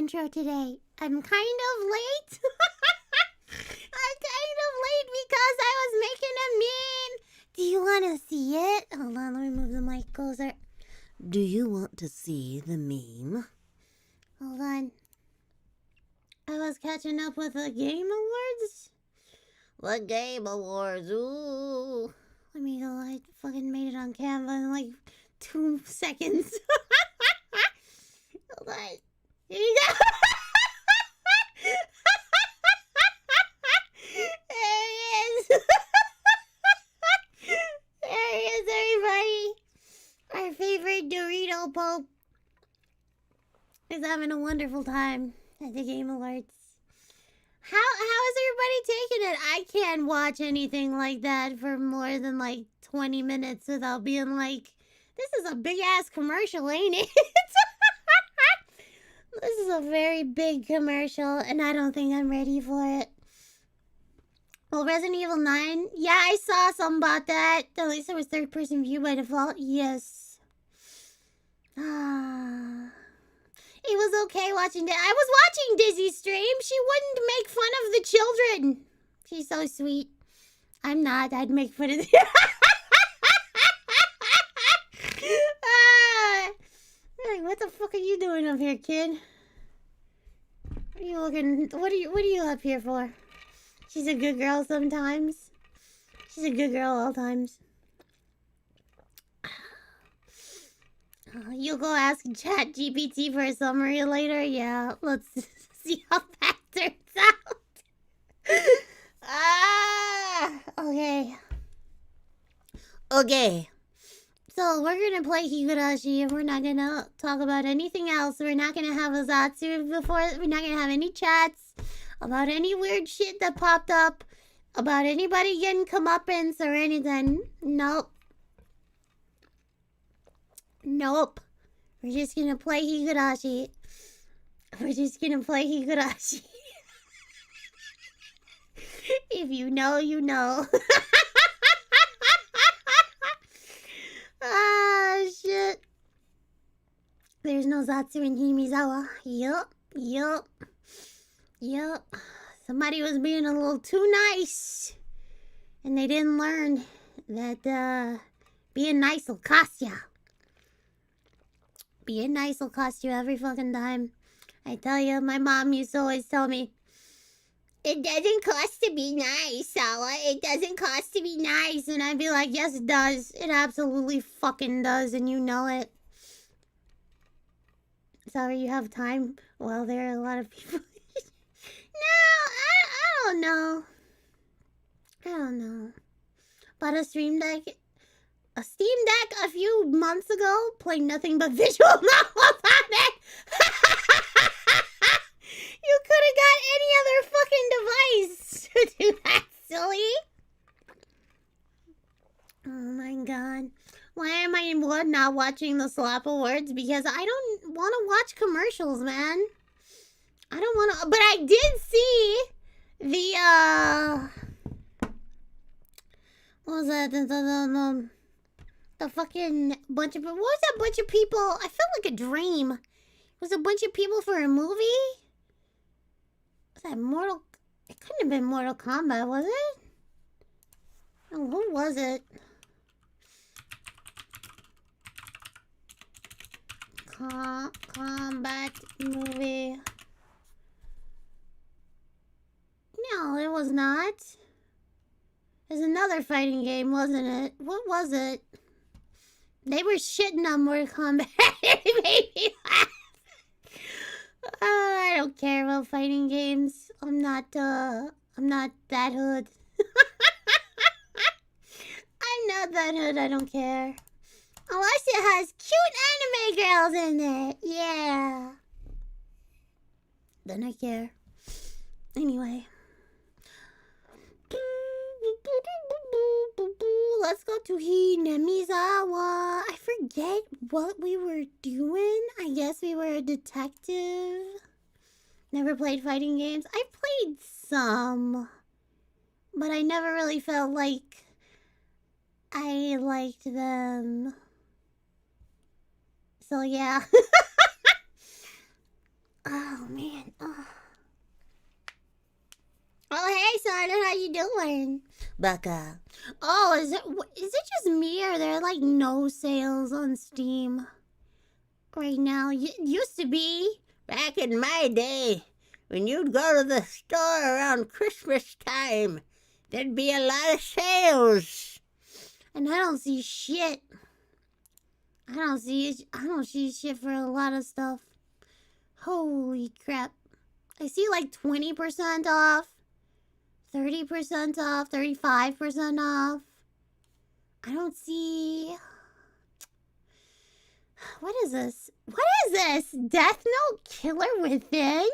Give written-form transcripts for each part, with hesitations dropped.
intro today. I'm kind of late. I'm kind of late because I was making a meme. Do you want to see it? Hold on, let me move the mic closer. Do you want to see the meme? Hold on. I was catching up with the Game Awards. What Game Awards? Ooh. Let me go. I fucking made it on Canva in like 2 seconds. Hold on. Here you go. There he is. There he is, everybody. Our favorite Dorito Pope is having a wonderful time at the Game Awards. How is everybody taking it? I can't watch anything like that for more than like 20 minutes without being like, this is a big ass commercial, ain't it? This is a very big commercial, and I don't think I'm ready for it. Well, Resident Evil 9, yeah, I saw something about that. At least it was third-person view by default. Yes. It was okay watching that. I was watching Dizzy's stream. She wouldn't make fun of the children. She's so sweet. I'm not. I'd make fun of the... Like, what the fuck are you doing up here, kid? What are you looking... What are you up here for? She's a good girl sometimes. She's a good girl all times. You'll go ask ChatGPT for a summary later? Yeah, let's see how that turns out. Okay. Okay. So, we're gonna play Higurashi, and we're not gonna talk about anything else. We're not gonna have a Zatsu before. We're not gonna have any chats about any weird shit that popped up, about anybody getting comeuppance or anything. Nope. Nope. We're just gonna play Higurashi. We're just gonna play Higurashi. If you know, you know. Ah, shit. There's no Zatsu in Himizawa. Yup. Somebody was being a little too nice. And they didn't learn that being nice will cost ya. Being nice will cost you every fucking time. I tell you, my mom used to always tell me, it doesn't cost to be nice, Sawa. It doesn't cost to be nice. And I'd be like, yes, it does. It absolutely fucking does, and you know it. Sorry, you have time? Well, there are a lot of people. No, I don't know. I don't know. But a Steam Deck a few months ago played nothing but visual novels on it. You could have got any other fucking device to do that, silly. Oh my god. Why am I not watching the Slap Awards? Because I don't want to watch commercials, man. I don't want to... But I did see the, what was that? The fucking bunch of... What was that bunch of people? I felt like a dream. It was a bunch of people for a movie? Was that Mortal... It couldn't have been Mortal Kombat, was it? Oh, who was it? Combat movie. No, it was not. It was another fighting game, wasn't it? What was it? They were shitting on Mortal Kombat. It made me laugh. I don't care about fighting games. I'm not that hood. I'm not that hood, I don't care. Unless it has cute anime girls in it. Yeah. Then I care. Anyway. Let's go to Hinamizawa. I forget what we were doing. I guess we were a detective. Never played fighting games. I played some. But I never really felt like I liked them. So yeah. Oh, man. Oh, hey, Simon, how you doing? Baka. Oh, is it just me, or are there, like, no sales on Steam right now? Used to be. Back in my day, when you'd go to the store around Christmas time, there'd be a lot of sales. And I don't see shit. I don't see shit for a lot of stuff. Holy crap. I see like 20% off, 30% off, 35% off. I don't see... What is this? What is this? Death Note Killer Within?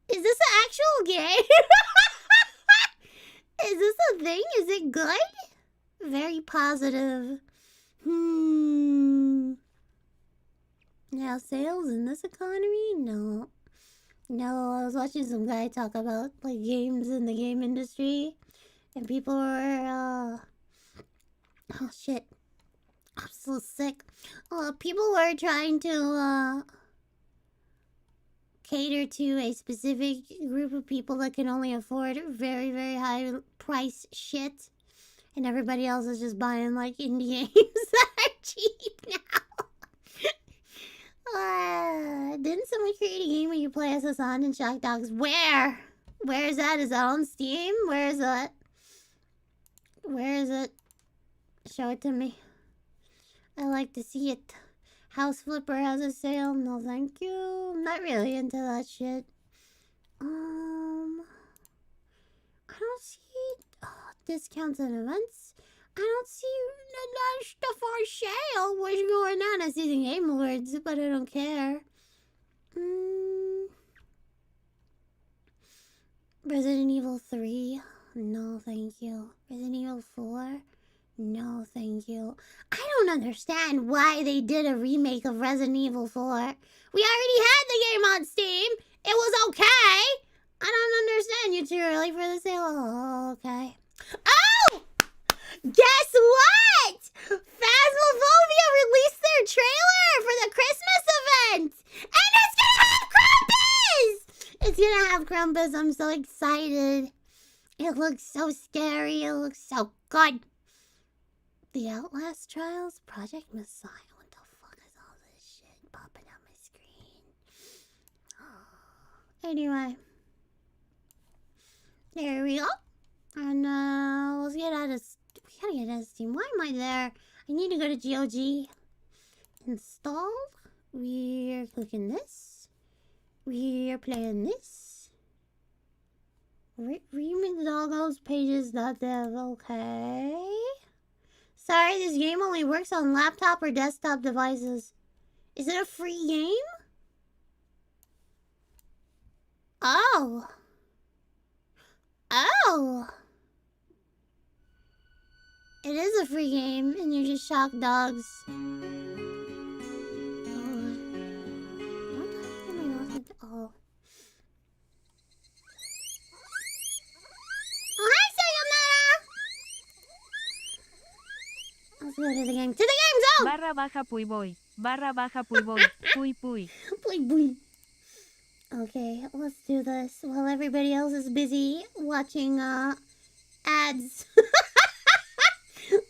Is this an actual game? Is this a thing? Is it good? Very positive. Now, sales in this economy? No. No, I was watching some guy talk about, like, games in the game industry. And people were, oh, shit. I'm so sick. People were trying to, cater to a specific group of people that can only afford very, very high price shit. And everybody else is just buying, like, indie games that are cheap now. Didn't someone create a game where you play as Hassan and Shock Dogs? Where? Where is that? Is that on Steam? Where is that? Where is it? Show it to me. I like to see it. House Flipper has a sale. No, thank you. I'm not really into that shit. I don't see discounts and events. I don't see a lot of stuff on sale. What's going on? I see the Game Awards, but I don't care. Resident Evil 3? No, thank you. Resident Evil 4? No, thank you. I don't understand why they did a remake of Resident Evil 4. We already had the game on Steam. It was okay. I don't understand. You're too early for the sale. Oh, okay. Oh! Guess what? Phasmophobia released their trailer for the Christmas event. And it's gonna have Krampus! It's gonna have Krampus. I'm so excited. It looks so scary. It looks so good. The Outlast Trials? Project Messiah. What the fuck is all this shit popping on my screen? Anyway. There we go. And let's get out of... We gotta get out of Steam. Why am I there? I need to go to GOG. Installed. We're clicking this. We're playing this. Remix doggos pages.dev. Okay. Sorry, this game only works on laptop or desktop devices. Is it a free game? Oh. Oh. It is a free game, and you're just shock dogs. Oh. What the heck am I looking at? Oh. Oh, hi, Sayonara! Let's go to the game. To the game zone! Barra baja puy boy. Barra baja puy boy. Puy puy. Puy puy. Okay, let's do this while everybody else is busy watching, ads.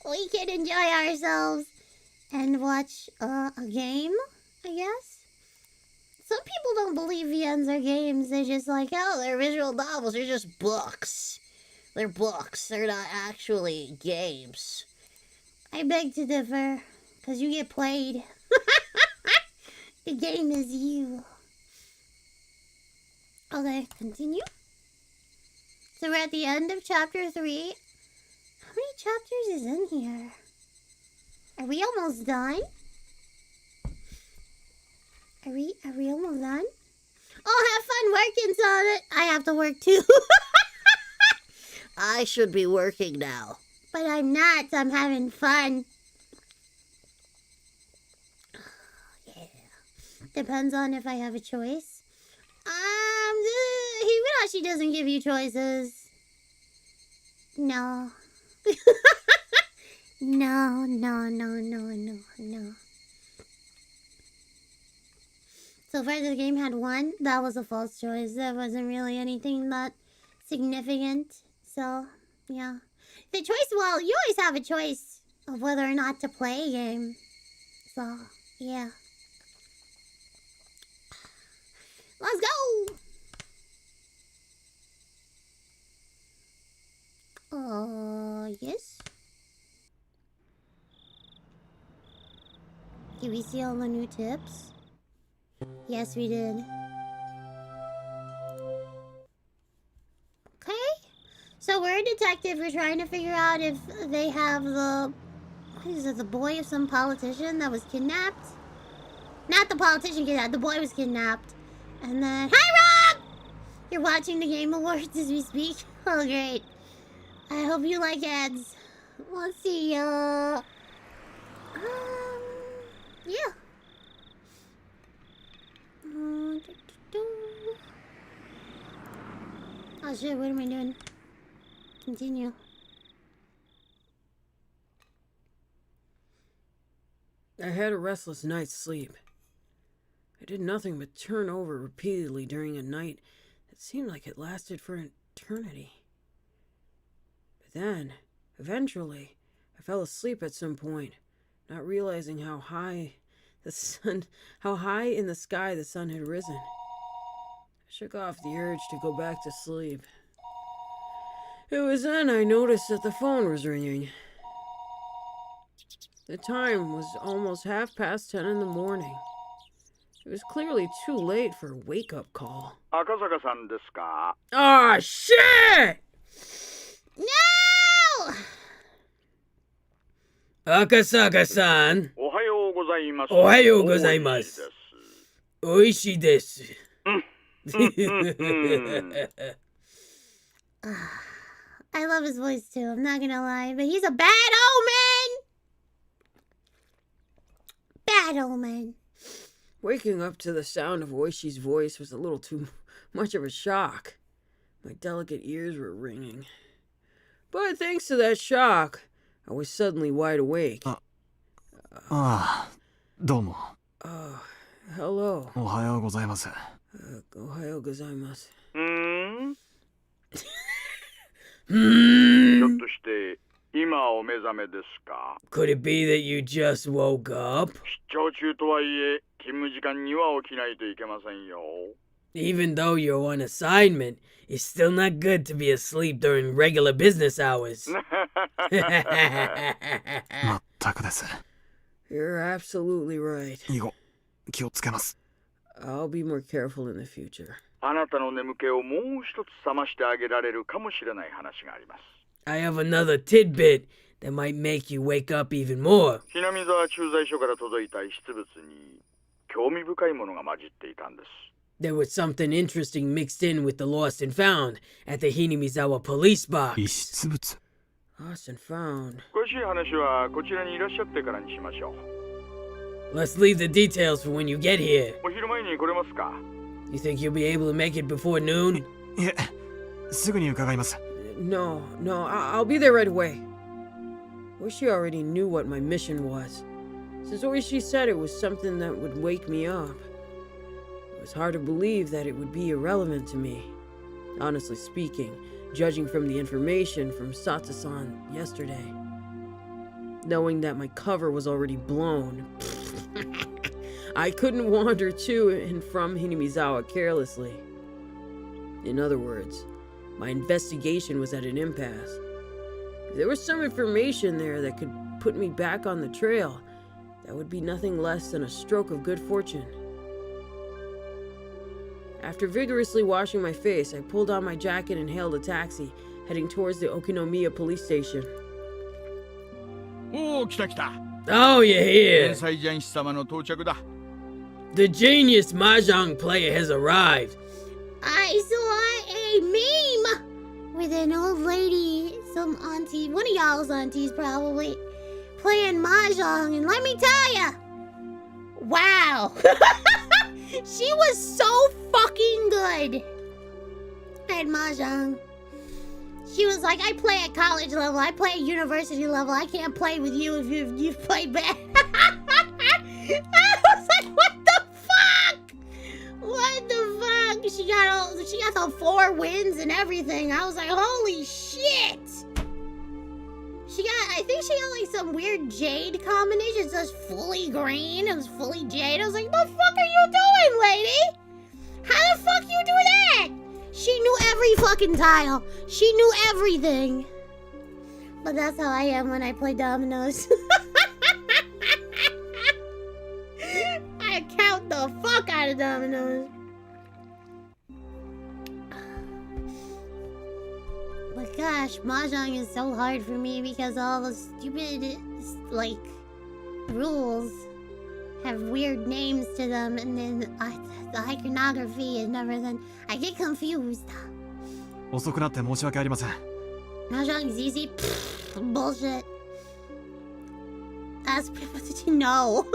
We can enjoy ourselves and watch, a game, I guess. Some people don't believe VNs are games. They're just like, oh, they're visual novels. They're just books. They're books. They're not actually games. I beg to differ, because you get played. The game is you. Okay, continue. So we're at the end of chapter 3. How many chapters is in here? Are we almost done? Are we almost done? Oh, have fun working, Sonic. I have to work too. I should be working now. But I'm not. I'm having fun. Yeah. Depends on if I have a choice. Higurashi doesn't give you choices. No. No. So far, this game had one. That was a false choice. That wasn't really anything that significant. So, yeah. The choice, well, you always have a choice of whether or not to play a game. So, yeah. Let's go! Yes. Did we see all the new tips? Yes, we did. Okay. So we're a detective. We're trying to figure out if they have the... What is it? The boy of some politician that was kidnapped? Not the politician kidnapped. The boy was kidnapped. And then... Hi, Rob! You're watching the Game Awards as we speak? Oh, great. I hope you like ads. Let's see, yeah. Oh shit, what am I doing? Continue. I had a restless night's sleep. I did nothing but turn over repeatedly during a night that seemed like it lasted for an eternity. But then, eventually, I fell asleep at some point, not realizing how high in the sky the sun had risen. I shook off the urge to go back to sleep. It was then I noticed that the phone was ringing. The time was almost 10:30 in the morning. It was clearly too late for a wake-up call. Akasaka-san desu ka? Ah, shit! No! Akasaka-san. Ohayou gozaimasu. Ohayou gozaimasu. Oishi desu. I love his voice too, I'm not gonna lie, but he's a bad omen! Bad omen. Waking up to the sound of Oishi's voice was a little too much of a shock. My delicate ears were ringing. But thanks to that shock, I was suddenly wide awake. Domo. Hello. Ohayou gozaimasu. Ohayou gozaimasu. ひょっとして今お目覚めですか? Could it be that you just woke up? 出張中とはいえ勤務時間には起きないといけませんよ. Even though you're on assignment, it's still not good to be asleep during regular business hours. まったくです。 You're absolutely right. 以後、気をつけます。 I'll be more careful in the future. あなたの眠気をもう一つ覚ましてあげられるかもしれない話があります。 I have another tidbit that might make you wake up even more. ひなみ沢駐在所から届いた遺失物に興味深いものが混じっていたんです。 There was something interesting mixed in with the lost and found at the Hinamizawa police box. 遺失物 Lost and found. 詳しい話はこちらにいらっしゃってからにしましょう。 Let's leave the details for when you get here. お昼前に来れますか? You think you'll be able to make it before noon? いえ、すぐに伺います。 No, I'll be there right away. Oishi already knew what my mission was. Since Oishi said it was something that would wake me up, it was hard to believe that it would be irrelevant to me. Honestly speaking, judging from the information from Satsu-san yesterday. Knowing that my cover was already blown, I couldn't wander to and from Hinamizawa carelessly. In other words, my investigation was at an impasse. If there was some information there that could put me back on the trail, that would be nothing less than a stroke of good fortune. After vigorously washing my face, I pulled on my jacket and hailed a taxi, heading towards the Okinomiya police station. おお、来た来た。 Oh, you're here! 天才ジャンシ様の到着だ。 The genius Mahjong player has arrived. I saw a meme with an old lady, some auntie, one of y'all's aunties probably, playing mahjong, and let me tell ya, wow, she was so fucking good at mahjong. She was like, I play at college level, I play at university level, I can't play with you if you play bad. I was like, what the fuck? she got the 4 winds and everything. I was like, holy shit. I think she got like some weird jade combination. It's just fully green. It was fully jade. I was like, the fuck are you doing, lady? How the fuck you do that? She knew every fucking tile. She knew everything. But that's how I am when I play dominoes. I count the fuck out of dominoes. But gosh, Mahjong is so hard for me because all the stupid, like, rules have weird names to them, and then the iconography is never then. I get confused. 遅くなって申し訳ありません。 Mahjong is easy? Pfft, bullshit. That's what did you know?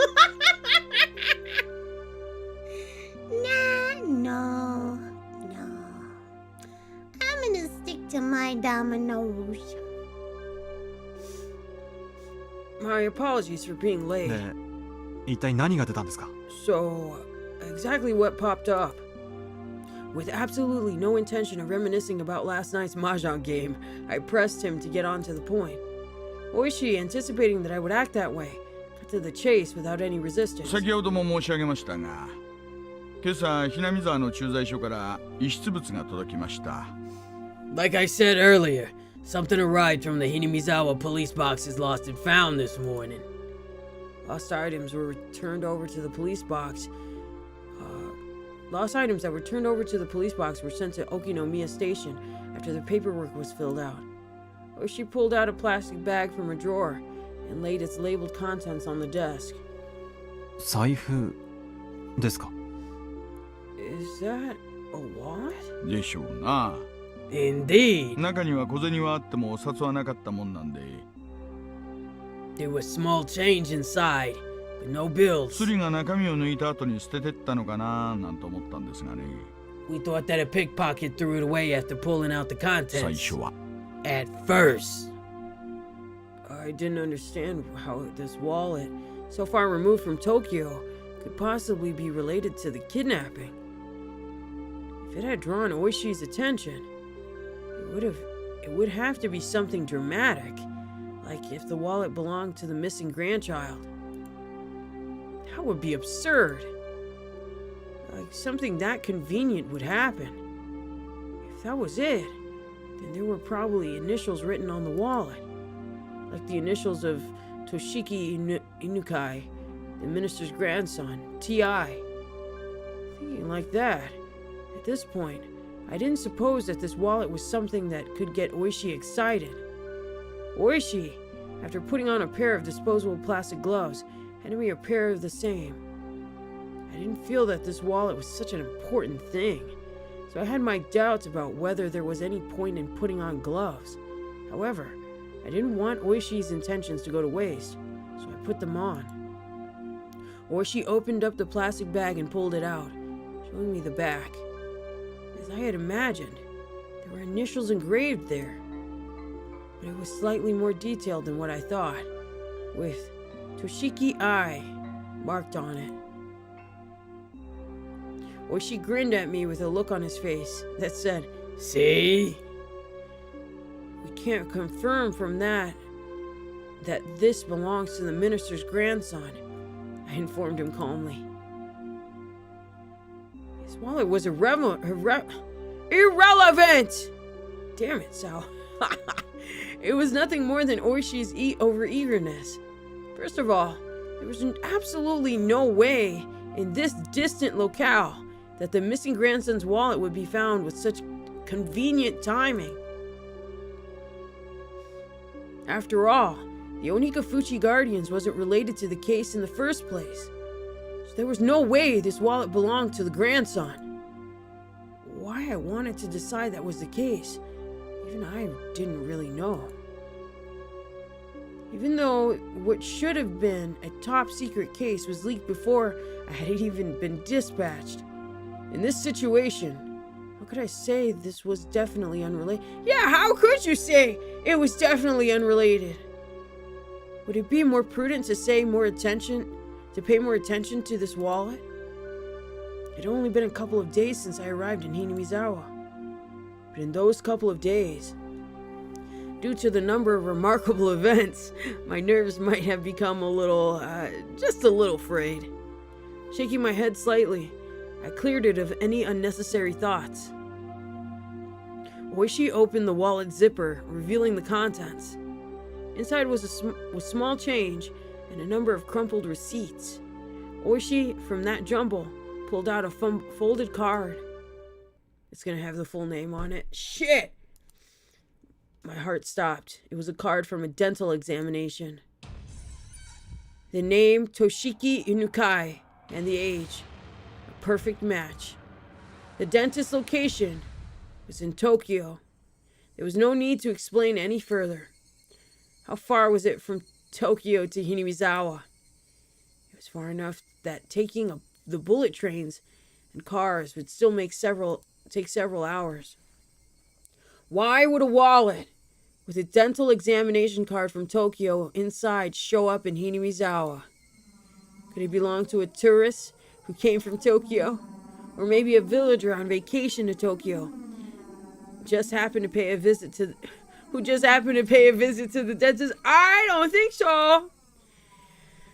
No. I'm gonna stick to my dominoes. My apologies for being late. で、一体何が出たんですか？ So, exactly what popped up. With absolutely no intention of reminiscing about last night's Mahjong game, I pressed him to get on to the point. Oishi, anticipating that I would act that way, cut to the chase without any resistance. 先ほども申し上げましたが、今朝ひなみ沢の駐在所から遺失物が届きました。 Like I said earlier, something arrived from the Hinamizawa police boxes lost and found this morning. Lost items were returned over to the police box. Lost items that were turned over to the police box were sent to Okinomiya Station after the paperwork was filled out. Oishi pulled out a plastic bag from a drawer and laid its labeled contents on the desk. 財布ですか？ Is that a wallet? でしょうな。 Indeed. 中には小銭はあってもお札はなかったもんなんで。 There was small change inside, but no bills. スリが中身を抜いた後に捨ててったのかななんて思ったんですがね。 We thought that a pickpocket threw it away after pulling out the 最 contents. 初は。 At first. I didn't understand how this wallet, so far removed from Tokyo, could possibly be related to the kidnapping. If it had drawn Oishi's attention, it would have to be something dramatic, like if the wallet belonged to the missing grandchild. That would be absurd. Like something that convenient would happen. If that was it, then there were probably initials written on the wallet, like the initials of Toshiki Inukai, the minister's grandson, T.I. Thinking like that, at this point, I didn't suppose that this wallet was something that could get Oishi excited. Oishi, after putting on a pair of disposable plastic gloves, handed me a pair of the same. I didn't feel that this wallet was such an important thing, so I had my doubts about whether there was any point in putting on gloves. However, I didn't want Oishi's intentions to go to waste, so I put them on. Oishi opened up the plastic bag and pulled it out, showing me the back. As I had imagined, there were initials engraved there, but it was slightly more detailed than what I thought, with Toshiki I marked on it. Oishi grinned at me with a look on his face that said, "See? We can't confirm from that this belongs to the minister's grandson," I informed him calmly. His wallet was irrelevant! Damn it, Sal. It was nothing more than Oishi's over-eagerness. First of all, there was absolutely no way in this distant locale that the missing grandson's wallet would be found with such convenient timing. After all, the Onikafuchi Guardians wasn't related to the case in the first place, so there was no way this wallet belonged to the grandson. Why I wanted to decide that was the case, even I didn't really know. Even though what should have been a top secret case was leaked before I had even been dispatched. In this situation, how could I say this was definitely unrelated? Yeah, how could you say it was definitely unrelated? Would it be more prudent to pay more attention to this wallet? It had only been a couple of days since I arrived in Hinamizawa. But in those couple of days, due to the number of remarkable events, my nerves might have become just a little frayed. Shaking my head slightly, I cleared it of any unnecessary thoughts. Oishi opened the wallet zipper, revealing the contents. Inside was small change and a number of crumpled receipts. Oishi, from that jumble, pulled out a folded card. It's gonna have the full name on it. Shit! My heart stopped. It was a card from a dental examination. The name Toshiki Inukai and the age. A perfect match. The dentist's location was in Tokyo. There was no need to explain any further. How far was it from Tokyo to Hinamizawa? It was far enough that taking the bullet trains and cars would still take several hours. Why would a wallet with a dental examination card from Tokyo inside show up in Hinamizawa? Could it belong to a tourist who came from Tokyo? Or maybe a villager on vacation to Tokyo who just happened to pay a visit to the dentist? I don't think so.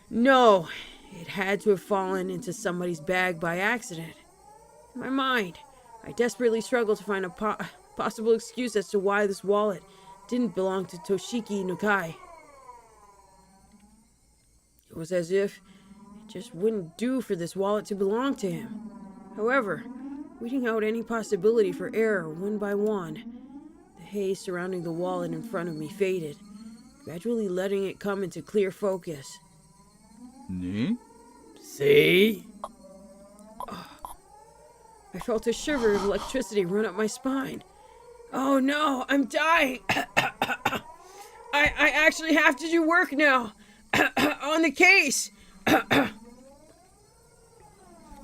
No, it had to have fallen into somebody's bag by accident. In my mind, I desperately struggled to find a possible excuse as to why this wallet didn't belong to Toshiki Nukai. It was as if it just wouldn't do for this wallet to belong to him. However, weeding out any possibility for error one by one, the haze surrounding the wallet in front of me faded, gradually letting it come into clear focus. Ne? See? I felt a shiver of electricity run up my spine. Oh no, I'm dying. I actually have to do work now. On the case.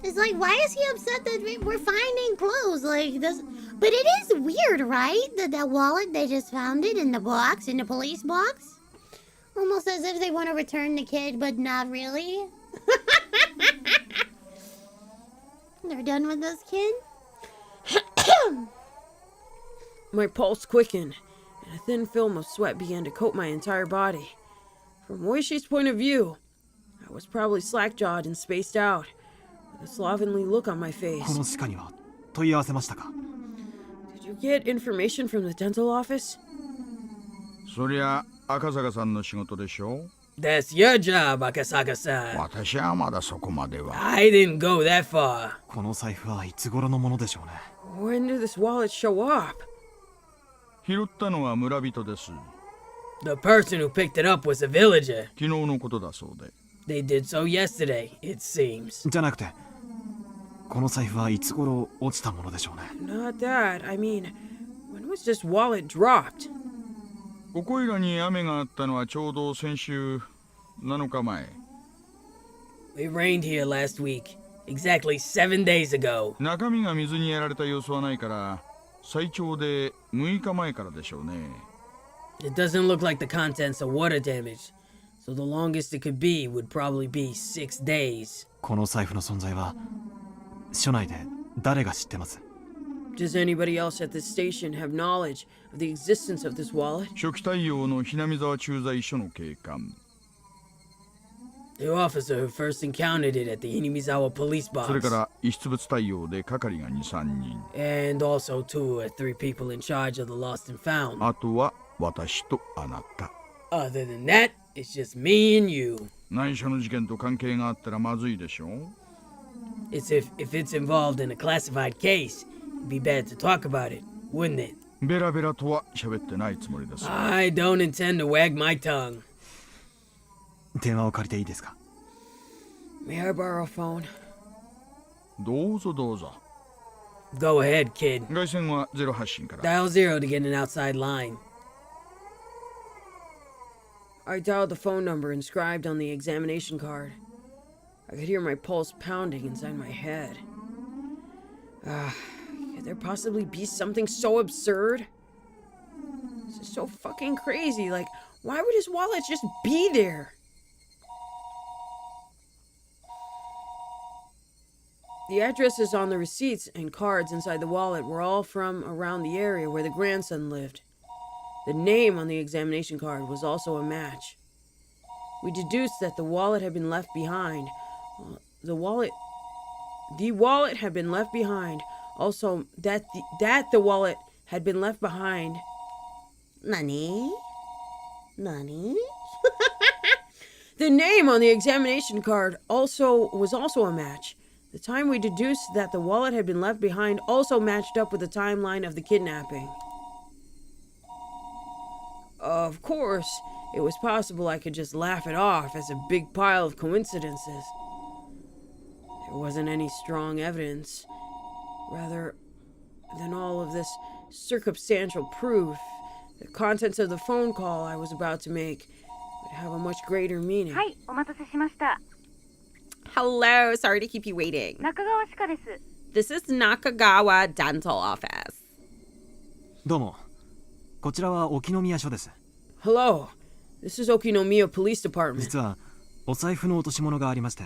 It's like, why is he upset that we're finding clues? Like this, but it is weird, right? That wallet, they just found it in the box, in the police box. Almost as if they want to return the kid, but not really. They're done with this kid. My pulse quickened, and a thin film of sweat began to coat my entire body. From Oishi's point of view, I was probably slack-jawed and spaced out, with a slovenly look on my face. この歯科には問い合わせましたか? Did you get information from the dental office? そりゃ赤坂さんの仕事でしょ? That's your job, Akasaka-san. 私はまだそこまでは。I didn't go that far. この財布はいつ頃のものでしょうね? When did this wallet show up? 拾ったのは村人です。The person who picked it up was a villager. 昨日のことだそうで。They did so yesterday, it seems. じゃなくて、この財布はいつ頃落ちたものでしょうね? Not that. I mean, when was this wallet dropped? ここいらに雨があったのはちょうど先週7日前。It rained here last week, exactly 7 days ago. 中身が水にやられた様子はないから、最長で6日前からでしょうね。It doesn't look like the contents are water damage, so the longest it could be would probably be 6 days. この財布の存在は署内で誰が知ってます? Does anybody else at this station have knowledge of the existence of this wallet? 初期対応の日並沢駐在所の警官。The officer who first encountered it at the Hinamizawa police それか box. ら遺失物対応で係が2、3人。And also 2 or 3 people in charge of the lost and found. あとは私とあなた。Other than that, it's just me and you. 内緒の事件と関係があったらまずいでしょ? It's if it's involved in a classified case, it'd be bad to talk about it, wouldn't it? ベラベラとは喋ってないつもりです。I don't intend to wag my tongue. 電話を借りていいですか? May I borrow a phone? どうぞどうぞ。 Go ahead, kid. 外線は0発信から。 Dial 0 to get an outside line. I dialed the phone number inscribed on the examination card. I could hear my pulse pounding inside my head. Could there possibly be something so absurd? This is so fucking crazy. Like, why would his wallet just be there? The addresses on the receipts and cards inside the wallet were all from around the area where the grandson lived. The name on the examination card was also a match. We deduced that the wallet had been left behind. The wallet had been left behind. Also, the wallet had been left behind. Nani? The name on the examination card was also a match. The time we deduced that the wallet had been left behind also matched up with the timeline of the kidnapping. Of course, it was possible I could just laugh it off as a big pile of coincidences. There wasn't any strong evidence, rather than all of this circumstantial proof. The contents of the phone call I was about to make would have a much greater meaning. はい、お待たせしました。 Hello, sorry to keep you waiting. 中川歯科です。 This is Nakagawa Dental Office. どうも。こちらは沖宮署です。 Hello, this is Okinomiya Police Department. 実はお財布の落とし物がありまして、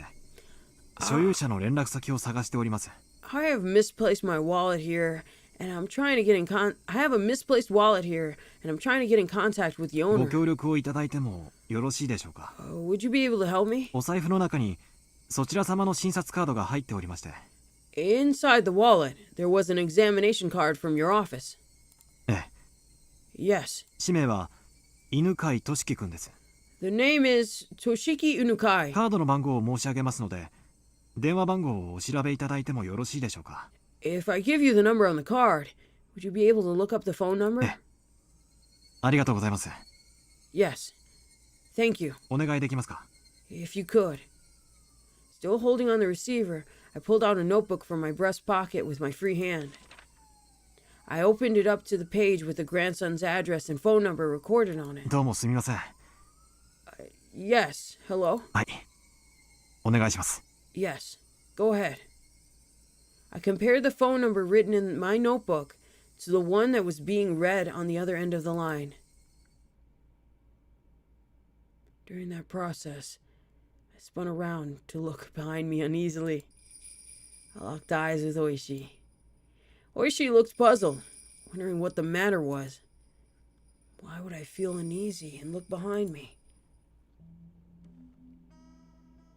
所有者の連絡先を探しております。 I have misplaced my wallet here, and I'm trying to get in I have a misplaced wallet here, and I'm trying to get in contact with the ご owner. 協力をいただいてもよろしいでしょうか。 Would you be able to help me? お財布の中にそちら様の診察カードが入っておりまして。 Inside the wallet, there was an examination card from your office. ええ。 Yes. 氏名は犬飼俊樹くんです。 The name is Toshiki Unukai. カードの番号を申し上げますので、電話番号をお調べいただいてもよろしいでしょうか。 If I give you the number on the card, would you be able to look up the phone number? ええ。ありがとうございます。 Yes. Thank you. お願いできますか。 If you could. Still holding on the receiver, I pulled out a notebook from my breast pocket with my free hand. I opened it up to the page with the grandson's address and phone number recorded on it. どうもすみません。Yes. Hello? はい。お願いします。 Yes. Go ahead. I compared the phone number written in my notebook to the one that was being read on the other end of the line. During that process, I spun around to look behind me uneasily. I locked eyes with Oishi. Oishi looked puzzled, wondering what the matter was. Why would I feel uneasy and look behind me?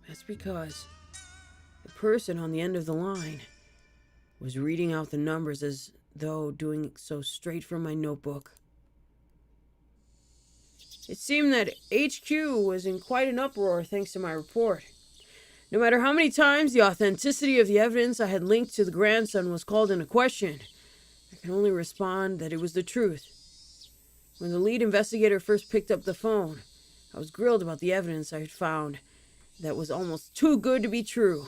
That's because the person on the end of the line was reading out the numbers as though doing so straight from my notebook. It seemed that HQ was in quite an uproar thanks to my report. No matter how many times the authenticity of the evidence I had linked to the grandson was called into question, I could only respond that it was the truth. When the lead investigator first picked up the phone, I was grilled about the evidence I had found that was almost too good to be true,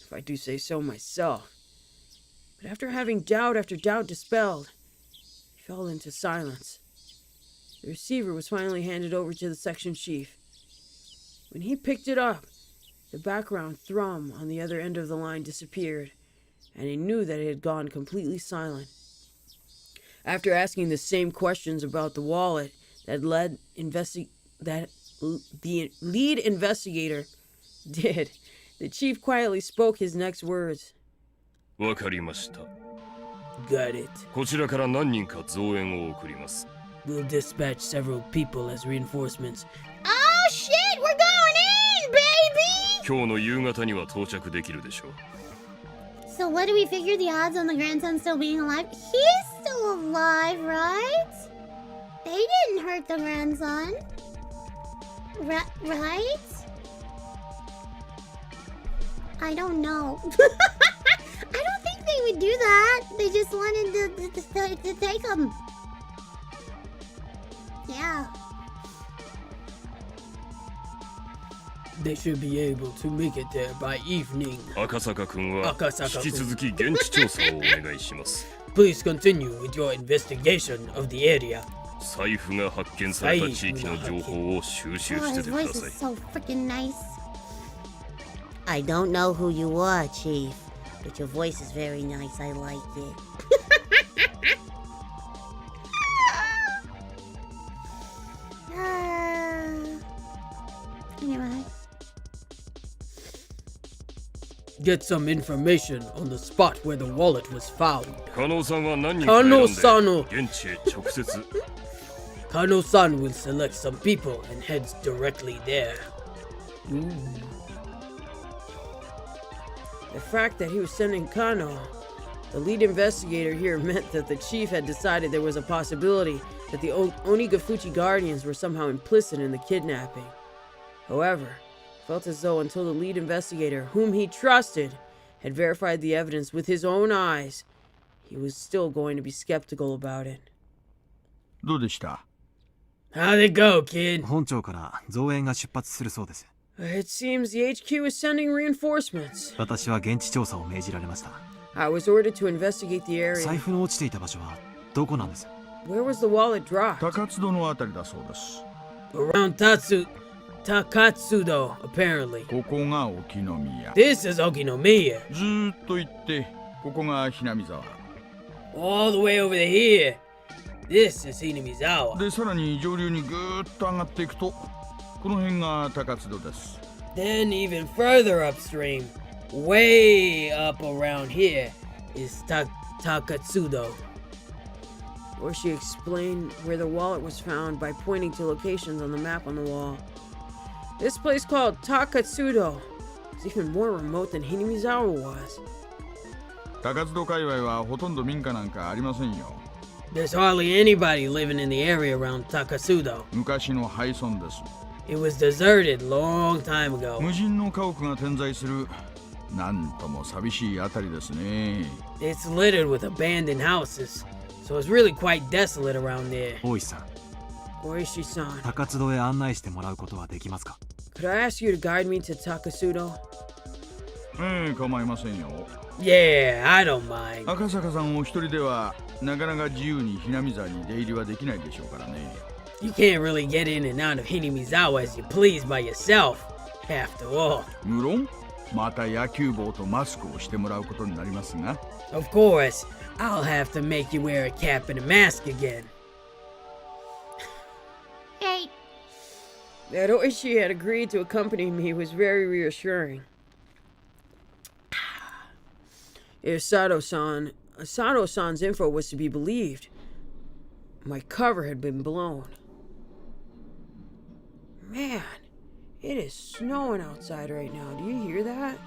if I do say so myself. But after having doubt after doubt dispelled, he fell into silence. The receiver was finally handed over to the section chief. When he picked it up, the background thrum on the other end of the line disappeared, and he knew that it had gone completely silent. After asking the same questions about the wallet that the lead investigator did, the chief quietly spoke his next words. わかりました。 Got it. こちらから何人か増援を送ります。 We'll dispatch several people as reinforcements. Oh shit, we're going in, baby! 今日の夕方には到着できるでしょう。 So what do we figure the odds on the grandson still being alive? He's still alive, right? They didn't hurt the grandson. Right? I don't know. I don't think they would do that. They just wanted to take him. Yeah. They should be able to make it there by evening. 赤坂君は引き続き現地調査をお願いします。 Please continue with your investigation of the area. 財布が発見された地域の情報を収集 Oh, して his てく voice ださい is。so freaking nice. I don't know who you are, Chief, but your voice is very nice. I like it. Anyway. get some information on the spot where the wallet was found. 加納さんは何人か選んで現地へ直接 Kano-san will select some people and heads directly there. The fact that he was sending Kano, the lead investigator here, meant that the chief had decided there was a possibility that the Onigafuchi Guardians were somehow implicit in the kidnapping. However, it felt as though until the lead investigator, whom he trusted, had verified the evidence with his own eyes, he was still going to be skeptical about it. どうでした？ How'd it go, kid? 本庁から増援が出発するそうです。 It seems the HQ is sending reinforcements. 私は現地調査を命じられました。 I was ordered to investigate the 財 area. 布の落ちていた場所はどこなんです？ Where was the wallet dropped? 高津戸のあたりだそうです。 Around Takatsudo, apparently. ここが沖宮。 This is Okinomiya. ずーっと行って、ここがひなみ沢。 All the way over here. This is Hinamizawa. で、さらに上流にぐーっと上がっていくと、この辺が高津戸です。 Then even further upstream, way up around here, is Takatsudo. Or she explained where the wallet was found by pointing to locations on the map on the wall. This place called Takatsudo is even more remote than Hinamizawa was. 高津戸界隈はほとんど民家なんかありませんよ。 There's hardly anybody living in the area around Takatsudo. 昔の廃村です。 It was deserted long time ago. 無人の家屋が点在する、なんとも寂しいあたりですね。 It's littered with abandoned houses, so it's really quite desolate around there. 大石さん、 Oishi-san, 高津戸へ案内してもらうことはできますか？ could I ask you to guide me to Takatsudo? 構いませんよ。 Yeah, I don't mind. 赤坂さんお一人ではなかなか自由にひなみ沢に出入りはできないでしょうからね。 You can't really get in and out of Hinamizawa as you please by yourself, after all. 無論、また野球帽とマスクをしてもらうことになりますが。 Of course, I'll have to make you wear a cap and a mask again. Hey, That Oishi had agreed to accompany me was very reassuring. If Sato-san's info was to be believed, my cover had been blown. Man, it is snowing outside right now. Do you hear that?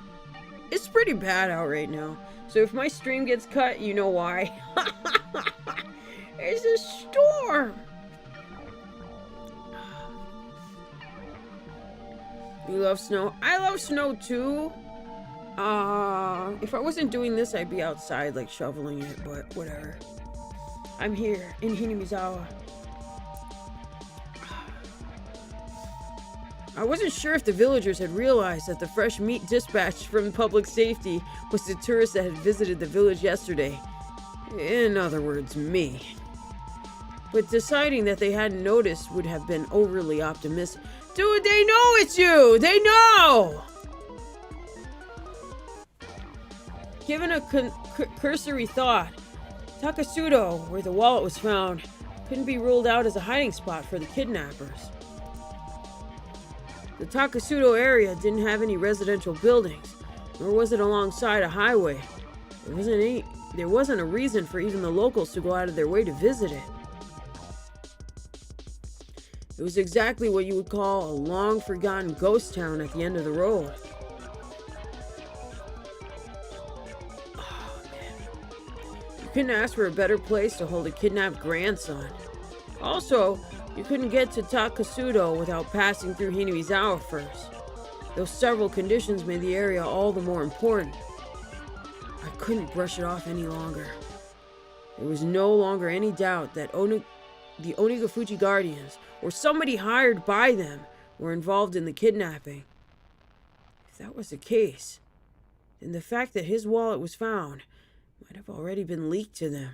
It's pretty bad out right now. So if my stream gets cut, you know why. It's a storm. You love snow? I love snow too. If I wasn't doing this, I'd be outside like shoveling it, but whatever. I'm here in Hinamizawa. I wasn't sure if the villagers had realized that the fresh meat dispatched from public safety was the tourist that had visited the village yesterday. In other words, me. But deciding that they hadn't noticed would have been overly optimistic. Dude, they know it's you! They know! Given a cursory thought, Takatsudo, where the wallet was found, couldn't be ruled out as a hiding spot for the kidnappers. The Takatsudo area didn't have any residential buildings, nor was it alongside a highway. There wasn't a reason for even the locals to go out of their way to visit it. It was exactly what you would call a long-forgotten ghost town at the end of the road. Oh, man. You couldn't ask for a better place to hold a kidnapped grandson. Also, you couldn't get to Takatsudo without passing through Hinamizawa first. Those several conditions made the area all the more important. I couldn't brush it off any longer. There was no longer any doubt that the Onigafuchi Guardians, or somebody hired by them, were involved in the kidnapping. If that was the case, then the fact that his wallet was found might have already been leaked to them.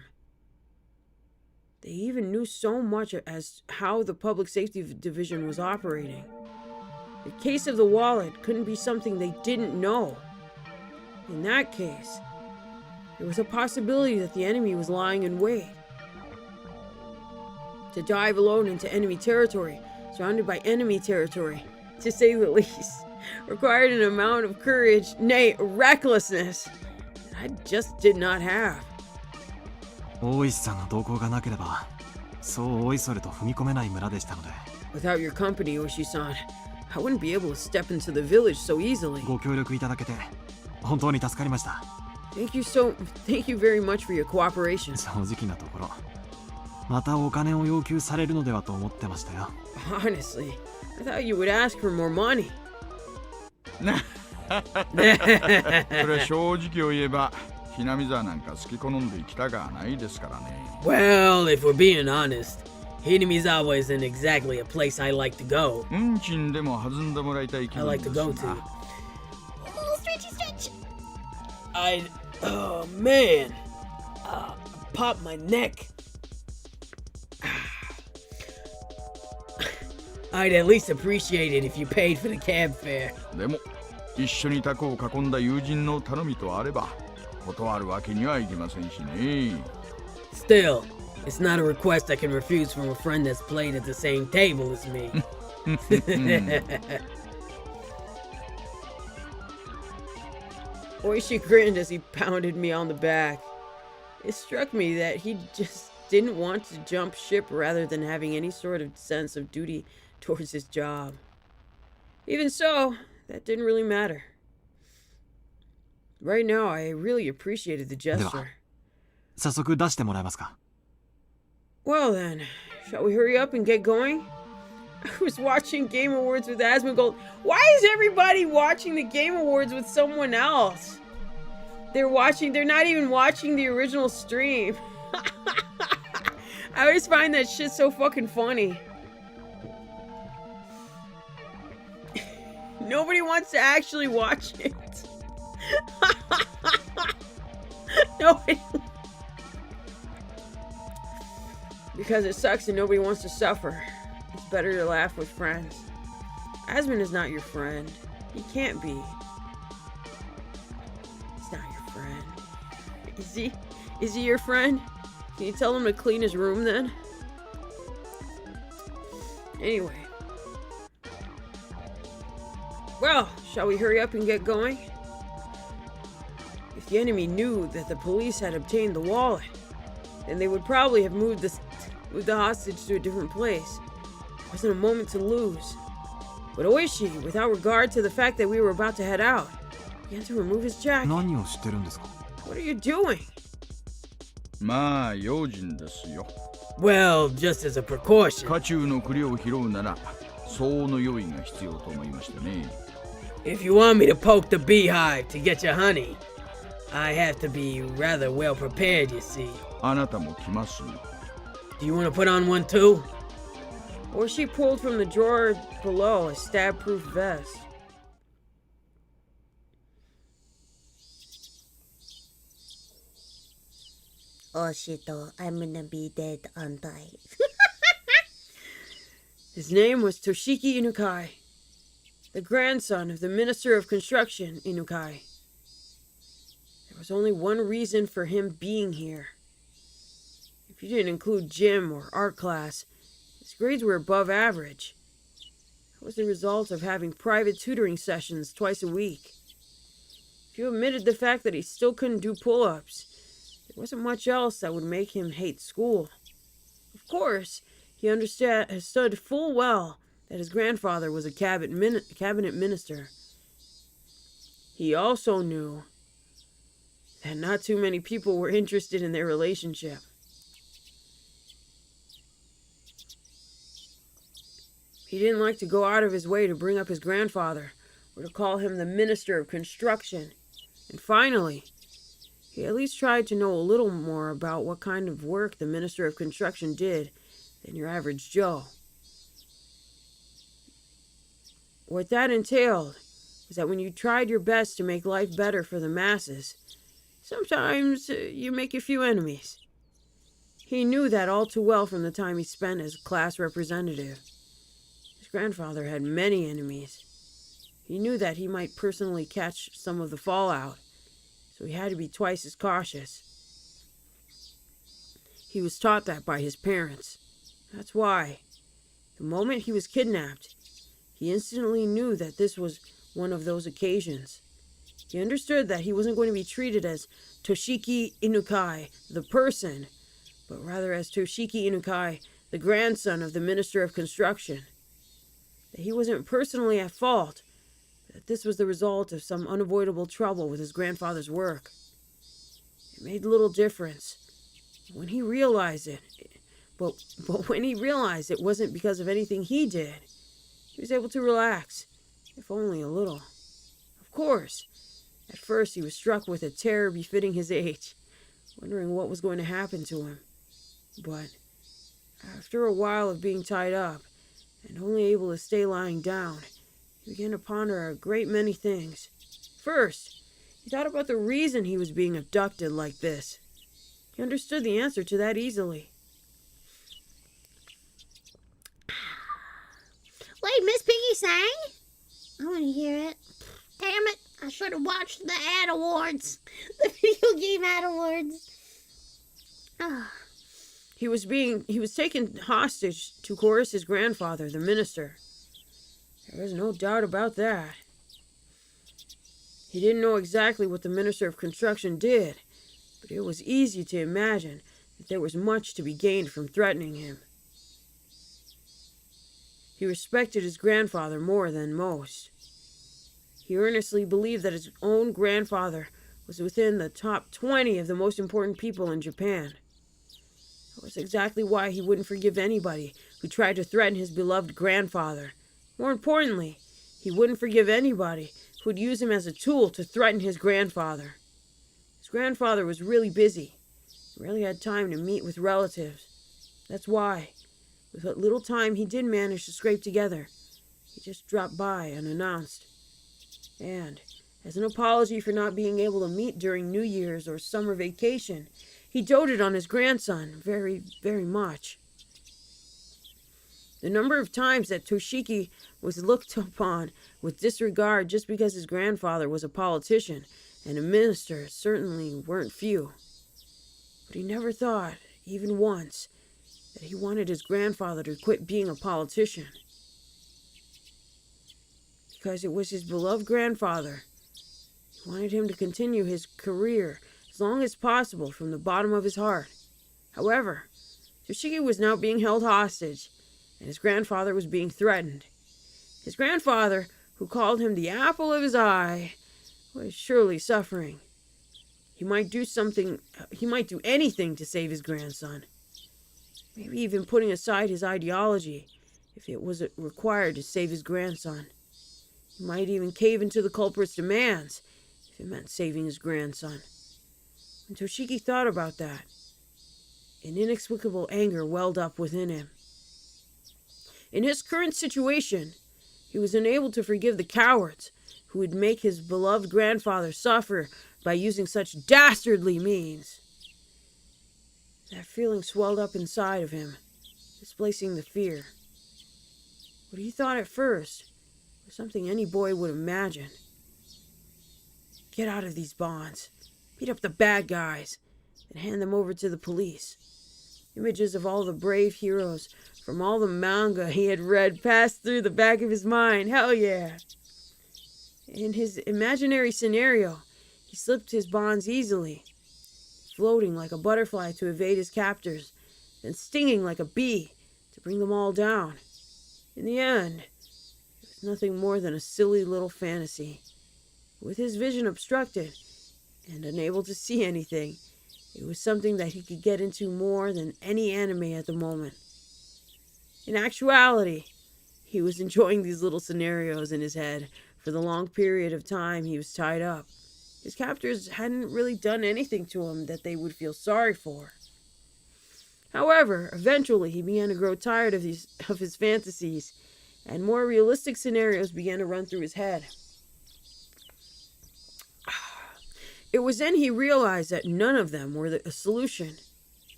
They even knew so much as how the public safety division was operating. The case of the wallet couldn't be something they didn't know. In that case, there was a possibility that the enemy was lying in wait. To dive alone into enemy territory, surrounded by enemy territory, to say the least. required an amount of courage, nay, recklessness, that I just did not have. 大石さんの同行がなければ、そうおいそれと踏み込めない村でしたので。 Without your company, Oishi-san, I wouldn't be able to step into the village so easily. ご協力いただけて、本当に助かりました。Thank you very much for your cooperation. 正直なところ、またお金を要求されるのではと思ってましたよ。Honestly, I thought you would ask for more money. それは正直を言えば、ひなみ沢なんか好き好んで行きたがないですからね。Well, if we're being honest, Hinamizawa isn't exactly a place I like to go. 運賃でも弾んでもらいたい気 I 分 like で to す go な。 to. Oh, stretchy. Oh man, pop my neck. I'd at least appreciate it if you paid for the cab fare. でも、一緒にタコを囲んだ友人の頼みとあれば、断るわけにはいきませんしね。Still, it's not a request I can refuse from a friend that's played at the same table as me. Oishi grinned as he pounded me on the back. It struck me that he just didn't want to jump ship rather than having any sort of sense of duty towards his job. Even so, that didn't really matter. Right now, I really appreciated the gesture. 早速出してもらえますか。 Well then, shall we hurry up and get going? I was watching Game Awards with Asmongold. Why is everybody watching the Game Awards with someone else? They're not even watching the original stream. I always find that shit so fucking funny. Nobody wants to actually watch it. Nobody. Because it sucks and nobody wants to suffer. It's better to laugh with friends. Asmon is not your friend. He can't be. He's not your friend. Is he? Is he your friend? Can you tell him to clean his room then? Anyway. Well, shall we hurry up and get going? If the enemy knew that the police had obtained the wallet, then they would probably have moved the hostage to a different place. There wasn't a moment to lose. But Oishi, without regard to the fact that we were about to head out, began to remove his jacket. 何をしてるんですか。 What are you doing? まあ、用心ですよ。 Well, just as a precaution. 家中の栗を拾うなら、相応の用意が必要と思いましてね。If you want me to poke the beehive to get your honey, I have to be rather well prepared, you see. あなたも来ます。 Do you want to put on one too? Or she pulled from the drawer below a stab-proof vest. Oshito, I'm gonna be dead, aren't I? His name was Toshiki Inukai, the grandson of the Minister of Construction, Inukai. There was only one reason for him being here. If you didn't include gym or art class, his grades were above average. That was the result of having private tutoring sessions twice a week. If you omitted the fact that he still couldn't do pull-ups, there wasn't much else that would make him hate school. Of course, he understood full well that his grandfather was a cabinet minister. He also knew that not too many people were interested in their relationship. He didn't like to go out of his way to bring up his grandfather or to call him the Minister of Construction. And finally, he at least tried to know a little more about what kind of work the Minister of Construction did than your average Joe. What that entailed was that when you tried your best to make life better for the masses, sometimes you make a few enemies. He knew that all too well from the time he spent as class representative. His grandfather had many enemies. He knew that he might personally catch some of the fallout, so he had to be twice as cautious. He was taught that by his parents. That's why, the moment he was kidnapped, he instantly knew that this was one of those occasions. He understood that he wasn't going to be treated as Toshiki Inukai, the person, but rather as Toshiki Inukai, the grandson of the Minister of Construction. That he wasn't personally at fault, but that this was the result of some unavoidable trouble with his grandfather's work. It made little difference. When he realized it, but when he realized it wasn't because of anything he did, he was able to relax, if only a little. Of course, at first he was struck with a terror befitting his age, wondering what was going to happen to him. But after a while of being tied up, and only able to stay lying down, he began to ponder a great many things. First, he thought about the reason he was being abducted like this. He understood the answer to that easily. Wait, Miss Piggy sang? I want to hear it. Damn it, I should have watched the ad awards. The video game ad awards. He was taken hostage to coerce his grandfather, the minister. There was no doubt about that. He didn't know exactly what the Minister of Construction did, but it was easy to imagine that there was much to be gained from threatening him. He respected his grandfather more than most. He earnestly believed that his own grandfather was within the top 20 of the most important people in Japan. That was exactly why he wouldn't forgive anybody who tried to threaten his beloved grandfather. More importantly, he wouldn't forgive anybody who would use him as a tool to threaten his grandfather. His grandfather was really busy. He rarely had time to meet with relatives. That's why, with what little time he did manage to scrape together, he just dropped by unannounced. And, as an apology for not being able to meet during New Year's or summer vacation, he doted on his grandson very, very much. The number of times that Toshiki was looked upon with disregard just because his grandfather was a politician and a minister certainly weren't few. But he never thought, even once, that he wanted his grandfather to quit being a politician. Because it was his beloved grandfather. He wanted him to continue his career as long as possible from the bottom of his heart. However, Toshiki was now being held hostage, and his grandfather was being threatened. His grandfather, who called him the apple of his eye, was surely suffering. He might do anything to save his grandson. Maybe even putting aside his ideology if it was required to save his grandson. He might even cave into the culprit's demands if it meant saving his grandson. When Toshiki thought about that, an inexplicable anger welled up within him. In his current situation, he was unable to forgive the cowards who would make his beloved grandfather suffer by using such dastardly means. That feeling swelled up inside of him, displacing the fear. What he thought at first was something any boy would imagine. Get out of these bonds, beat up the bad guys, and hand them over to the police. Images of all the brave heroes from all the manga he had read passed through the back of his mind. Hell yeah! In his imaginary scenario, he slipped his bonds easily, floating like a butterfly to evade his captors, then stinging like a bee to bring them all down. In the end, it was nothing more than a silly little fantasy. With his vision obstructed and unable to see anything, it was something that he could get into more than any anime at the moment. In actuality, he was enjoying these little scenarios in his head for the long period of time he was tied up. His captors hadn't really done anything to him that they would feel sorry for. However, eventually he began to grow tired of his fantasies, and more realistic scenarios began to run through his head. It was then he realized that none of them were a solution.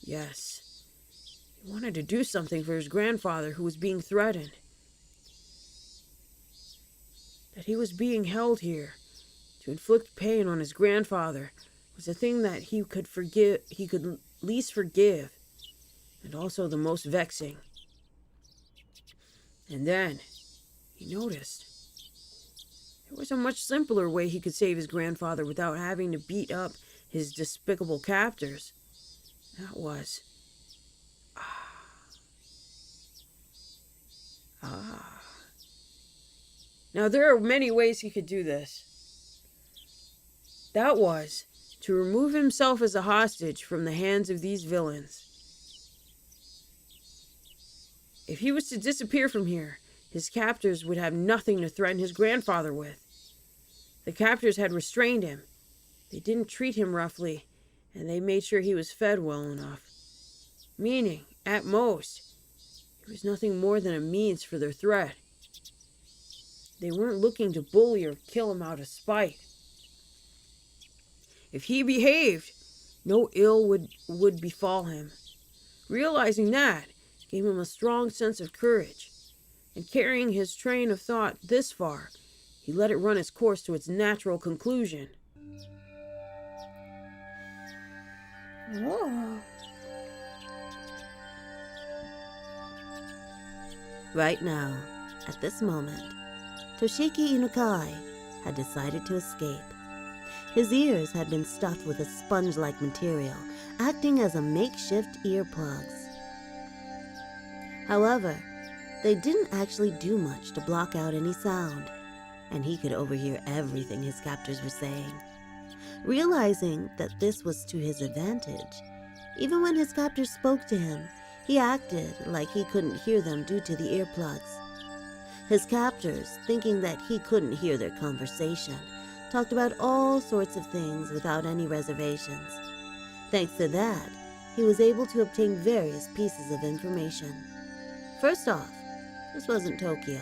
Yes, he wanted to do something for his grandfather who was being threatened. That he was being held here to inflict pain on his grandfather was the thing that he could least forgive, and also the most vexing. And then he noticed There was a much simpler way he could save his grandfather without having to beat up his despicable captors. That was... Now, there are many ways he could do this. That was to remove himself as a hostage from the hands of these villains. If he was to disappear from here, his captors would have nothing to threaten his grandfather with. The captors had restrained him. They didn't treat him roughly, and they made sure he was fed well enough. Meaning, at most, he was nothing more than a means for their threat. They weren't looking to bully or kill him out of spite. If he behaved, no ill would befall him. Realizing that gave him a strong sense of courage, and carrying his train of thought this far, he let it run its course to its natural conclusion. Whoa. Right now, at this moment, Toshiki Inukai had decided to escape. His ears had been stuffed with a sponge-like material, acting as a makeshift earplugs. However, they didn't actually do much to block out any sound, and he could overhear everything his captors were saying. Realizing that this was to his advantage, even when his captors spoke to him, he acted like he couldn't hear them due to the earplugs. His captors, thinking that he couldn't hear their conversation, talked about all sorts of things without any reservations. Thanks to that, he was able to obtain various pieces of information. First off, this wasn't Tokyo.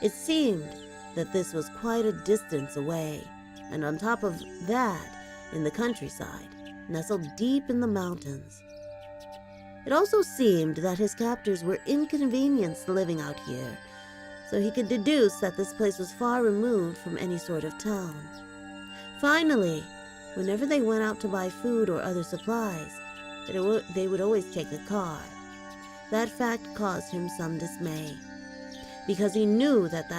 It seemed that this was quite a distance away, and on top of that, in the countryside, nestled deep in the mountains. It also seemed that his captors were inconvenienced living out here, so he could deduce that this place was far removed from any sort of town. Finally, whenever they went out to buy food or other supplies, they would always take a car. That fact caused him some dismay, because he knew that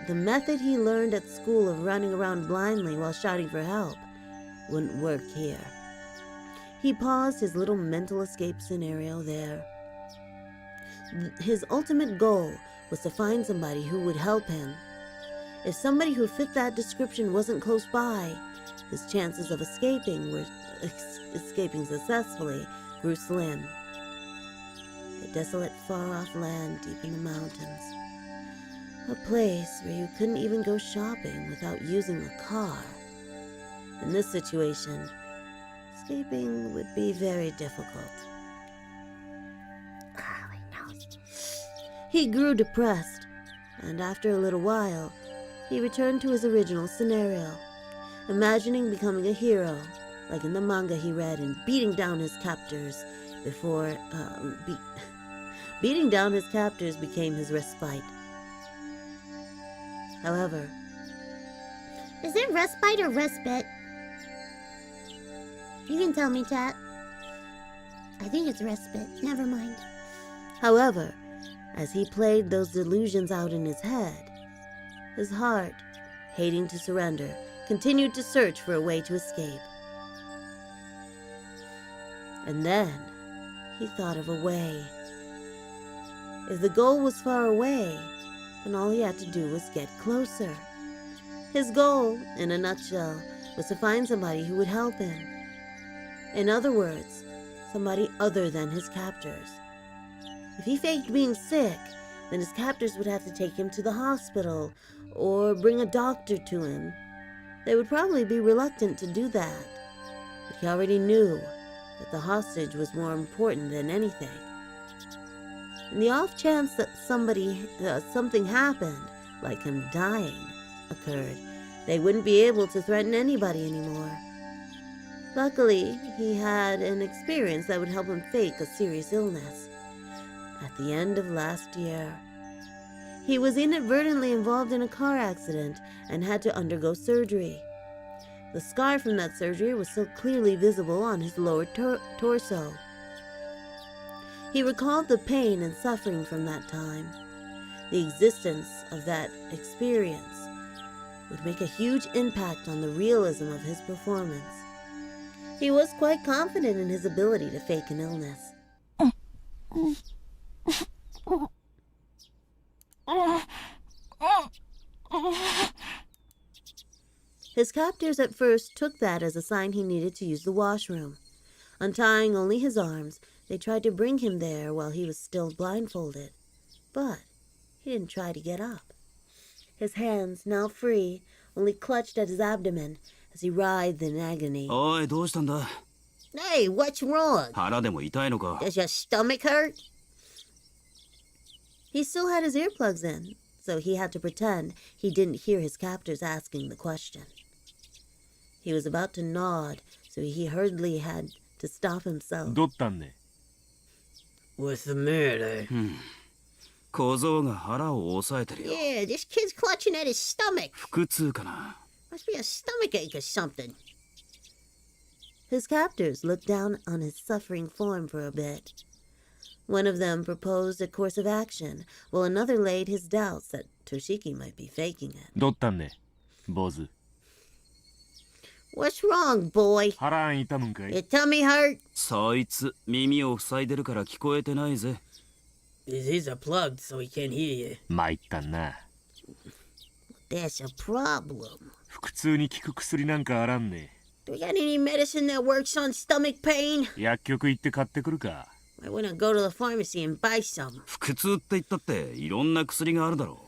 the method he learned at school of running around blindly while shouting for help wouldn't work here. He paused his little mental escape scenario there. His ultimate goal was to find somebody who would help him. If somebody who fit that description wasn't close by, his chances of escaping successfully grew slim. A desolate, far-off land deep in the mountains. A place where you couldn't even go shopping without using a car. In this situation, escaping would be very difficult. He grew depressed, and after a little while, he returned to his original scenario, imagining becoming a hero, like in the manga he read, and beating down his captors before, beating down his captors became his respite. However... Is it respite or respite? You can tell me, chat. I think it's respite. Never mind. However, as he played those delusions out in his head, his heart, hating to surrender, continued to search for a way to escape. And then, he thought of a way. If the goal was far away, then all he had to do was get closer. His goal, in a nutshell, was to find somebody who would help him. In other words, somebody other than his captors. If he faked being sick, then his captors would have to take him to the hospital or bring a doctor to him. They would probably be reluctant to do that, but he already knew that the hostage was more important than anything. In the off chance that something happened, like him dying, occurred, they wouldn't be able to threaten anybody anymore. Luckily, he had an experience that would help him fake a serious illness. At the end of last year, he was inadvertently involved in a car accident and had to undergo surgery. The scar from that surgery was still clearly visible on his lower torso. He recalled the pain and suffering from that time. The existence of that experience would make a huge impact on the realism of his performance. He was quite confident in his ability to fake an illness. His captors at first took that as a sign he needed to use the washroom. Untying only his arms, they tried to bring him there while he was still blindfolded. But he didn't try to get up. His hands, now free, only clutched at his abdomen as he writhed in agony. おい、どうしたんだ Hey, what's wrong? 腹でも痛いのか Does your stomach hurt? He still had his earplugs in, so he had to pretend he didn't hear his captors asking the question. He was about to nod, so he hurriedly had to stop himself. どったんね What's the matter? 小僧が腹を押さえてるよ Yeah, this kid's clutching at his stomach. 腹痛かな Must be a stomach ache or something. His captors looked down on his suffering form for a bit. One of them proposed a course of action, while another laid his doubts that Toshiki might be faking it. どったんね坊主 What's wrong, boy? 腹痛むんかい Your tummy hurt? そいつ耳を塞いでるから聞こえてないぜ His ears are plugged, so he can't hear you. 参ったんな There's a problem. 腹痛に効く薬なんかあらんね Do we got any medicine that works on stomach pain? 薬局行って買ってくるか I wanna go to the pharmacy and buy some. 腹痛って言ったっていろんな薬があるだろ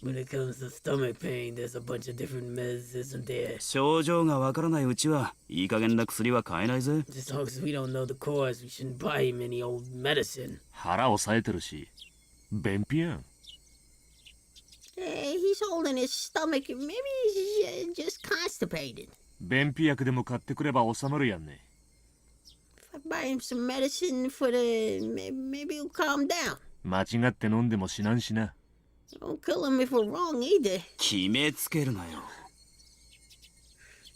When it comes to stomach pain, there's a bunch of different meds, isn't there? 症状がわからないうちはいい加減な薬は買えないぜ As long as we don't know the cause, we shouldn't buy him any old medicine. 腹押さえてるし便秘やん Hey, he's holding his stomach. Maybe he's just constipated. 便秘薬でも買ってくれば収まるやんね If I buy him some medicine for the... Maybe he'll calm down. 間違って飲んでも死なんしな Don't kill him if we're wrong either. 決めつけるなよ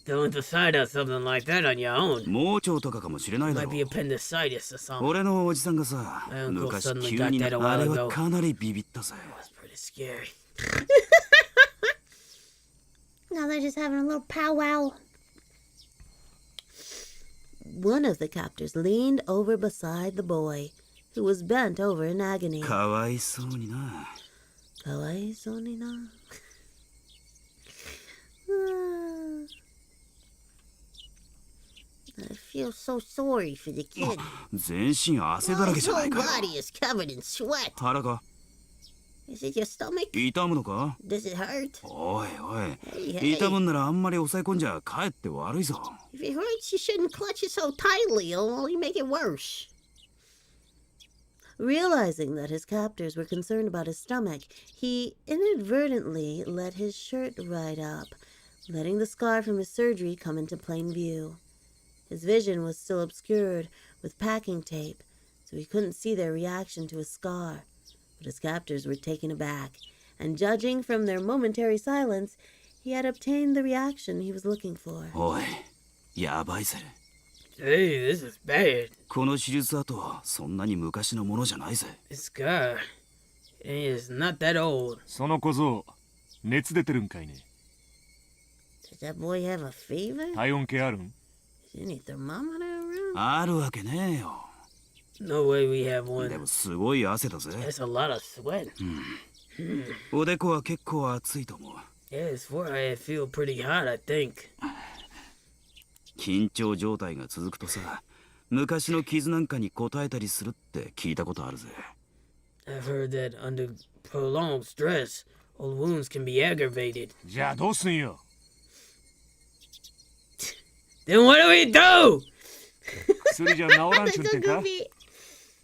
Don't decide on something like that on your own. 盲腸とかかもしれないだ Might ろ be appendicitis or something. 俺のおじさんがさ My uncle 昔 suddenly 急に got that a あ while れ ago. はかなりビビったぜ That's pretty scary. Now they're just having a little powwow. One of the captors leaned over beside the boy, who was bent over in agony. かわいそうにな Kawaii-so-ni-na. I feel so sorry for the kid. 全身汗だらけ His じゃな whole いかよ body is covered in sweat. 腹か Is it your stomach? 痛むのか Does it hurt? おいおい Hey, hey. 痛むんならあんまり抑え込んじゃかえって悪いぞ If it hurts, you shouldn't clutch it so tightly. It'll only make it worse. Realizing that his captors were concerned about his stomach, he inadvertently let his shirt right up, letting the scar from his surgery come into plain view. His vision was still obscured with packing tape, so he couldn't see their reaction to his scar. But his captors were taken aback, and judging from their momentary silence, he had obtained the reaction he was looking for. おいやばいぜ Hey, this is bad. この手術跡はそんなに昔のものじゃないぜ This scar, it's not that old. その小僧熱出てるんかいね Does that boy have a fever? 体温計あるん Is any thermometer around? あるわけねえよ No way we have で one. もすごい汗だぜ That's a lot of sweat. おでこは結構熱いと思う Yeah, his forehead feel pretty hot, I think. 緊張状態が続くとさ昔の傷なんかに応えたりするって聞いたことあるぜ I've heard that under prolonged stress, old wounds can be aggravated. じゃあどうすんよ Then what do we do? 薬じゃ治らんちゅ That's んて so んか goofy.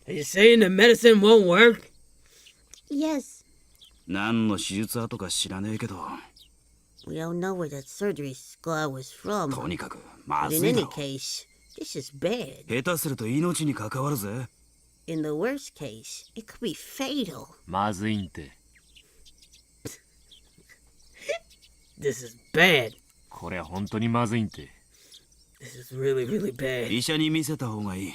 Are you saying the medicine won't work? Yes. 何の手術跡か知らねえけど We don't know where that surgery scar was from. とにかくま But ず in いだ any ろ case, this is bad. 下手すると命に関わるぜ In the worst case, it could be fatal. まずいんて This is bad. これは本当にまずいんて This is really, really bad. 医者に見せた方がいい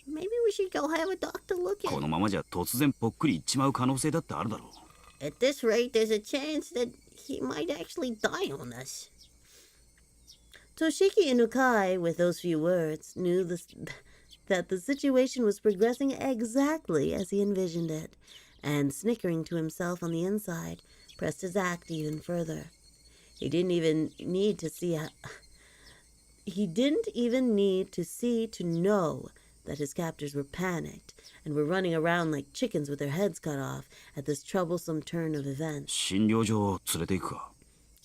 Maybe we should go have a doctor look こ at のままじゃ突然ぽっくりいっちまう可能性だってあるだろう。 At this rate, there's a chance that he might actually die on us. Toshiki Inukai, with those few words, knew that the situation was progressing exactly as he envisioned it, and snickering to himself on the inside, pressed his act even further. He didn't even need to see to know that his captors were panicked and were running around like chickens with their heads cut off at this troublesome turn of events. 診療所を連れて行くか。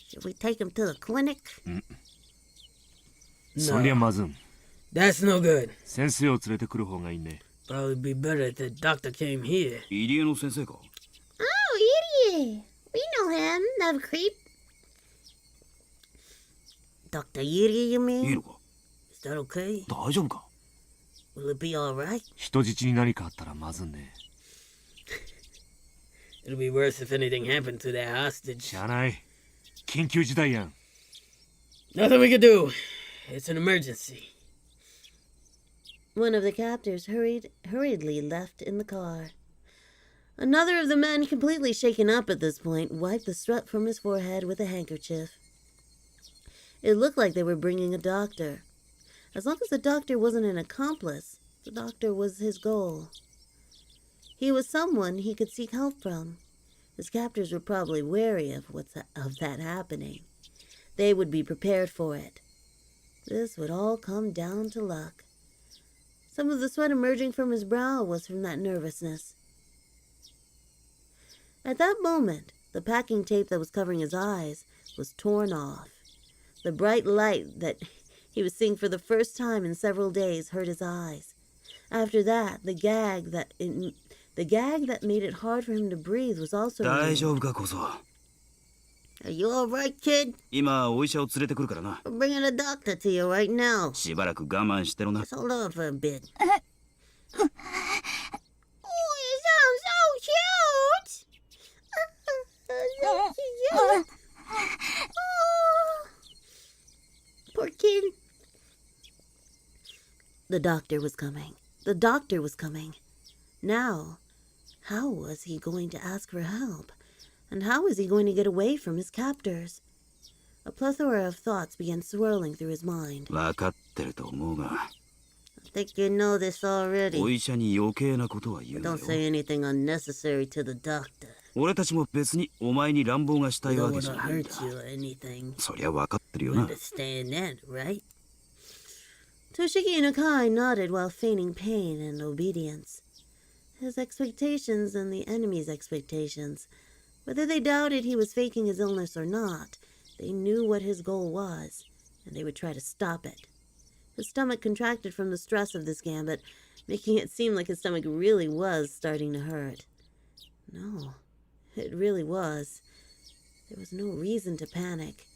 Should we take him to the clinic? そりゃまずん。 That's no good. 先生を連れてくる方がいいね。 Probably be better if the doctor came here. 入江の先生か。 Oh, idiot. We know him, that creep. Dr. Yuri, you いい mean? のか。 Is that okay? 大丈夫か。 Will it be alright? 人質に何かあったらまずんね。 It'll be worse if anything happened to that hostage. しゃあない。緊急事態やん。 Nothing we can do. It's an emergency. One of the captors hurriedly left in the car. Another of the men, completely shaken up at this point, wiped the sweat from his forehead with a handkerchief. It looked like they were bringing a doctor. As long as the doctor wasn't an accomplice, the doctor was his goal. He was someone he could seek help from. His captors were probably wary of that happening. They would be prepared for it. This would all come down to luck. Some of the sweat emerging from his brow was from that nervousness. At that moment, the packing tape that was covering his eyes was torn off. The bright light that he was seeing for the first time in several days hurt his eyes. After that, the gag that made it hard for him to breathe was also 大 removed. 丈夫かこそ。 Are you alright, kid? 今お医者を連れてくるからな。 I'm bringing a doctor to you right now. しばらく我慢してろな。 Just hold on for a bit. Oh, you sound so cute. So cute. Oh. Poor kid. The doctor was coming. The doctor was coming. Now, how was he going to ask for help? And how was he going to get away from his captors? A plethora of thoughts began swirling through his mind. 分かってると思うが、 I think you know this お already. 医者に余計なことは言う But な don't よ。 say anything unnecessary to the doctor. 俺たちも別にお前に乱暴がしたい We わ don't け want じ to ゃないんだ。 hurt you or anything. そりゃ分かってるよ You な。 understand that, right? Toshiki Inakai nodded while feigning pain and obedience. His expectations and the enemy's expectations. Whether they doubted he was faking his illness or not, they knew what his goal was, and they would try to stop it. His stomach contracted from the stress of this gambit, making it seem like his stomach really was starting to hurt. No, it really was. There was no reason to panic.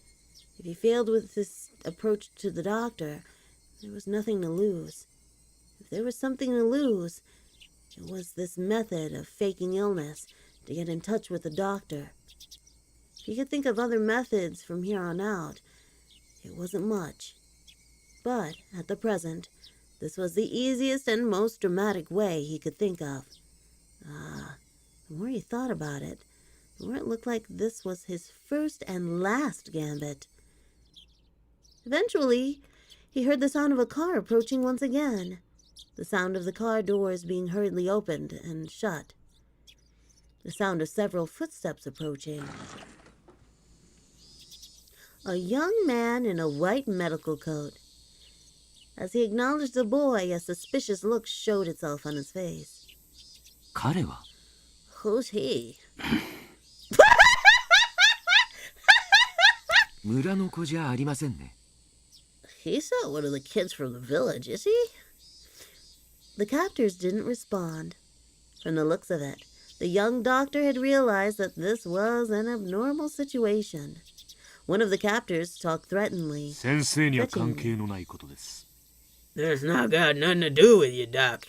If he failed with this approach to the doctor, there was nothing to lose. If there was something to lose, it was this method of faking illness to get in touch with the doctor. If he could think of other methods from here on out, it wasn't much. But, at the present, this was the easiest and most dramatic way he could think of. The more he thought about it, the more it looked like this was his first and last gambit. Eventually, he heard the sound of a car approaching once again. The sound of the car doors being hurriedly opened and shut. The sound of several footsteps approaching. A young man in a white medical coat. As he acknowledged the boy, a suspicious look showed itself on his face. 彼は Who's he? 村の子じゃありませんね。 He's not one of the kids from the village, is he? The captors didn't respond. From the looks of it, the young doctor had realized that this was an abnormal situation. One of the captors talked threateningly. 先生には関係のないことです。 That's not got nothing to do with you, Doc.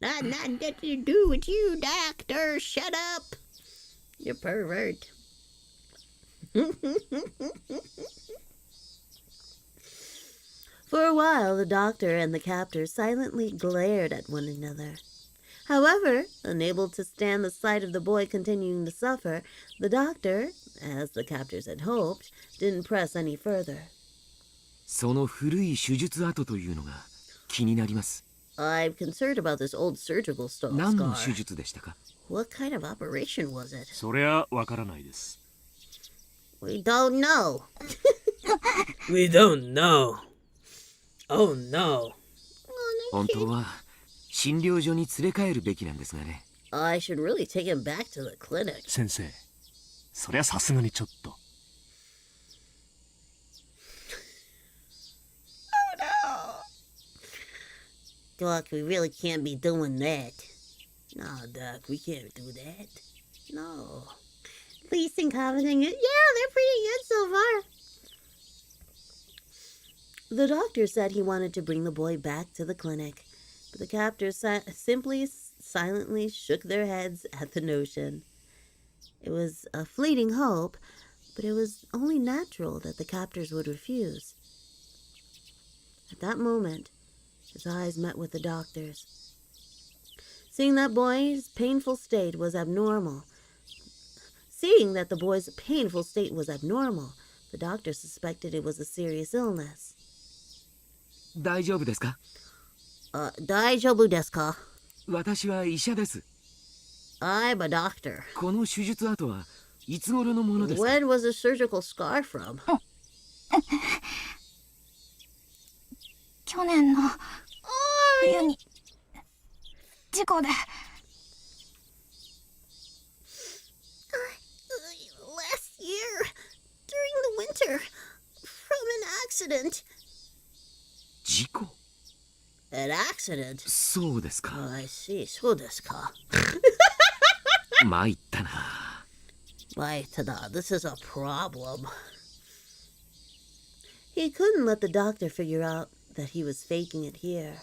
Not nothing to do with you, doctor. Shut up. You pervert. For a while, the doctor and the captor silently glared at one another. However, unable to stand the sight of the boy continuing to suffer, the doctor, as the captors had hoped, didn't press any further. その古い手術跡というのが気になります。 I'm concerned about this old surgical scar. 何の手術でしたか？ What kind of operation was it? そりゃわからないです。 We don't know. We don't know. Oh no. 本当は診療所に連れ帰るべきなんですがね。 I should really take him back to the clinic. 先生、そりゃさすがにちょっと。Doc, we really can't be doing that. No, Doc, we can't do that. No. Least incompetent. Yeah, they're pretty good so far. The doctor said he wanted to bring the boy back to the clinic, but the captors simply silently shook their heads at the notion. It was a fleeting hope, but it was only natural that the captors would refuse. At that moment, his eyes met with the doctor's. Seeing that the boy's painful state was abnormal, the doctor suspected it was a serious illness. 大丈夫ですか？大丈夫ですか？私は医者です。 I'm a doctor. この手術跡はいつ頃のものですか？ When was the surgical scar from? 去年の冬に事故で。 Last year, during the winter, from an accident. 事故？ An accident? そうですか。 Oh, I see. そうですか。参ったな。 This is a problem. He couldn't let the doctor figure out that he was faking it here.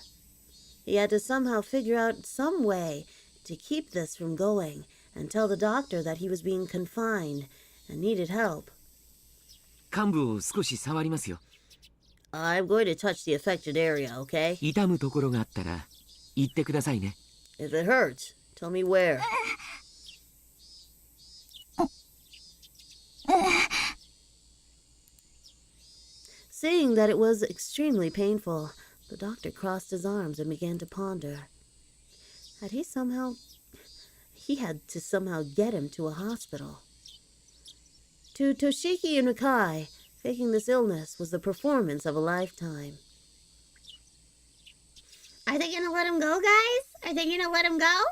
He had to somehow figure out some way to keep this from going and tell the doctor that he was being confined and needed help. 患部を少し触りますよ。 I'm going to touch the affected area, okay? 痛むところがあったら言ってくださいね。 If it hurts, tell me where. Seeing that it was extremely painful, the doctor crossed his arms and began to ponder. He had to somehow get him to a hospital. To Toshiki and Rikai, faking this illness was the performance of a lifetime. Are they gonna let him go, guys? Are they gonna let him go?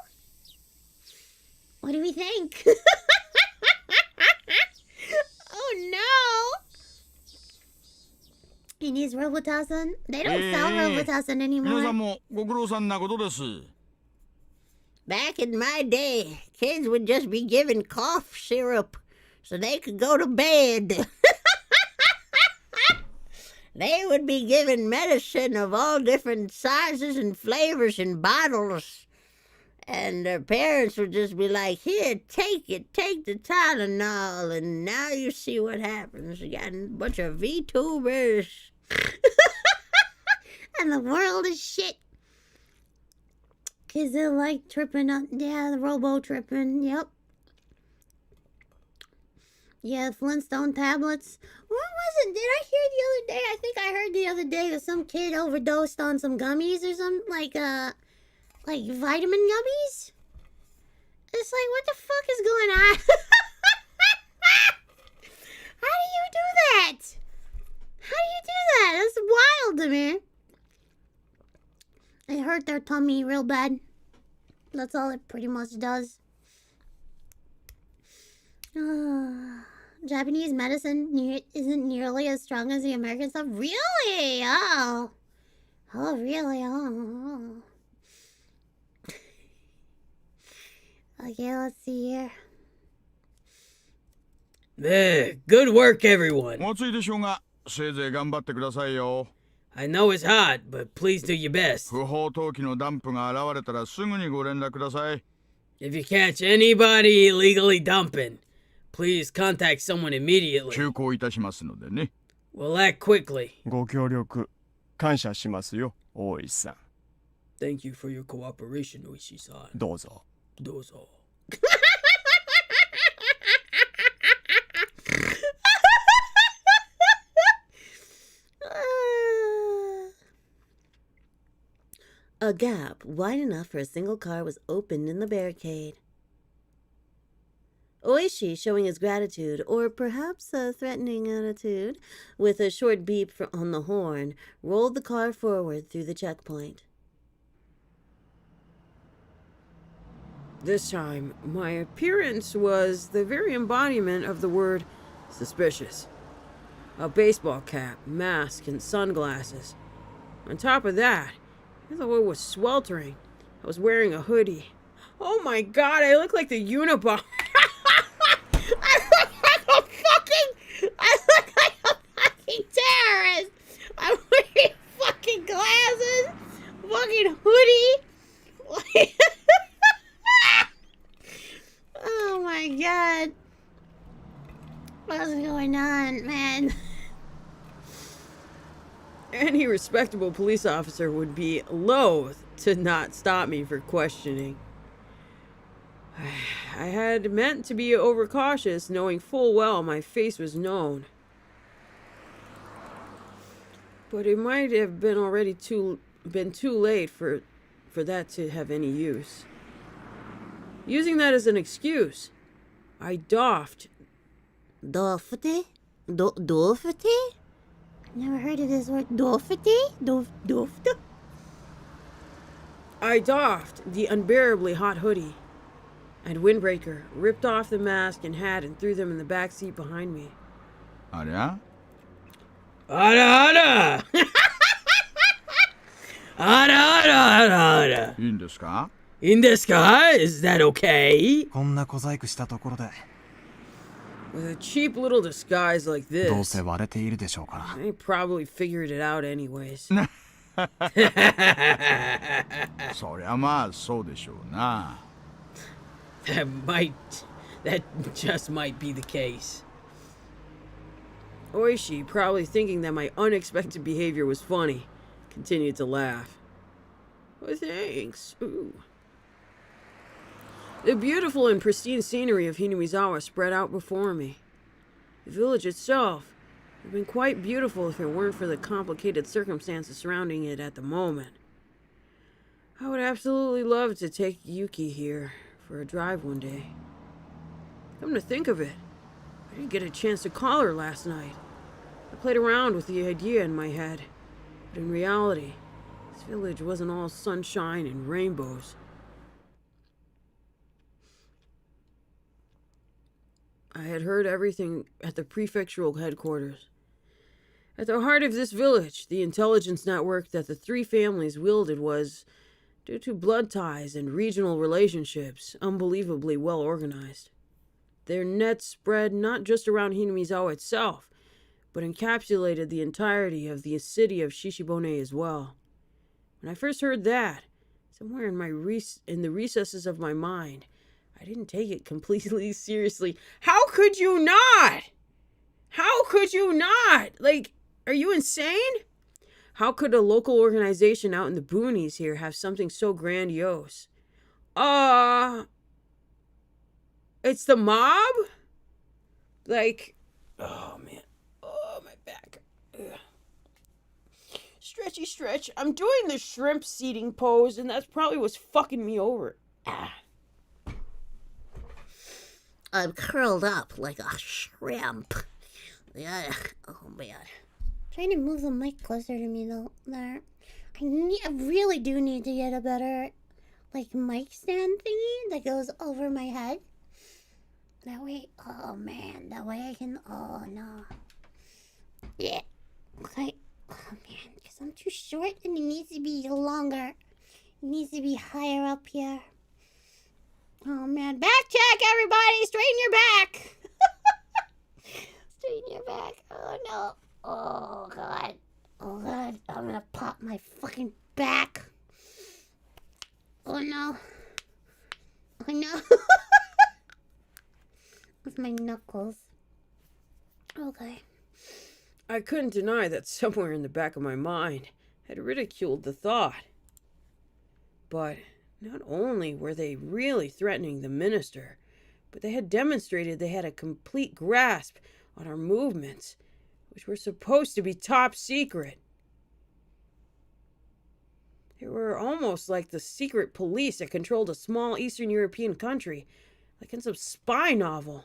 What do we think? Oh no! He needs Robitussin. They don't sell Robitussin 皆さ anymore. んもご苦労さんなことです。 Back in my day, kids would just be given cough syrup so they could go to bed. They would be given medicine of all different sizes and flavors in bottles. And their parents would just be like, here, take it, take the Tylenol. And now you see what happens. You got a bunch of VTubers. And the world is shit. Kids that like tripping up. Yeah, the robo tripping. Yep. Yeah, Flintstone tablets. What was it? Did I hear the other day? I think I heard the other day that some kid overdosed on some gummies or something. Like vitamin gummies? It's like, what the fuck is going on? How do you do that? How do you do that? That's wild to me. It hurt their tummy real bad. That's all it pretty much does. Japanese medicine isn't nearly as strong as the American stuff. Really? Oh. Oh, really? Oh. Okay, let's see here. There, good work, everyone. お暑いでしょうが、せいぜい頑張ってくださいよ。 I know it's hot, but please do your best. 不法投棄のダンプが現れたらすぐにご連絡ください。 If you catch anybody illegally dumping, please contact someone immediately. 急行いたしますのでね。 We'll act quickly. ご協力感謝しますよ、大石さん。 Thank you for your cooperation, Oishi-san. どうぞ。どうぞ。A gap wide enough for a single car was opened in the barricade. Oishi, showing his gratitude, or perhaps a threatening attitude, with a short beep on the horn, rolled the car forward through the checkpoint. This time, my appearance was the very embodiment of the word suspicious. A baseball cap, mask, and sunglasses. On top of that, even though it was sweltering, I was wearing a hoodie. Oh my god, I look like the Unabomber. I look like a fucking terrorist. I'm wearing fucking glasses, fucking hoodie. Oh my god. What's going on, man? Any respectable police officer would be loath to not stop me for questioning. I had meant to be overcautious, knowing full well my face was known. But it might have been already too late for that to have any use. Using that as an excuse, I doffed. Doffete? Doffete? Never heard of this word. Doffete? Doffete? I doffed the unbearably hot hoodie and windbreaker, ripped off the mask and hat, and threw them in the back seat behind me. ありゃ Ara! Ara! いいんですか In this guy? Is that okay? こんな小細工したところで With a cheap little disguise like どう this, せ割れているでしょうから I probably figured it out anyways. そりゃまあそうでしょうな。 That just might be the case. Oishi, probably thinking that my unexpected behavior was funny, continued to laugh. Well, thanks. Ooh. The beautiful and pristine scenery of Hinamizawa spread out before me. The village itself would have been quite beautiful if it weren't for the complicated circumstances surrounding it at the moment. I would absolutely love to take Yuki here for a drive one day. Come to think of it, I didn't get a chance to call her last night. I played around with the idea in my head, but in reality, this village wasn't all sunshine and rainbows. I had heard everything at the prefectural headquarters. At the heart of this village, the intelligence network that the three families wielded was, due to blood ties and regional relationships, unbelievably well organized. Their net spread not just around Hinamizawa itself, but encapsulated the entirety of the city of Shishibone as well. When I first heard that, somewhere in the recesses of my mind, I didn't take it completely seriously. How could you not? How could you not? Like, are you insane? How could a local organization out in the boonies here have something so grandiose? It's the mob? Like, oh man. Oh, my back. Ugh. Stretchy stretch. I'm doing the shrimp seating pose, and that's probably what's fucking me over. I'm curled up like a shrimp. Yeah. Oh, man. Trying to move the mic closer to me, though. There. I really do need to get a better, like, mic stand thingy that goes over my head. That way, oh, man. That way I can, oh, no. Yeah. Okay. Oh, man. Because I'm too short and it needs to be longer. It needs to be higher up here. Oh, man. Back check, everybody. Straighten your back. Straighten your back. Oh, no. Oh, God. Oh, God. I'm going to pop my fucking back. Oh, no. Oh, no. With my knuckles. Okay. I couldn't deny that somewhere in the back of my mind, had ridiculed the thought. But not only were they really threatening the minister, but they had demonstrated they had a complete grasp on our movements, which were supposed to be top secret. They were almost like the secret police that controlled a small Eastern European country, like in some spy novel.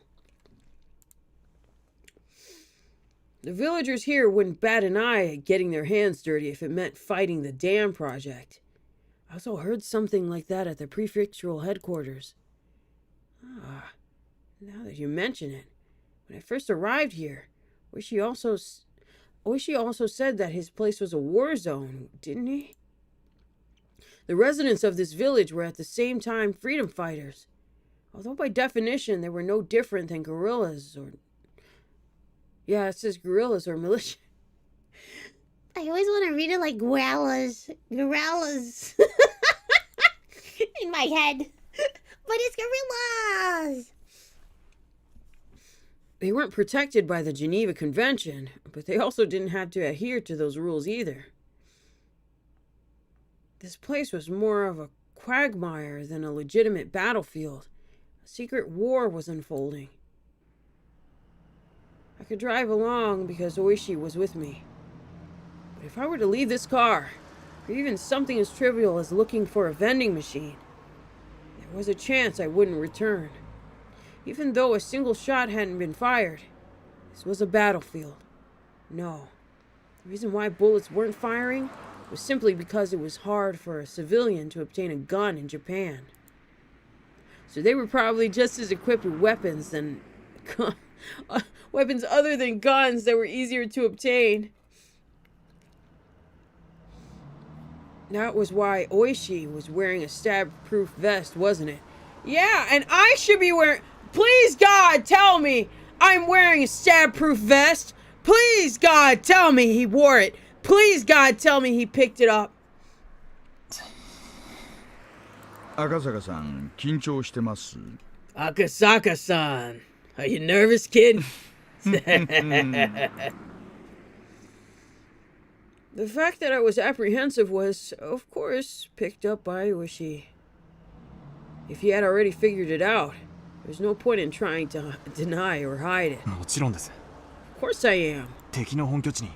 The villagers here wouldn't bat an eye at getting their hands dirty if it meant fighting the dam project. I also heard something like that at the prefectural headquarters. Now that you mention it, when I first arrived here, Oishi also said that his place was a war zone, didn't he? The residents of this village were at the same time freedom fighters, although by definition they were no different than guerrillas or... Yeah, it says guerrillas or militia. I always want to read it like guerrillas. Guerrillas. In my head. But it's gorillas. They weren't protected by the Geneva Convention, but they also didn't have to adhere to those rules either. This place was more of a quagmire than a legitimate battlefield. A secret war was unfolding. I could drive along because Oishi was with me. But if I were to leave this car, or even something as trivial as looking for a vending machine, there was a chance I wouldn't return. Even though a single shot hadn't been fired, this was a battlefield. No. The reason why bullets weren't firing was simply because it was hard for a civilian to obtain a gun in Japan. So they were probably just as equipped with weapons than... weapons other than guns that were easier to obtain. That was why Oishi was wearing a stab-proof vest, wasn't it? Yeah, and I should be wearing... Please, God, tell me I'm wearing a stab-proof vest. Please, God, tell me he wore it. Please, God, tell me he picked it up. 赤坂さん、緊張してます。Akasaka-san, are you nervous, kid? The fact that I was apprehensive was, of course, picked up by Oishi. If he had already figured it out, there's no point in trying to deny or hide it. もちろんです。 Of course I am. 敵の本拠地に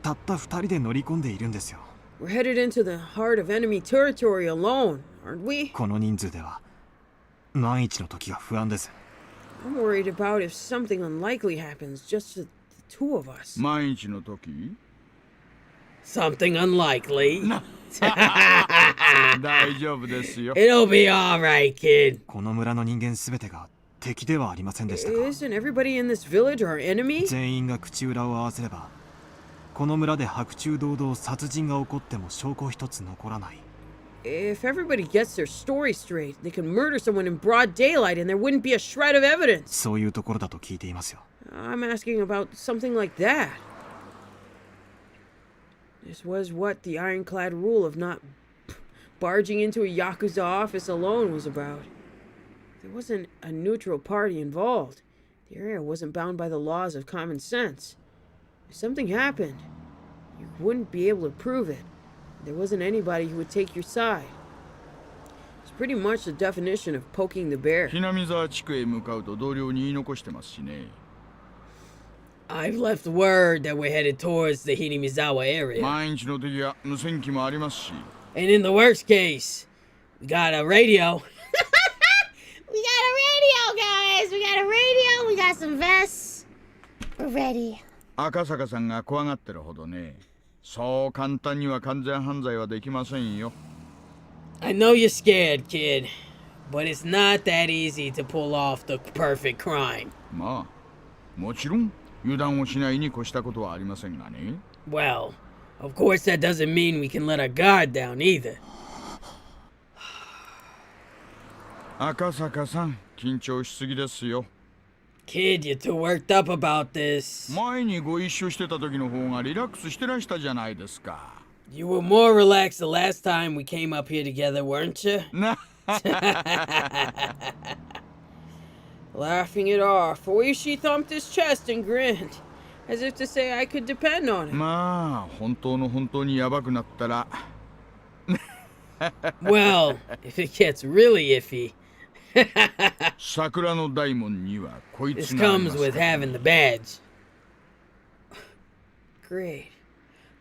たった2人で乗り込んでいるんですよ。 We're headed into the heart of enemy territory alone, aren't we? この人数では万一の時が不安です。 I'm worried about if something unlikely happens, just the two of us. 万一の時 Something unlikely? 大丈夫ですよ。 It'll be alright, kid. この村の人間すべてが敵ではありませんでしたか。 Isn't everybody in this village our enemy? 全員が口裏を合わせればこの村で白昼堂々殺人が起こっても証拠一つ残らない。 If everybody gets their story straight, they can murder someone in broad daylight and there wouldn't be a shred of evidence. そういうところだと聞いていますよ。 I'm asking about something like that. This was what the ironclad rule of not barging into a Yakuza office alone was about. There wasn't a neutral party involved. The area wasn't bound by the laws of common sense. If something happened, you wouldn't be able to prove it. There wasn't anybody who would take your side. It's pretty much the definition of poking the bear. ひなみ沢地区へ向かうと同僚に言い残してますしね。 I've left word that we're headed towards the Hinamizawa area. 万一の時は無線機もありますし。 And in the worst case, we got a radio. We got a radio, guys. We got a radio. We got some vests. We're ready. 赤坂さんが怖がってるほどね。そう簡単には完全犯罪はできませんよ。 I know you're scared, kid, but it's not that easy to pull off the perfect crime. まあ、もちろん油断をしないに越したことはありませんがね。 Well, of course that doesn't mean we can let our guard down either. 赤坂さん、緊張しすぎですよ。 Kid, you're too worked up about this. 前にご一緒してた時の方がリラックスしてらしたじゃないですか。 You were more relaxed the last time we came up here together, weren't you? な Laughing it off, Oishi thumped his chest and grinned. As if to say I could depend on him. まあ本当の本当にヤバくなったら Well, if it gets really iffy. 桜の大門にはこい This つがあり comes ます with から having the badge. Great.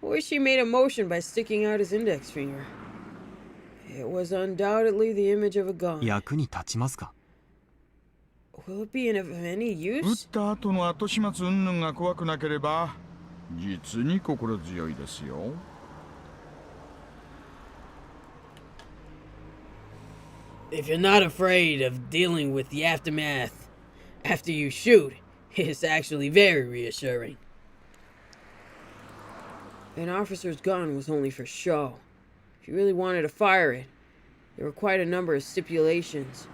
Oishi made a motion by sticking out his index finger. It was undoubtedly the image of a gun. 役に立ちますか？ Will it be of any 撃っ use? た後の後始末云々が怖くなければ実に心強いですよ。 If you're not afraid of dealing with the aftermath after you shoot, it's actually very reassuring. An officer's gun was only for show. If you really wanted to fire it, there were quite a number of stipulations,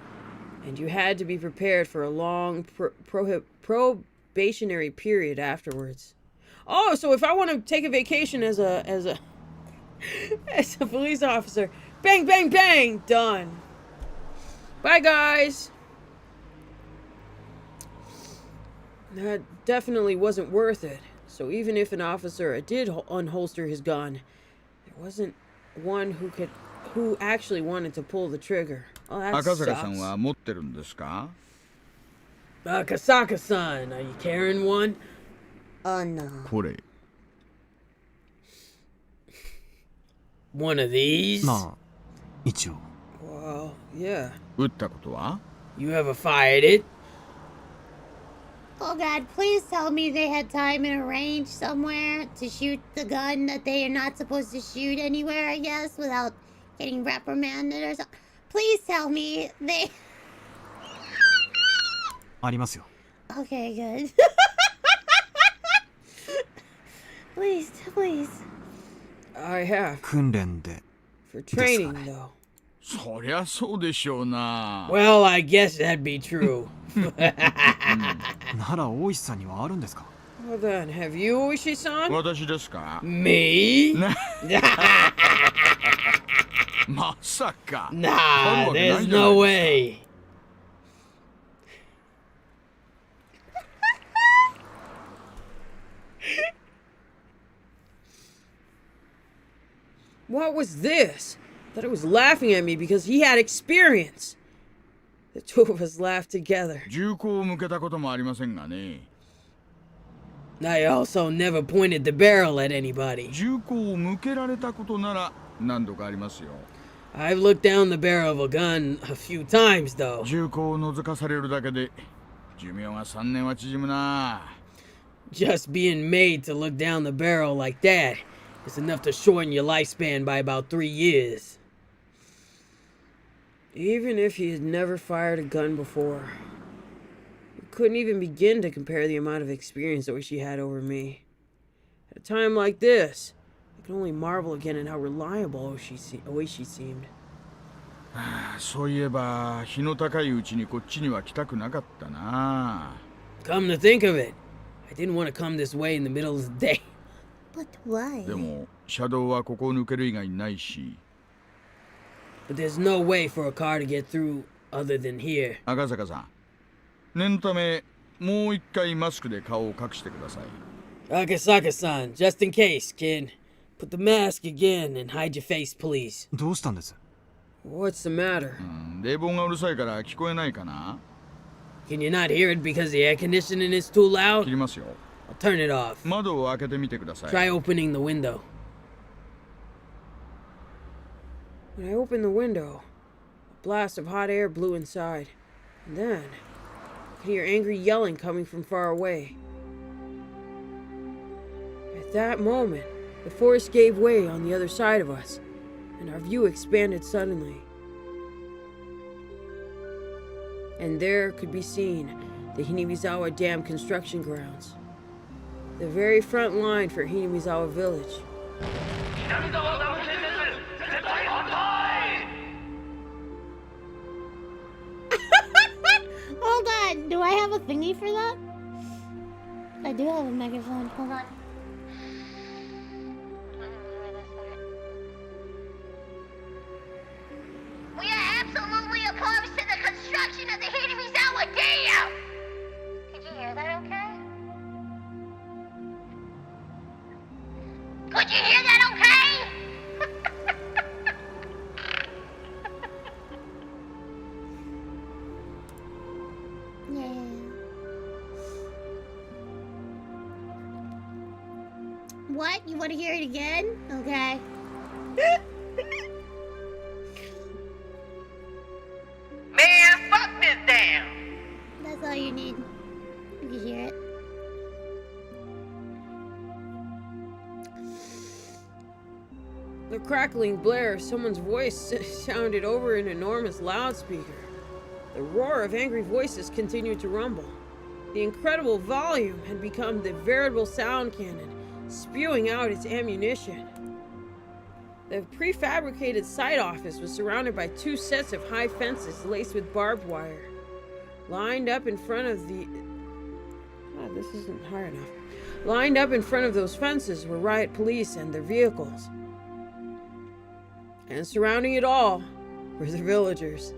and you had to be prepared for a long probationary period afterwards. Oh, so if I want to take a vacation as a as a police officer, bang, bang, bang, done. Bye, guys. That definitely wasn't worth it. So even if an officer did unholster his gun, there wasn't one who actually wanted to pull the trigger. Oh, that 赤坂さん sucks. は持ってるんですか？ Kasaka-san, are you carrying one? Oh no. これ One of these? まあ一応。 Well, yeah. 撃ったことは？ You ever fired it? Oh god, please tell me they had time in a range somewhere to shoot the gun that they are not supposed to shoot anywhere, I guess, without getting reprimanded or something. Please tell me they... ありますよ。 Okay, good. Please, please. I have. 訓練で。 For training, though. そりゃそうでしょうな。 Well, I guess that'd be true. なら大石さんにはあるんですか？ Well then, have you, Oishi-san? 私ですか？ Me? まさか。 Nah, there's no way. What was this? Thought it was laughing at me because he had experience. The two of us laughed together. 銃口を向けたこともありませんがね。 I also never pointed the barrel at anybody. 銃口を向けられたことなら何度かありますよ。 I've looked down the barrel of a gun a few times, though. 銃口を覗かされるだけで寿命が3年は縮むな。 Just being made to look down the barrel like that is enough to shorten your lifespan by about 3 years. Even if he had never fired a gun before, you couldn't even begin to compare the amount of experience Oishi had over me. At a time like this, I can only marvel again at how reliable Oishi seemed. そういえば日の高いうちにこっちには来たくなかったな。 Come to think of it, I didn't want to come this way in the middle of the day. But why? でも車道はここを抜ける以外ないし。 But there's no way for a car to get through other than here. 赤坂さん、念のためもう一回マスクで顔を隠してください。 Akasaka-san, just in case, kid. Put the mask again and hide your face, please. どうしたんです？ What's the matter? 冷房がうるさいから聞こえないかな？ Can you not hear it because the air conditioning is too 切 loud? りますよ。 I'll turn it off. 窓を開けてみてください。 Try opening the window. When I opened the window, a blast of hot air blew inside. And then, I could hear angry yelling coming from far away. At that moment, the forest gave way on the other side of us, and our view expanded suddenly. And there could be seen the Hinamizawa Dam construction grounds. The very front line for Hinamizawa Village. Hold on, do I have a thingy for that? I do have a megaphone, hold on. We are absolutely opposed to the construction of the Hinamizawa Dam! Did you hear that okay? What? You want to hear it again? Okay. Man, fuck this damn. That's all you need. You can hear it. The crackling blare of someone's voice sounded over an enormous loudspeaker. The roar of angry voices continued to rumble. The incredible volume had become the veritable sound cannon, spewing out its ammunition. The prefabricated site office was surrounded by 2 sets of high fences laced with barbed wire. Lined up in front of the... Oh, this isn't high enough. Lined up in front of those fences were riot police and their vehicles. And surrounding it all were the villagers.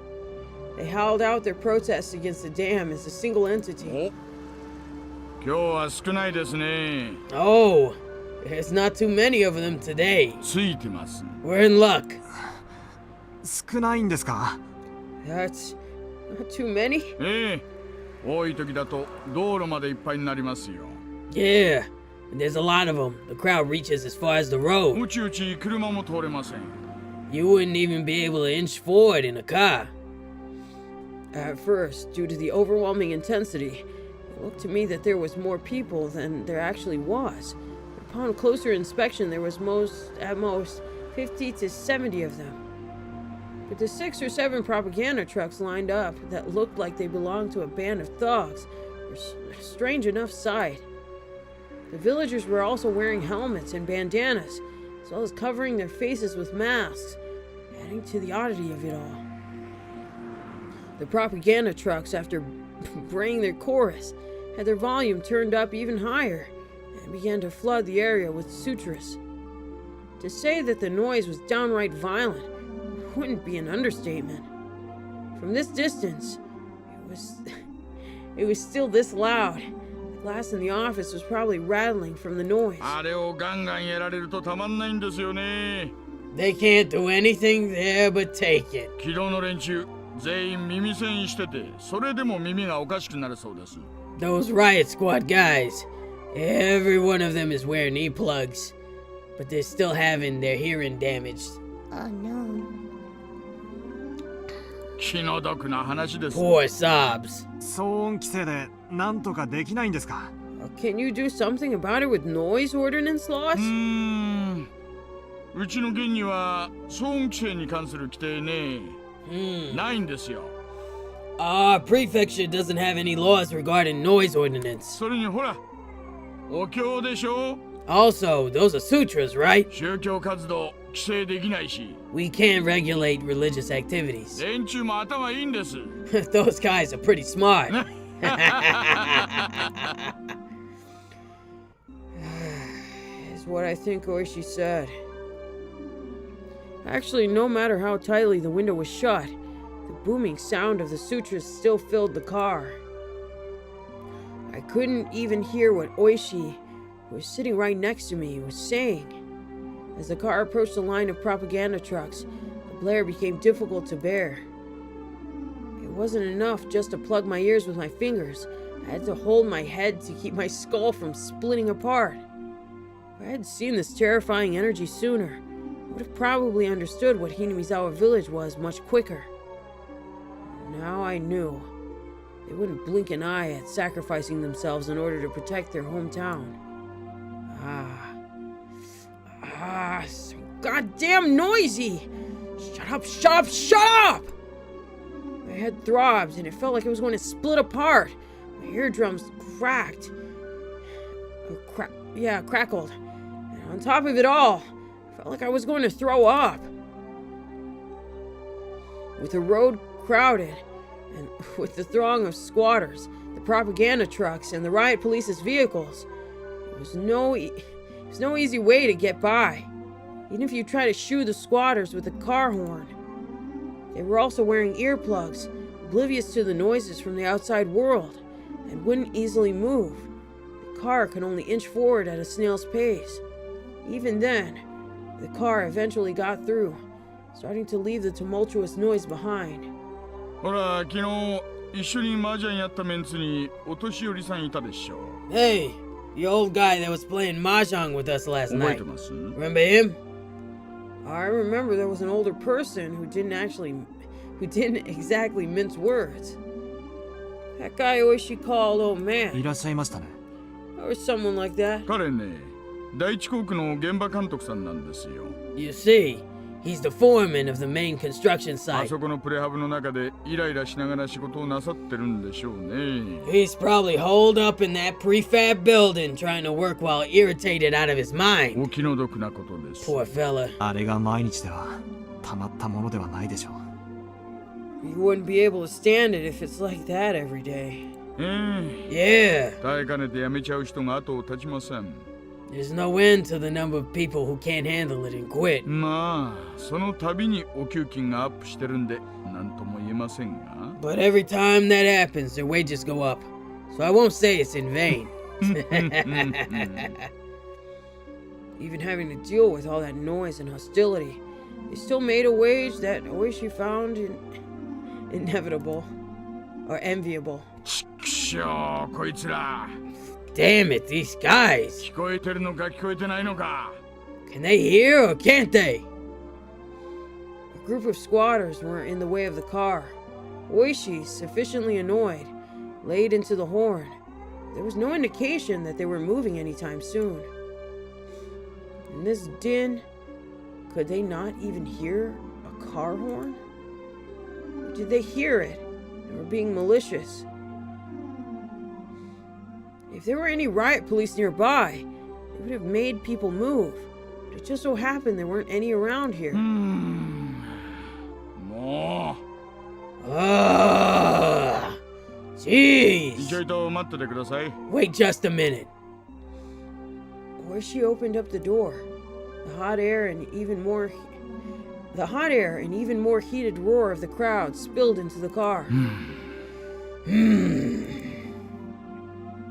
They howled out their protests against the dam as a single entity. Oh, there's not too many of them today. ついてます。 We're in luck. 少ないんですか? That's not too many? ええ、多い時だと道路までいっぱいになりますよ。 Yeah, and there's a lot of them. The crowd reaches as far as the road. うちうち車も通れません。 You wouldn't even be able to inch forward in a car. At first, due to the overwhelming intensity, it looked to me that there was more people than there actually was. Upon closer inspection, there was at most 50 to 70 of them. But the 6 or 7 propaganda trucks lined up that looked like they belonged to a band of thugs were a strange enough sight. The villagers were also wearing helmets and bandanas, as well as covering their faces with masks, adding to the oddity of it all. The propaganda trucks, after braying their chorus, had their volume turned up even higher and began to flood the area with sutras. To say that the noise was downright violent wouldn't be an understatement. From this distance, it was still this loud. The glass in the office was probably rattling from the noise. あれをガンガンやられるとたまんないんですよね。 They can't do anything there but take it. 昨日の連中全員耳栓してて、それでも耳がおかしくなるそうです。 Those riot squad guys, every one of them is wearing earplugs, but they're still having their hearing damaged. Oh no. 気の毒な話です。 Poor sobs. 騒音規制でなんとかできないんですか? Can you do something about it with noise ordinance laws? うちの県には騒音規制に関する規定ね、ないんですよ。 Our prefecture doesn't have any laws regarding noise ordinance. それにほら、お経でしょ? Also, those are sutras, right? 宗教活動規制できないし。 We can't regulate religious activities. 連中も頭いいんです。 Those guys are pretty smart. Is what I think Oishi said. Actually, no matter how tightly the window was shut, the booming sound of the sutras still filled the car. I couldn't even hear what Oishi, who was sitting right next to me, was saying. As the car approached the line of propaganda trucks, the blare became difficult to bear. It wasn't enough just to plug my ears with my fingers. I had to hold my head to keep my skull from splitting apart. If I had seen this terrifying energy sooner, I would have probably understood what Hinamizawa village was much quicker. Now I knew. They wouldn't blink an eye at sacrificing themselves in order to protect their hometown. So goddamn noisy! Shut up, shut up, shut up! My head throbs and it felt like it was going to split apart. My eardrums cracked. Crackled. And on top of it all, I felt like I was going to throw up. With the road crowded, and with the throng of squatters, the propaganda trucks, and the riot police's vehicles, there was no easy way to get by, even if you try to shoo the squatters with a car horn. They were also wearing earplugs, oblivious to the noises from the outside world, and wouldn't easily move. The car could only inch forward at a snail's pace. Even then, the car eventually got through, starting to leave the tumultuous noise behind. ほら、昨日一緒に麻雀やったメンツにお年寄りさんいたでしょ。 Hey, The old guy that was playing mahjong with us last 覚え night. てます Remember him? I remember there was an older person who didn't exactly mince words. That guy Oishi called old い man. らっしゃいましたね。 Or someone like that. 彼ね、第一航空の現場監督さんなんですよ。 You see, he's the foreman of the main construction あ site. そこのプレハブの中でイライラしながら仕事をなさってるんでしょうね。 He's probably holed up in that prefab building trying to work while irritated out of his mind. お気の毒なことです Poor fella. あれが毎日ではたまったものではないでしょう。 You wouldn't be able to stand it if it's like that every day. ええ Yeah, 耐えかねて辞めちゃう人が後を絶ちません。 there's no end to the number of people who can't handle it and quit. まあ、その度にお給金がアップしてるんで、なんとも言えませんが。 But every time that happens, their wages go up. So I won't say it's in vain. Even having to deal with all that noise and hostility, they still made a wage that Oishi found inevitable or enviable. ちくしょう、こいつら。 Damn it, these guys! 聞こえてるのか聞こえてないのか。 Can they hear or can't they? A group of squatters were in the way of the car. Oishi, sufficiently annoyed, laid into the horn. There was no indication that they were moving anytime soon. In this din, could they not even hear a car horn? Or did they hear it and were being malicious? If there were any riot police nearby, they would have made people move. But it just so happened there weren't any around here. も Ah, う、ち jeez. ょいと待っててください。 Wait just a minute. Oishi opened up the door. The hot air and even more heated roar of the crowd spilled into the car.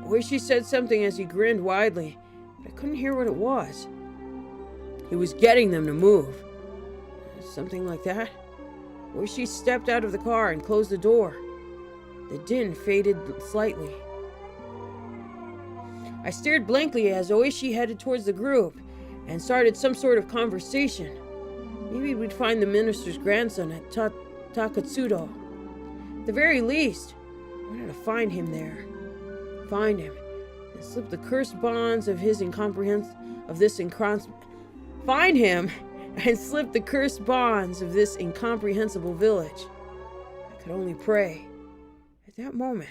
Oishi said something as he grinned widely, but I couldn't hear what it was. He was getting them to move. Something like that. Oishi stepped out of the car and closed the door. The din faded slightly. I stared blankly as Oishi headed towards the group and started some sort of conversation. Maybe we'd find the minister's grandson at Takatsudo. At the very least, I wanted to find him there. Find him and slip the cursed bonds of his Find him and slip the cursed bonds of this incomprehensible village. I could only pray. At that moment,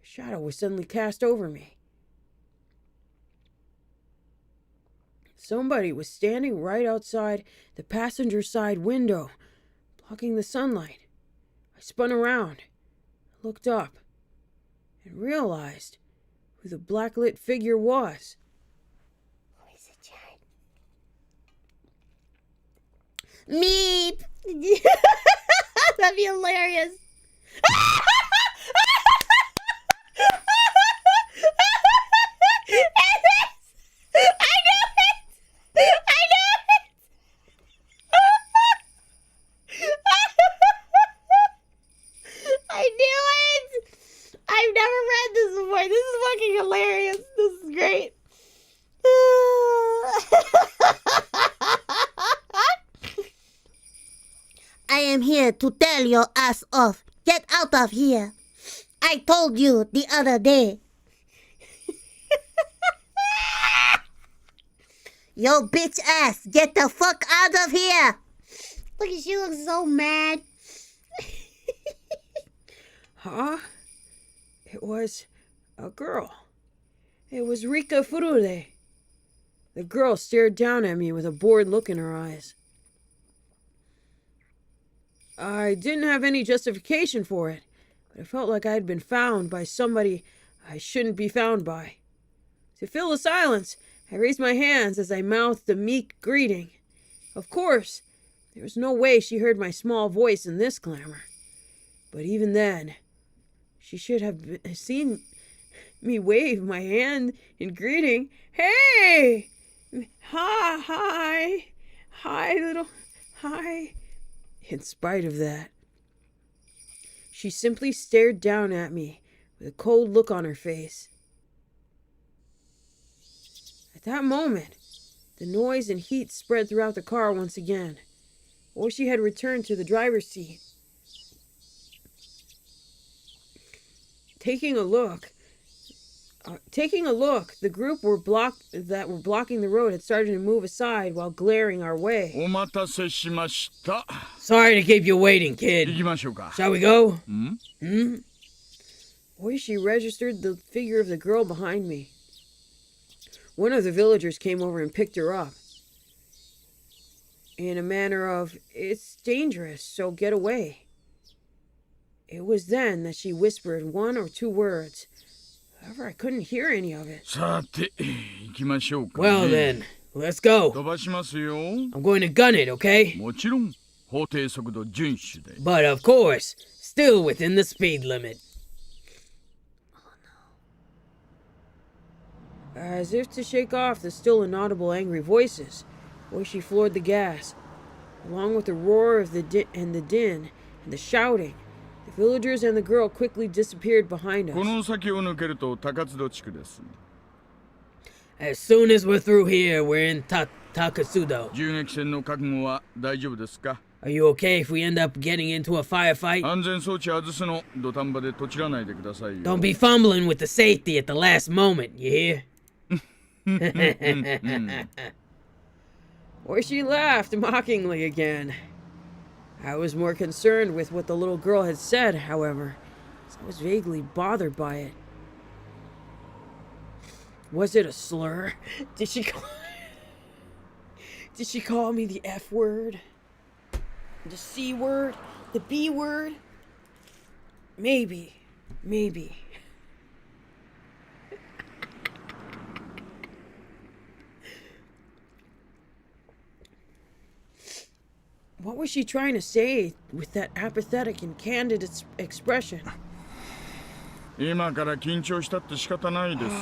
a shadow was suddenly cast over me. Somebody was standing right outside the passenger side window, blocking the sunlight. I spun around, looked up, and realized who the blacklit figure was. Who is it, Chad? Meep! That'd be hilarious. I knew it! I've never read this before. This is fucking hilarious. This is great. I am here to tell your ass off. Get out of here. I told you the other day. Yo, bitch ass, get the fuck out of here. Look at she looks so mad. Huh? It was a girl. It was Rika Furure. The girl stared down at me with a bored look in her eyes. I didn't have any justification for it, but I felt like I had been found by somebody I shouldn't be found by. To fill the silence, I raised my hands as I mouthed a meek greeting. Of course, there was no way she heard my small voice in this clamor. But even then, she should have seen me wave my hand in greeting. Hey! Hi! Hi! In spite of that, she simply stared down at me with a cold look on her face. At that moment, the noise and heat spread throughout the car once again. Oishi had returned to the driver's seat. Taking a look, the group that were blocking the road had started to move aside while glaring our way. お待たせしました。 Sorry to keep you waiting, kid. 行きましょうか。 Shall we go? ん? Oishi registered the figure of the girl behind me. One of the villagers came over and picked her up. In a manner of, it's dangerous, so get away. It was then that she whispered one or two words. However, I couldn't hear any of it. さて、行きましょうか、ね。 Well then, let's go. 飛ばしますよ。 I'm going to gun it, okay? もちろん、法定速度遵守で。 But of course, still within the speed limit. As if to shake off the still inaudible angry voices, Oishi floored the gas. Along with the roar of the din and the shouting, the villagers and the girl quickly disappeared behind us. この先を抜けると高津戸地区です。 As soon as we're through here, we're in Takasudo. 銃撃戦の覚悟は大丈夫ですか？ Are you okay if we end up getting into a firefight? 安全装置外すの土壇場でとちらないでくださいよ。 Don't be fumbling with the safety at the last moment, you hear? Oishi laughed mockingly again. I was more concerned with what the little girl had said, however, as I was vaguely bothered by it. Was it a slur? Did she call me the F word? The C word? The B word? Maybe. What was she trying to say with that apathetic and candid expression? 今から緊張したって仕方ないです。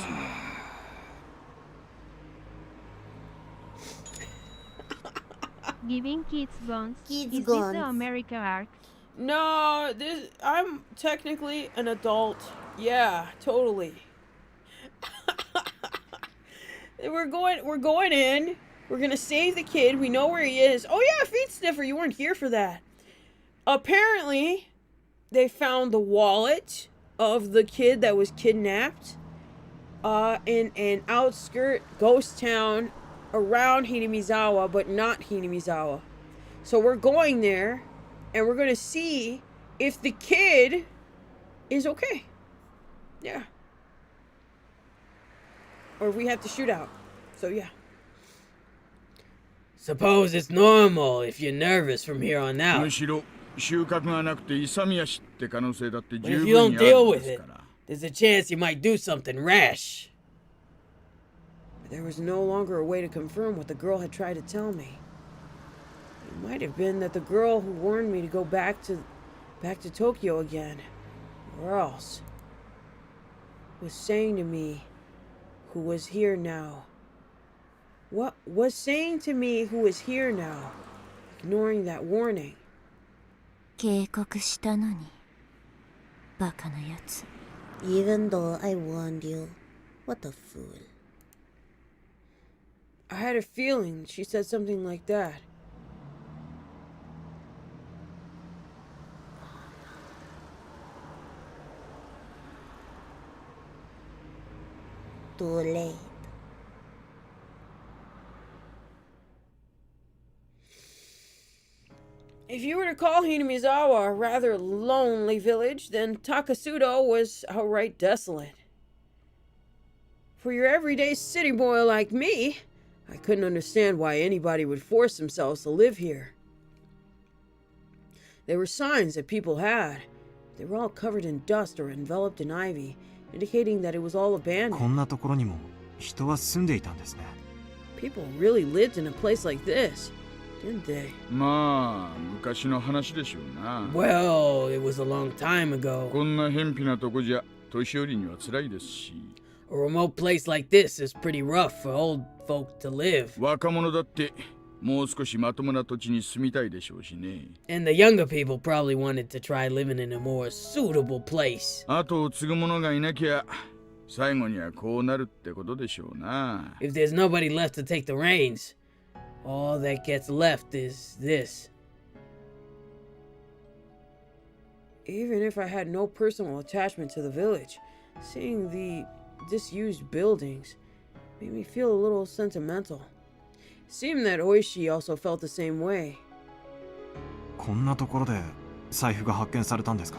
Giving kids guns. Kids Is guns. this the America arc? No, I'm technically an adult. Yeah, totally. We're going in. We're gonna save the kid. We know where he is. Oh yeah, Feet Sniffer, you weren't here for that. Apparently, they found the wallet of the kid that was kidnapped in an outskirt ghost town around Hinamizawa, but not Hinamizawa. So we're going there, and we're gonna see if the kid is okay. Yeah. Or we have to shoot out. So yeah. Suppose it's normal if you're nervous from here on out. むしろ収穫がなくて勇み足って可能性だって十 But 分 if に you あ don't る deal ん with です it, から。 there's a chance you might do something rash. But there was no longer a way to confirm what the girl had tried to tell me. It might have been that the girl who warned me to go back to Tokyo again, or else, was saying to me who was here now. What was saying to me who is here now, ignoring that warning? 警告したのに、バカなやつ。Even though I warned you, what a fool. I had a feeling she said something like that. Too late. If you were to call Hinamizawa a rather lonely village, then Takasudo was outright desolate. For your everyday city boy like me, I couldn't understand why anybody would force themselves to live here. There were signs that people had. They were all covered in dust or enveloped in ivy, indicating that it was all こ abandoned. んなところにも人は住んでいたんですね。 People really lived in a place like this, didn't they? まあ昔の話でしょうな。 Well, it was a long time ago. こんな偏僻なとこじゃ年寄りには辛いですし。 A remote place like this is pretty rough for old folk to live. 若者だってもう少しまともな土地に住みたいでしょうしね。 And the younger people probably wanted to try living in a more suitable place. 後を継ぐ者がいなきゃ最後にはこうなるってことでしょうな。 If there's nobody left to take the reins, all that gets left is this. Even if I had no personal attachment to the village, seeing the disused buildings made me feel a little sentimental. It seemed that Oishi also felt the same way. こんなところで財布が発見されたんですか？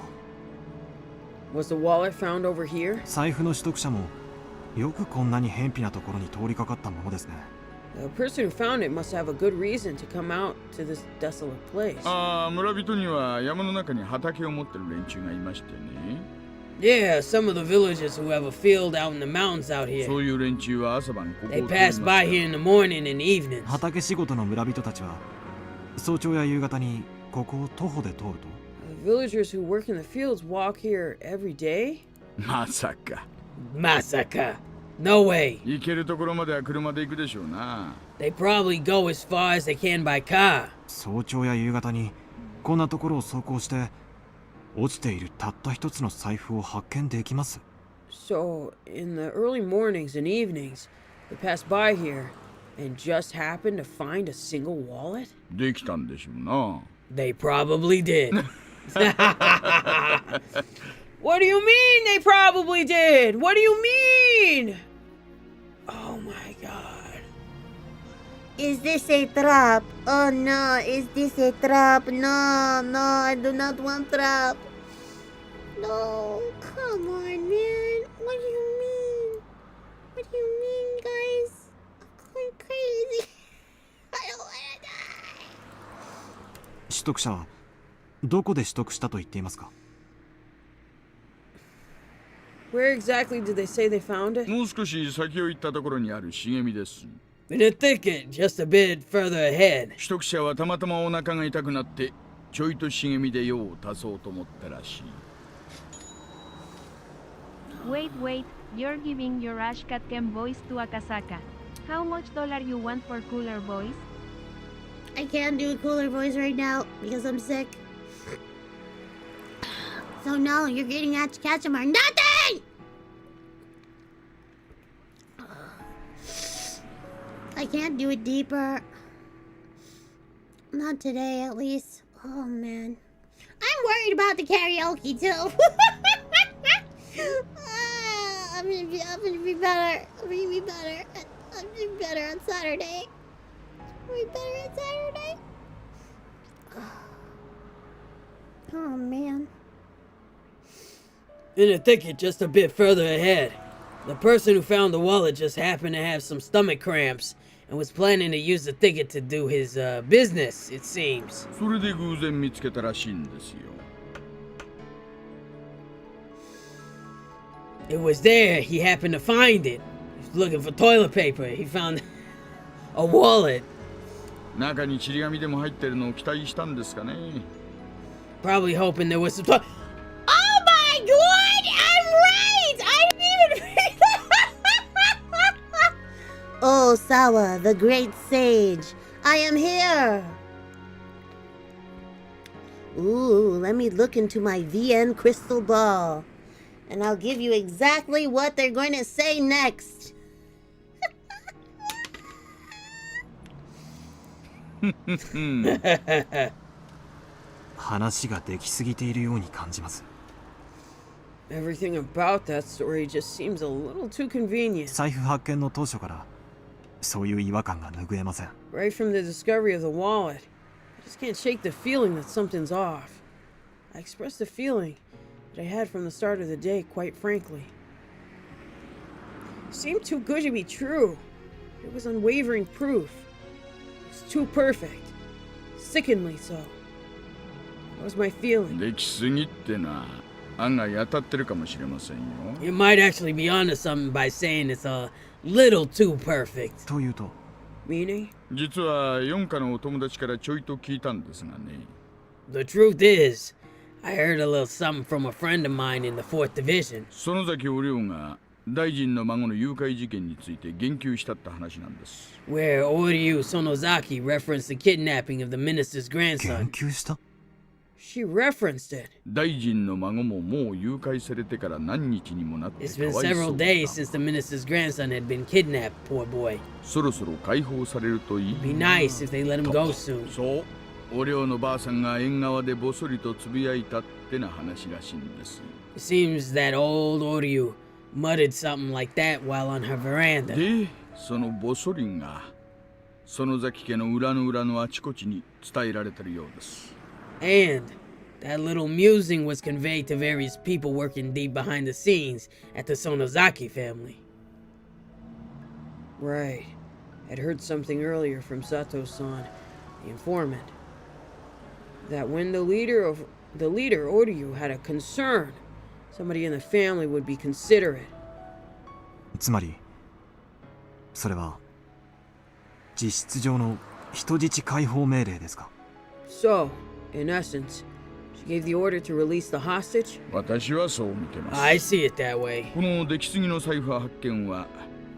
Was the wallet found over here? 財布の取得者もよくこんなに偏僻なところに通りかかったものですね。 The person who found it must have a good reason to come out to this desolate place. ああ、村人には山の中に畑を持ってる連中がいましてね。 Yeah, some of the villagers who have a field out in the mountains out here. そういう連中は朝晩ここを通り They ま pass した by here in the morning and evenings. 畑仕事の村人たちは早朝や夕方にここを徒歩で通ると。 The villagers who work in the fields walk here every day? まさか。 Masaka. No way. 行けるところまでは車で行くでしょうな。 They probably go as far as they can by car. 早朝や夕方にこんなところを走行して落ちているたった一つの財布を発見できます。 So, in the early mornings and evenings, they pass by here and just happen to find a single wallet? できたんでしょうな。 They probably did. What do you mean they probably did? What do you mean? Oh my god. Is this a trap? Oh no, is this a trap? No, no, I do not want trap. No, come on, man. What do you mean? What do you mean, guys? I'm going crazy. I don't wanna die. 取得者はどこで取得したと言っていますか？ Where exactly did they say they found it? もう少し先を行ったところにある茂みです。 In a thicket, just a bit further ahead. 取得者はたまたまお腹が痛くなってちょいと茂みで用を足そうと思ったらしい。 Wait, you're giving your Ashkatkem voice to Akasaka. How much dollar you want for cooler voice? I can't do a cooler voice right now because I'm sick. So no, you're getting at to catch him or nothing! I can't do it deeper. Not today, at least. Oh, man. I'm worried about the karaoke, too. I'm gonna be better. I'm gonna be better. I'm gonna be better on Saturday. I'm gonna be better on Saturday. Oh, man. In a thicket just a bit further ahead. The person who found the wallet just happened to have some stomach cramps and was planning to use the thicket to do his business, it seems. それで偶然見つけたらしいんですよ。 It was there, he happened to find it. He was looking for toilet paper. He found a wallet. 中にちり紙でも入ってるのを期待したんですかね。 Probably hoping there was some Oh my god! I'm right! I didn't even read that! Oh, Sawa, the great sage, I am here. Ooh, let me look into my VN crystal ball, and I'll give you exactly what they're going to say next. 話ができすぎているように感じます。 Everything about that story just seems a little too convenient. 財布発見の当初からそういう違和感が拭えません。 Right from the discovery of the wallet, I just can't shake the feeling that something's off. I expressed the feeling that I had from the start of the day, quite frankly. It seemed too good to be true. It was unwavering proof. It was too perfect. Sickeningly so. That was my feeling. できすぎってな、案外当たってるかもしれませんよ。 You might actually be onto something by saying it's a little too perfect. というと、 Meaning? 実は四課のお友達からちょいと聞いたんですがね。 The truth is, I heard a little something from a friend of mine in the 4th Division. 園崎お涼が大臣の孫の誘拐事件について言及したって話なんです。 Where Oryu Sonozaki referenced the kidnapping of the minister's 言 grandson. 及した？ She referenced it. 大臣の孫ももう誘拐されてから何日にもなって It's か been わい several そうだ。 days since the minister's grandson had been kidnapped, poor boy. そろそろ解放されるといい。 Be nice if they let him go soon. そう、お寮のばあさんが縁側でぼっそりとつぶやいたってな話らしいんです。 It seems that old Oryu muttered something like that while on her veranda. で、そのぼそりが園崎家の裏の裏のあちこちに伝えられてるようです。 And that little musing was conveyed to various people working deep behind the scenes at the Sonozaki family. Right. I'd heard something earlier from Sato-san, the informant. That when the leader, Oryu, had a concern, somebody in the family would be considerate. つまりそれは実質上の人質解放命令ですか？ So, in essence, she gave the order to release the hostage? 私はそう見てます。 I see it that way. この出来すぎの財布発見は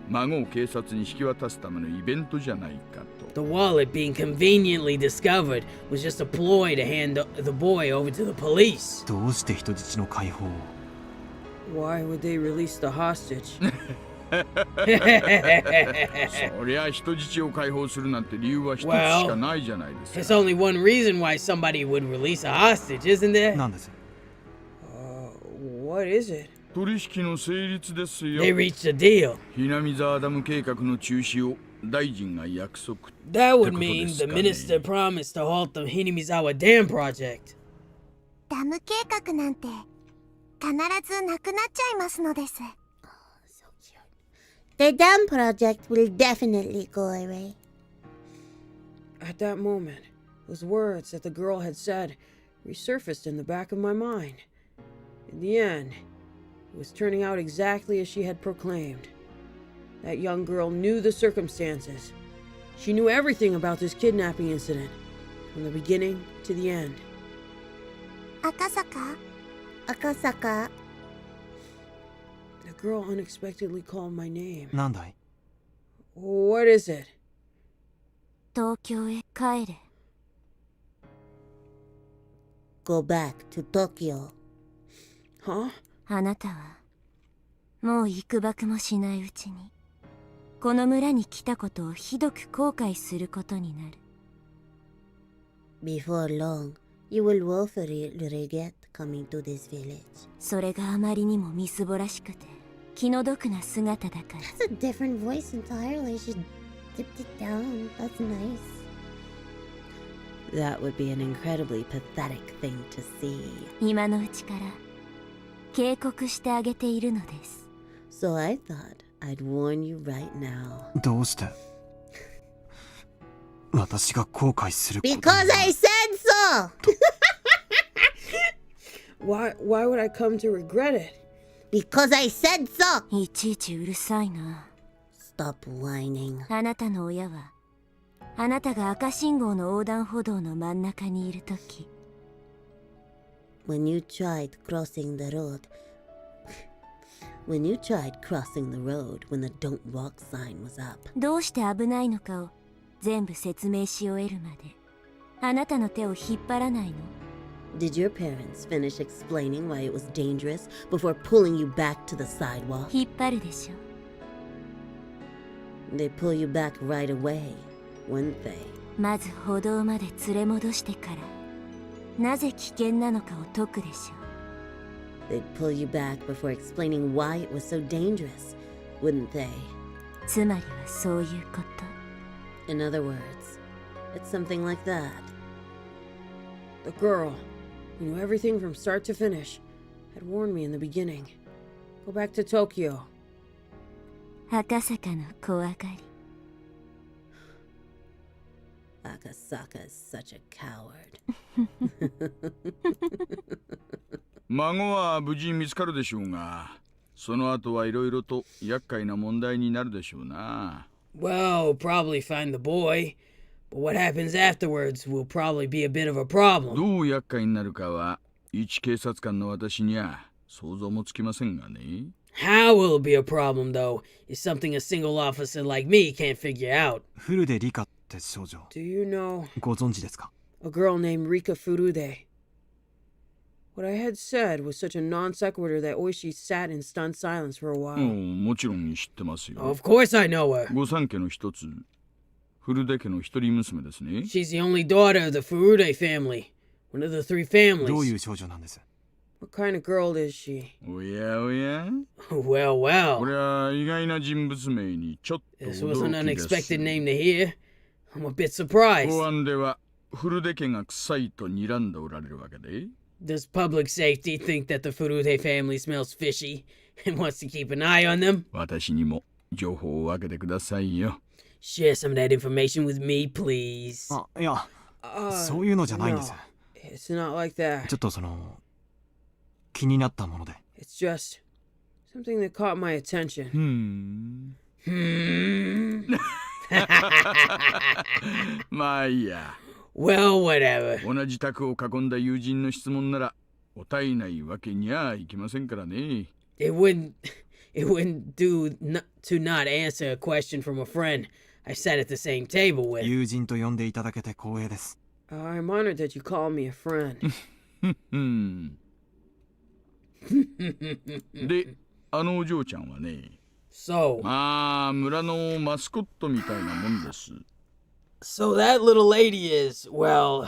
孫を警察に引き渡すためのイベントじゃないかと。 The wallet being conveniently discovered was just a ploy to hand the boy over to the police. どうして人質の解放を？ Why would they release the hostage? そりゃ人質を解放するなんて理由は一つしかないじゃないですか。 There's only one reason why somebody would release a hostage, isn't there? なんです？ What is it? 取引の成立ですよ。 They reached a deal. ひなみ沢ダム計画の中止を大臣が約束。 That would mean the minister promised to halt the Hinamizawa Dam project. ダム計画なんて必ずなくなっちゃいますのです。The dam project will definitely go away. At that moment, those words that the girl had said resurfaced in the back of my mind. In the end, it was turning out exactly as she had proclaimed. That young girl knew the circumstances. She knew everything about this kidnapping incident, from the beginning to the end. Akasaka? Akasaka? The girl unexpectedly called my name. なんだい？ What is it? 東京へ帰れ。Go back to Tokyo. Huh? あなたはもう幾ばくもしないうちにこの村に来たことをひどく後悔することになる。Before long, you will woefully regret coming to this village. それがあまりにもみすぼらしくて気の毒な姿だから。That's a different voice entirely. She dipped it down. That's nice. That would be an incredibly pathetic thing to see. 今のうちから警告してあげているのです。So I thought I'd warn you right now. どうして私が後悔することに Because I said so! Why would I come to regret it? Because I said so! いちいちうるさいな。Stop whining. あなたの親はあなたが赤信号の横断歩道の真ん中にいるとき When you tried crossing the road when the don't walk sign was up. どうして危ないのかを全部説明し終えるまであなたの手を引っ張らないの？ Did your parents finish explaining why it was dangerous before pulling you back to the sidewalk? 引っ張るでしょ。 They pull you back right away, wouldn't they? まず歩道まで連れ戻してからなぜ危険なのかを解くでしょう。 They'd pull you back before explaining why it was so dangerous, wouldn't they? つまりはそういうこと。 In other words, it's something like that. The girl, who knew everything from start to finish, had warned me in the beginning. Go back to Tokyo. 赤坂の怖がり。 Akasaka is such a coward. 孫は無事見つかるでしょうが、その後はいろいろと厄介な問題になるでしょうな。Well, probably find the boy, but what happens afterwards will probably be a bit of a problem. どう厄介になるかは、一警察官の私には想像もつきませんがね。How will it be a problem, though, is something a single officer like me can't figure out. フルでリカって少女 Do you know ご存知ですか？ a girl named Rika Furude? What I had said was such a non sequitur that Oishi sat in stunned silence for a う while. ん、もちろん知ってますよ。 Of course I know her. 御三家の一つ、古出家の一人娘ですね。 She's the only daughter of the Furude family, one of the three families. どういう少女なんです？ What kind of girl is she? おやおや Well, こ well. れは意外な人物名にちょっと This was an 驚きです。 unexpected name to hear. I'm a bit surprised. 公安では古出家が臭いと睨んでおられるわけで。 Does public safety think that the Furude family smells fishy and wants to keep an eye on them? 私にも情報を分けてくださいよ。 Share some of that information with me, please. あ、いや、そういうのじゃないんです。 No, it's not like that. ちょっと気になったもので。 It's just something that caught my attention. ふーん。 Hmm. まあいいや。 Well, whatever. 同じ卓を囲んだ友人の質問なら答えないわけにはいきませんからね。It wouldn't do to not answer a question from a friend I sat at the same table with. 友人と呼んでいただけて光栄です。 I'm honored that you call me a friend. うん。で、あのお嬢ちゃんはね。 So, まあ、村のマスコットみたいなもんです。 so that little lady is, well,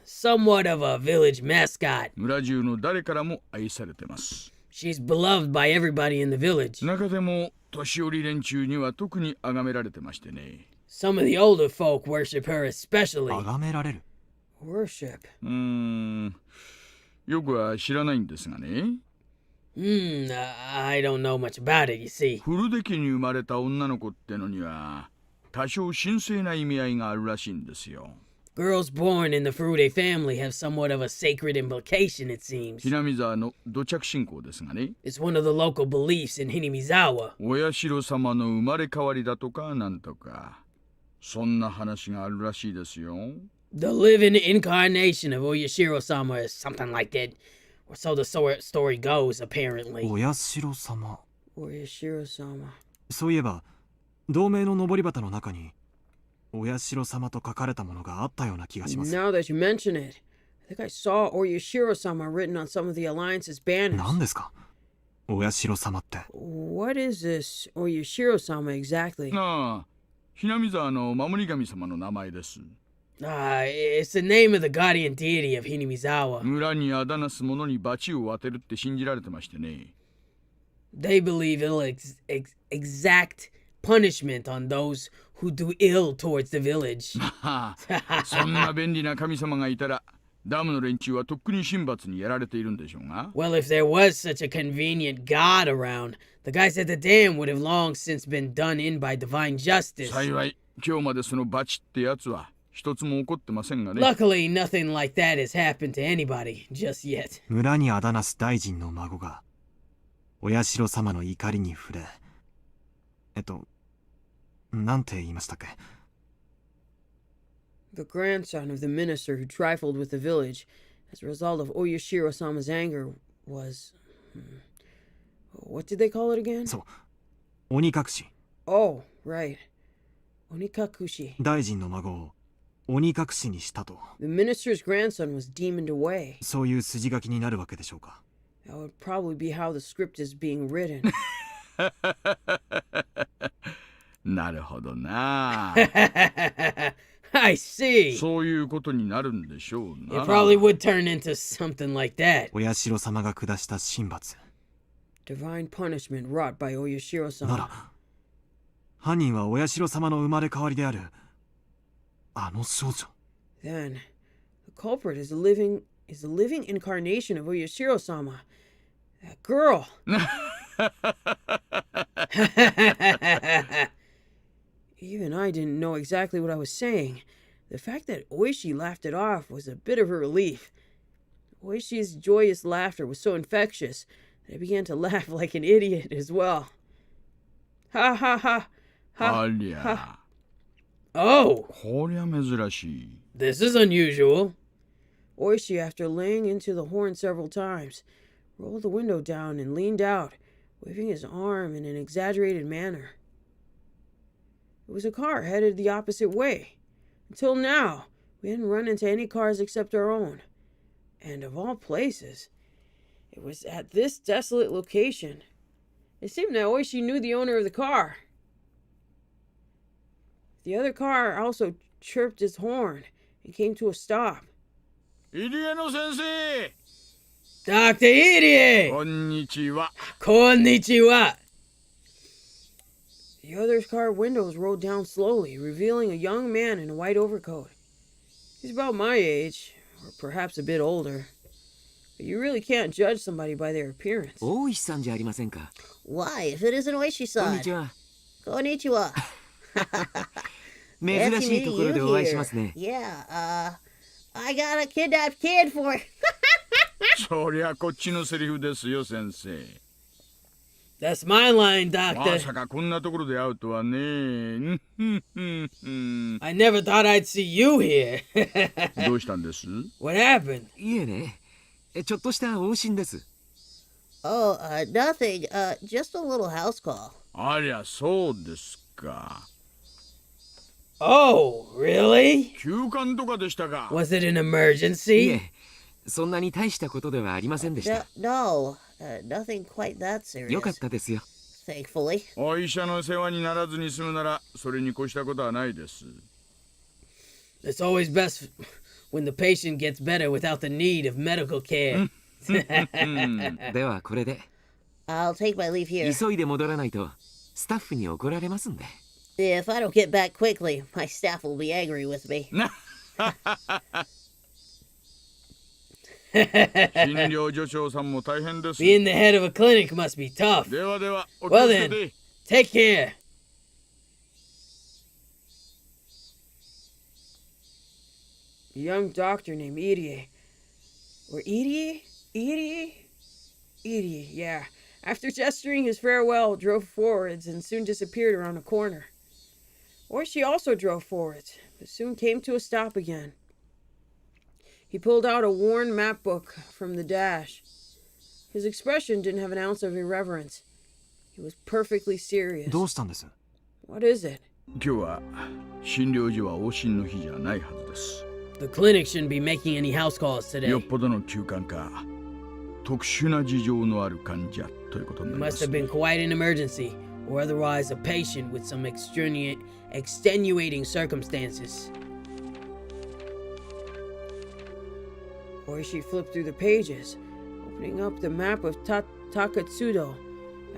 somewhat of a village mascot. 村中の誰からも愛されてます。 She's beloved by everybody in the village. 中でも年寄り連中には特に崇められてましてね。 Some of the older folk worship her especially. 崇められる。 Worship? よくは知らないんですがね。 I don't know much about it, you see. 古出家に生まれた女の子ってのには多少神聖な意味合いがあるらしいんですよ。 Girls born in the Furude family have somewhat of a sacred implication, it seems. ひなみ沢の土着信仰ですがね。 It's one of the local beliefs in Hinamizawa. お社様の生まれ変わりだとかなんとか、そんな話があるらしいですよ。 The living incarnation of Oyashiro-sama is something like that. Or so the story goes, apparently. お社様。 Oyashiro-sama. そういえば、同盟の登り旗の中に、お社様と書かれたものがあったような気がします。 Now that you mention it, I think I saw Oyashiro-sama written on some of the Alliance's banners. 何ですか？お社様って。 What is this Oyashiro-sama exactly? ああ、ひなみ沢の守り神様の名前です。 It's the name of the guardian deity of Hinamizawa. 村にあだなす者に罰を当てるって信じられてましてね。 They believe it'll exact punishment on those who do ill towards the village. そんな便利な神様がいたら、ダムの連中はとっくに神罰にやられているんでしょうが。 Well, if there was such a convenient god around, the guys at the dam would have long since been done in by divine justice. 幸い、今日までその罰ってやつは一つも起こってませんがね。 Luckily, nothing like that has happened to anybody just yet. 村にあだなす大臣の孫が、お社様の怒りに触れ、なんて言いましたっけ？ The grandson of the minister who trifled with the village as a result of Oyashiro-sama's anger was... What did they call it again? そう。鬼隠し。 Oh, right. Onikakushi. 大臣の孫を鬼隠しにしたと。 The minister's grandson was demoned away. そういう筋書きになるわけでしょうか。 That would probably be how the script is being written. なるほどな。I see. そういうことになるんでしょうな。 It probably would turn into something like that. お社様が下した神罰。 Divine punishment wrought by な Oyashiro-sama. ら、犯人はお社様の生まれ変わりである、あの少女。 Then, the culprit is the living incarnation of Oyashiro-sama. That girl. Even I didn't know exactly what I was saying. The fact that Oishi laughed it off was a bit of a relief. Oishi's joyous laughter was so infectious that I began to laugh like an idiot as well. Ha ha ha. ありゃ。 Oh! こりゃ珍しい。 This is unusual. Oishi, after laying into the horn several times, rolled the window down and leaned out, waving his arm in an exaggerated manner. It was a car headed the opposite way. Until now, we hadn't run into any cars except our own. And of all places, It was at this desolate location. It seemed that Oishi knew the owner of the car. The other car also chirped its horn and came to a stop. Irie-no-sensei! Dr. Irie! Konnichiwa. Konnichiwa! The other car windows rolled down slowly, revealing a young man in a white overcoat. He's about my age, or perhaps a bit older. But you really can't judge somebody by their appearance. 大石さんじゃありませんか。 Why, if it isn't Oishi-san? こんにちは。 Konnichiwa. 珍しいところでお会いしますね。 Yeah, I got a kidnapped kid for it. そりゃこっちのセリフですよ、先生。 That's my line, ま Doctor. さかこんなところで会うとはね。I never thought I'd see you here. どうしたんです？ What happened? いえね、ちょっとした往診です。 Oh, nothing. Just a little house call. ありゃ、そうですか。 Oh, really? 休館とかでしたか？ Was it an い emergency? え、そんなに大したことではありませんでした。 No, nothing quite that serious. よかったですよ。 Thankfully. お医者の世話にならずに済むなら、それに越したことはないです。 It's always best when the patient gets better without the need of medical care. ではこれで。 I'll take my leave here. 急いで戻らないとスタッフに怒られますんで。 If I don't get back quickly, my staff will be angry with me. 診療所長さんも大変です。 Being the head of a clinic must be tough. ではでは、お気 Well をつけ then, て。 take care. A young doctor named Irie. Or Irie? Irie, yeah. After gesturing his farewell, drove forwards and soon disappeared around a corner. Oishi also drove forwards, but soon came to a stop again. He pulled out a worn map book from the dash. His expression didn't have an ounce of irreverence. He was perfectly serious. どうしたんです？ What is it? 今日は診療所は往診の日じゃないはずです。 The clinic shouldn't be making any house calls よっ today. ぽどの休館か、特殊な事情のある患者ということに It なりま must す。 have been quite an emergency, or otherwise a patient with some extenuating circumstances. Oishi flipped through the pages, opening up the map of Takatsudo.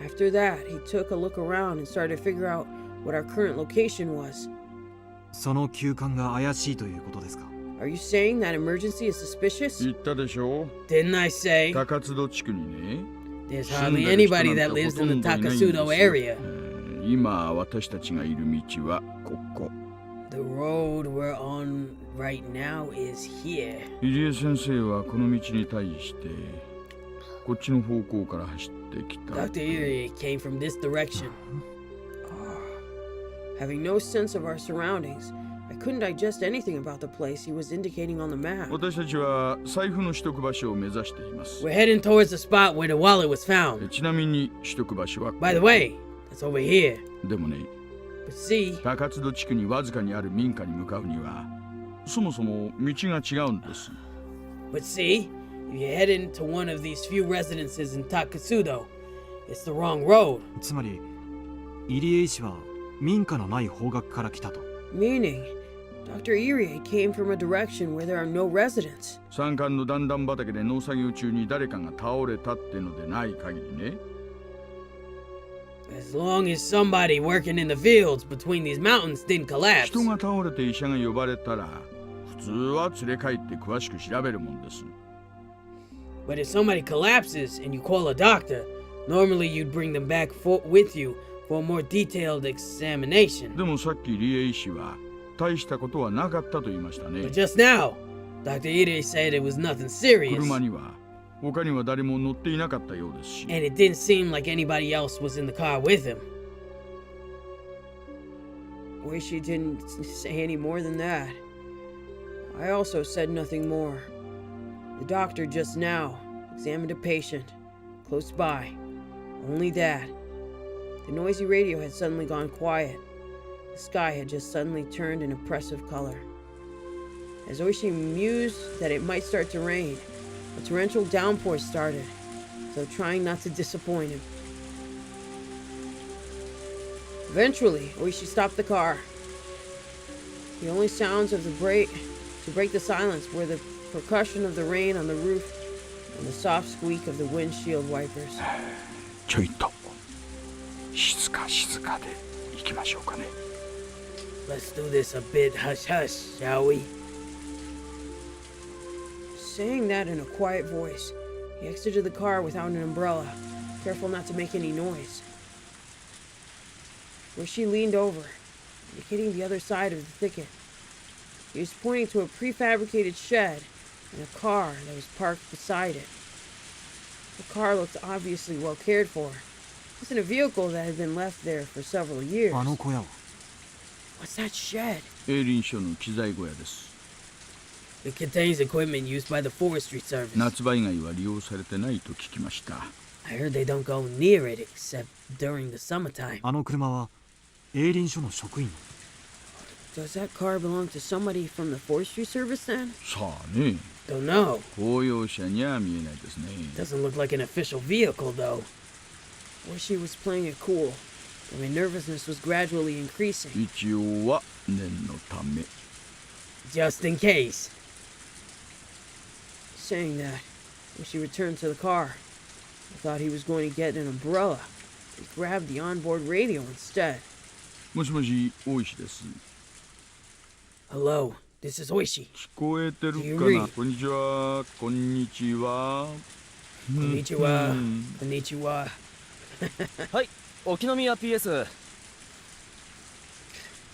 After that, he took a look around and started to figure out what our current location was. その休館が怪しいということですか？ Are you saying that emergency is suspicious? 言ったでしょう。 Didn't I say 高津戸地区にね。 there's 住ん hardly でる人 anybody な that んて lives ほと in ん the どいないんですよ。 Takatsudo area? 今私たちがいる道はここ。 The road we're on right now is here. 入江先生はこの道に対してこっちの方向から走ってきた。 Dr. Erie came from this direction. Having no sense of our surroundings, I couldn't digest anything about the place he was indicating on the map. 私たちは財布の取得場所を目指しています。 We're heading towards the spot where the wallet was found. ちなみに取得場所は By the way, that's over here. でもね、 But see, 高津戸地区にわずかにある民家に向かうにはそもそも道が違うんです。 but see, if you're heading to one of these few residences in Takatsudo, it's the wrong road. つまり入江医師は民家のない方角から来たと。 Meaning, Dr. Erie came from a direction where there are no residents. 山間の段々畑で農作業中に誰かが倒れたってのでない限りね。 As long as somebody working in the fields between these mountains didn't collapse. 人が倒れて医者が呼ばれたら普通は連れ帰って詳しく調べるもんです。 But if somebody collapses and you call a doctor, normally you'd bring them back with you for a more detailed examination. でもさっき理恵医師は大したことはなかったと言いましたね。 But just now, Dr. Ide said it was nothing serious. 車には他には誰も乗っていなかったようですし。 And it didn't seem like anybody else was in the car with him. Oishi didn't say any more than that. I also said nothing more. The doctor just now examined a patient close by. Only that. The noisy radio had suddenly gone quiet. The sky had just suddenly turned an oppressive color. As Oishi mused that it might start to rain, a torrential downpour started. so trying not to disappoint him. Eventually, Oishi stopped the car. The only sounds of the break the silence were the percussion of the rain on the roof and the soft squeak of the windshield wipers. ちょいと静かで行きましょうかね。 Let's do this a bit hush-hush, shall we? Saying that in a quiet voice, he exited the car without an umbrella, careful not to make any noise. Where she leaned over, indicating the other side of the thicket. He was pointing to a prefabricated shed and a car that was parked beside it. The car looked obviously well cared for. It wasn't a vehicle that had been left there for several years. あの小屋は What's that shed? 営林署の機材小屋です。 It contains equipment used by the forestry service. 夏場以外は利用されてないと聞きました。 I heard they don't go near it except during the summertime. あの車は営林署の職員の Does that car belong to somebody from the forestry service then? さあね。 Don't know. 公用車には見えないですね。 Doesn't look like an official vehicle though. Oishi was playing it cool, but my nervousness was gradually increasing. 一応は念のため。 Just in case. Saying that, Oishi returned to the car. I thought he was going to get an umbrella. He grabbed the onboard radio instead. もしもし、大石です。 Hello, this is Oishi. 聞こえてるか Do you な read? こんにちは。こんにちは。 Konnichiwa. Konnichiwa. はい、沖宮 PS。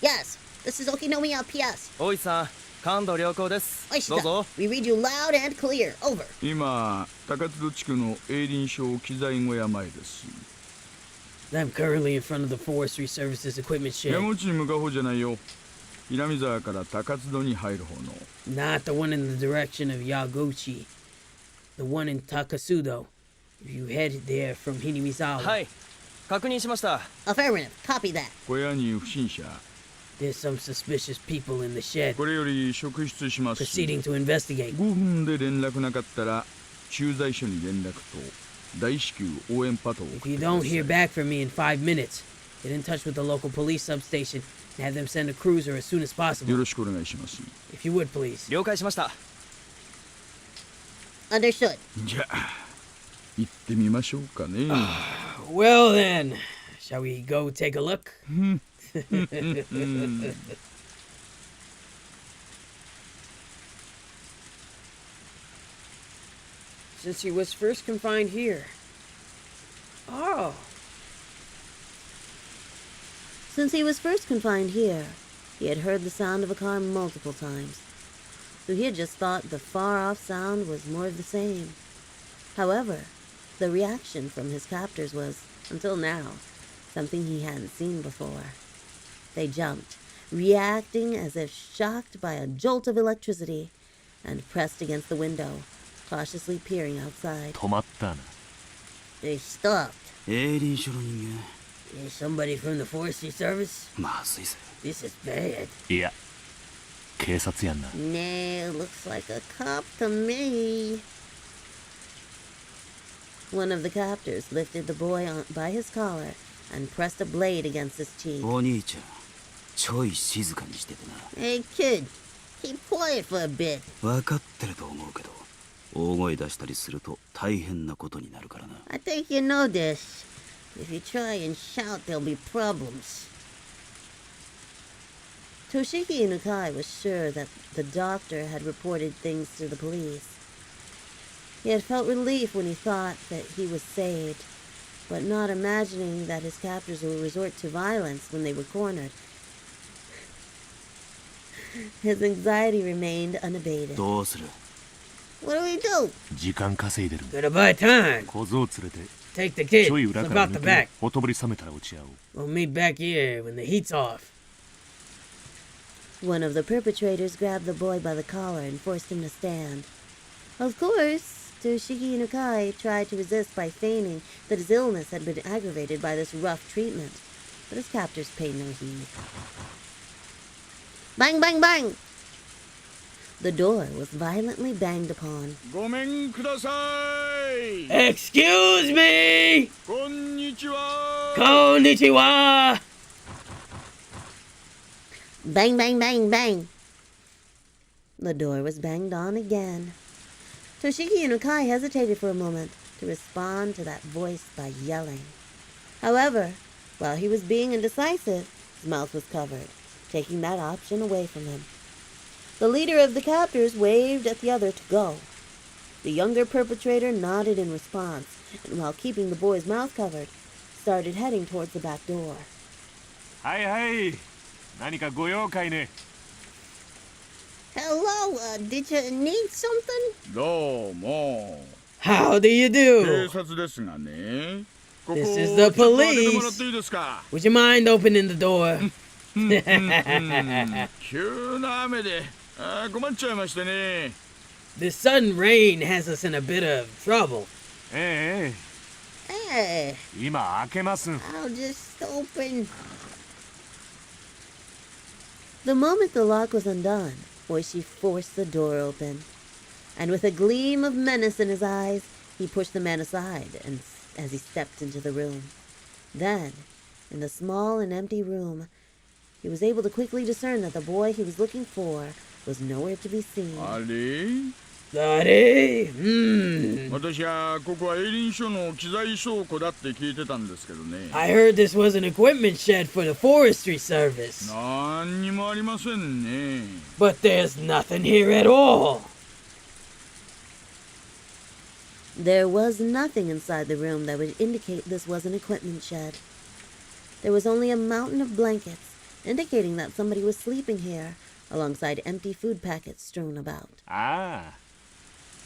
Yes, this is Okinomiya PS. 大石さん、感度良好です。どうぞ。 We read you loud and clear. Over. 今、高津戸地区の営林署機材小屋前です。 I'm currently in front of the Forestry Services equipment shed. 山口に向かう方じゃないよ。南沢から高津戸に入る方の。 Not the one in the direction of Yaguchi. The one in Takasudo. If you head there from Hinamizawa. はい、確認しました。 Affirmative. Copy that. 小屋に不審者。 There's some suspicious people in the shed. これより職質します。 Proceeding to investigate. 5分で連絡なかったら駐在所に連絡と大至急応援パトを送って If you くださ don't い。 hear back from me in 5 minutes, get in touch with the local police substation and have them send a cruiser as soon as よ possible. ろしくお願いします。 If you would, please. 了解しました。 Understood. じゃあ行ってみましょうかね。 Well then, shall we go take a look? Since he was first confined here. Oh. Since he was first confined here, he had heard the sound of a car multiple times. So he had just thought the far-off sound was more of the same. However, the reaction from his captors was, until now, something he hadn't seen before. They jumped, reacting as if shocked by a jolt of electricity, and pressed against the window, cautiously peering outside. 止まったな。 They stopped. 営林署の人 Is somebody from the forestry service? 間まずいぜ。 This is bad. いや、警察やんな。 Nah, looks like a cop to me. One of the captors lifted the boy by his collar and pressed a blade against his cheek. お兄ちゃん、ちょい静かにしててな。 Hey, kid. Keep quiet for a bit. 分かってると思うけど、大声出したりすると大変なことになるからな。 I think you know this. If you try and shout, there'll be problems. Toshiki Inukai was sure that the doctor had reported things to the police. He had felt relief when he thought that he was saved, but not imagining that his captors would resort to violence when they were cornered. His anxiety remained unabated. どうする？ What do we do? 時間稼いでる。 Gotta buy time. 小僧連れて、 Take the kid. ちょい It's 裏から about the 抜 back. け、ほとぼり冷めたら落ち合おう。 We'll meet back here when the heat's off. One of the perpetrators grabbed the boy by the collar and forced him to stand. Of course, Toshiki Inukai tried to resist by feigning that his illness had been aggravated by this rough treatment, but his captors paid no heed. Bang, bang, bang. The door was violently banged upon. ごめんください。 Excuse me! こんにちは。 Konnichiwa! Bang, bang, bang, bang. The door was banged on again. Toshiki Inukai hesitated for a moment to respond to that voice by yelling. However, while he was being indecisive, his mouth was covered, taking that option away from him. The leader of the captors waved at the other to go. The younger perpetrator nodded in response, and while keeping the boy's mouth covered, started heading towards the back door. はいはい。何かご用かいね。 Hello, did you need something? どうも。 How do you do? 警察ですがね。ここ This is the ちょっと開けてもら police. っていいですか。 Would you mind opening the door? 急な雨で困っちゃいましてね。 The sudden rain has us in a bit of trouble. え Hey, え。今開けます。 I'll just open. The moment the lock was undone, Oishi forced the door open. And with a gleam of menace in his eyes, he pushed the man aside as he stepped into the room. Then, in the small and empty room, he was able to quickly discern that the boy he was looking for was nowhere to be seen. あれ？ Daddy? 私はここは営林署の機材倉庫だって聞いてたんですけどね。 I heard this was an equipment shed for the forestry service. なんにもありませんね。 But there's nothing here at all. There was nothing inside the room that would indicate this was an equipment shed. There was only a mountain of blankets, indicating that somebody was sleeping here, alongside empty food packets strewn about. ああ。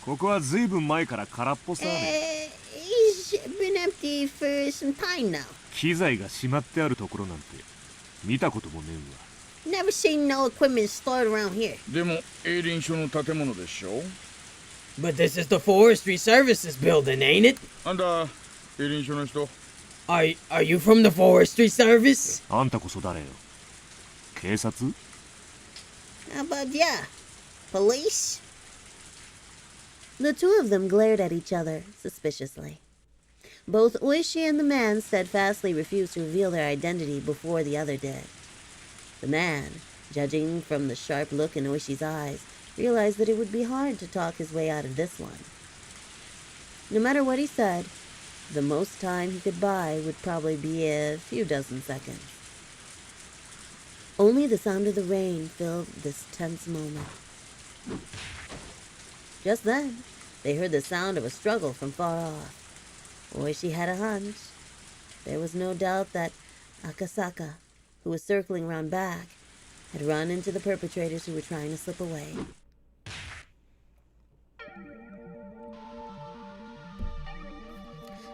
ここはずいぶん前から空っぽさね。 He's been empty for some time now. 機材がしまってあるところなんて見たこともねえわ。 Never seen no equipment stored around here. でも営林署の建物でしょ。 But this is the forestry services building, ain't it? あんた営林署の人？ Are you from the forestry service? あんたこそ誰よ。警察？ How about ya? Police? The two of them glared at each other suspiciously. Both Oishi and the man steadfastly refused to reveal their identity before the other did. The man, judging from the sharp look in Oishi's eyes, realized that it would be hard to talk his way out of this one. No matter what he said, the most time he could buy would probably be a few dozen seconds. Only the sound of the rain filled this tense moment. Just then, they heard the sound of a struggle from far off. Oishi had a hunch. There was no doubt that Akasaka, who was circling around back, had run into the perpetrators who were trying to slip away.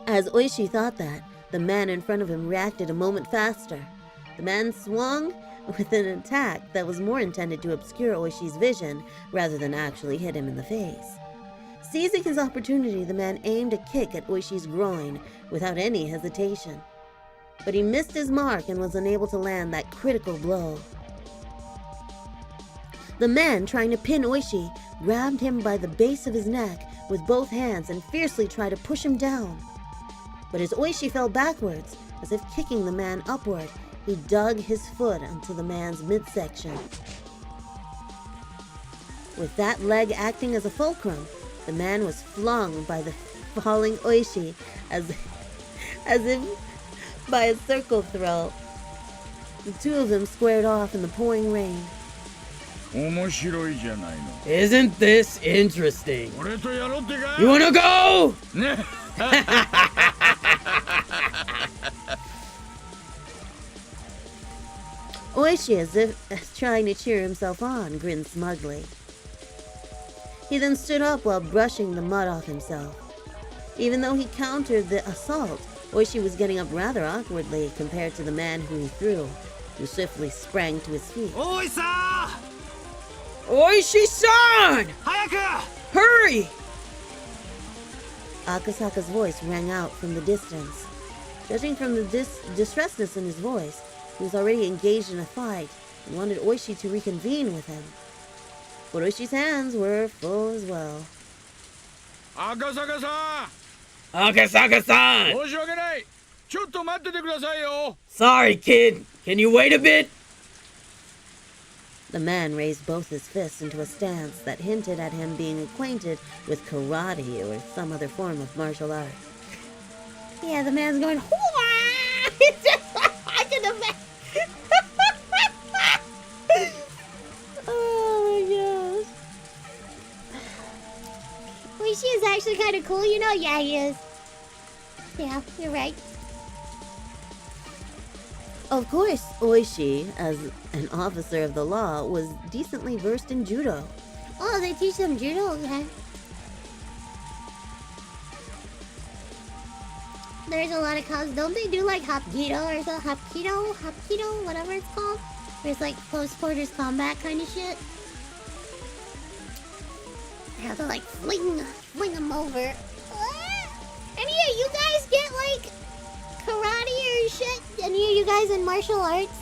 As Oishi thought that, the man in front of him reacted a moment faster. The man swung with an attack that was more intended to obscure Oishi's vision rather than actually hit him in the face. Seizing his opportunity, the man aimed a kick at Oishi's groin without any hesitation. But he missed his mark and was unable to land that critical blow. The man, trying to pin Oishi, grabbed him by the base of his neck with both hands and fiercely tried to push him down. But as Oishi fell backwards, as if kicking the man upward, he dug his foot into the man's midsection. With that leg acting as a fulcrum, the man was flung by the falling Oishi as if by a circle throw. The two of them squared off in the pouring rain. 面白いじゃないの。 Isn't this interesting? 俺とやろうってか？ You wanna go? ね。Oishi, as if trying to cheer himself on, grinned smugly. He then stood up while brushing the mud off himself. Even though he countered the assault, Oishi was getting up rather awkwardly compared to the man who he threw, who swiftly sprang to his feet. Oi-san! Oishi-san! Hayaku! Hurry! Akasaka's voice rang out from the distance. Judging from the distressness in his voice, he was already engaged in a fight and wanted Oishi to reconvene with him. but Oishi's hands were full as well. Akasaka-san! Akasaka-san! 申し訳ない。ちょっと待っててくださいよ。 Sorry, kid. Can you wait a bit? The man raised both his fists into a stance that hinted at him being acquainted with karate or some other form of martial art. Yeah, the man's going, "Hoo-ah!" It's just, I can imagine. Oh my gosh. Oishi is actually kind of cool, you know? Yeah, he is. Yeah, you're right. Of course, Oishi, as an officer of the law, was decently versed in judo. Oh, they teach them judo, okay. There's a lot of cons. Don't they do like Hapkido or something? Hapkido, whatever it's called? Where it's like close quarters combat kind of shit. They have to like fling them over. Any of you guys get like karate or shit? Any of you guys in martial arts?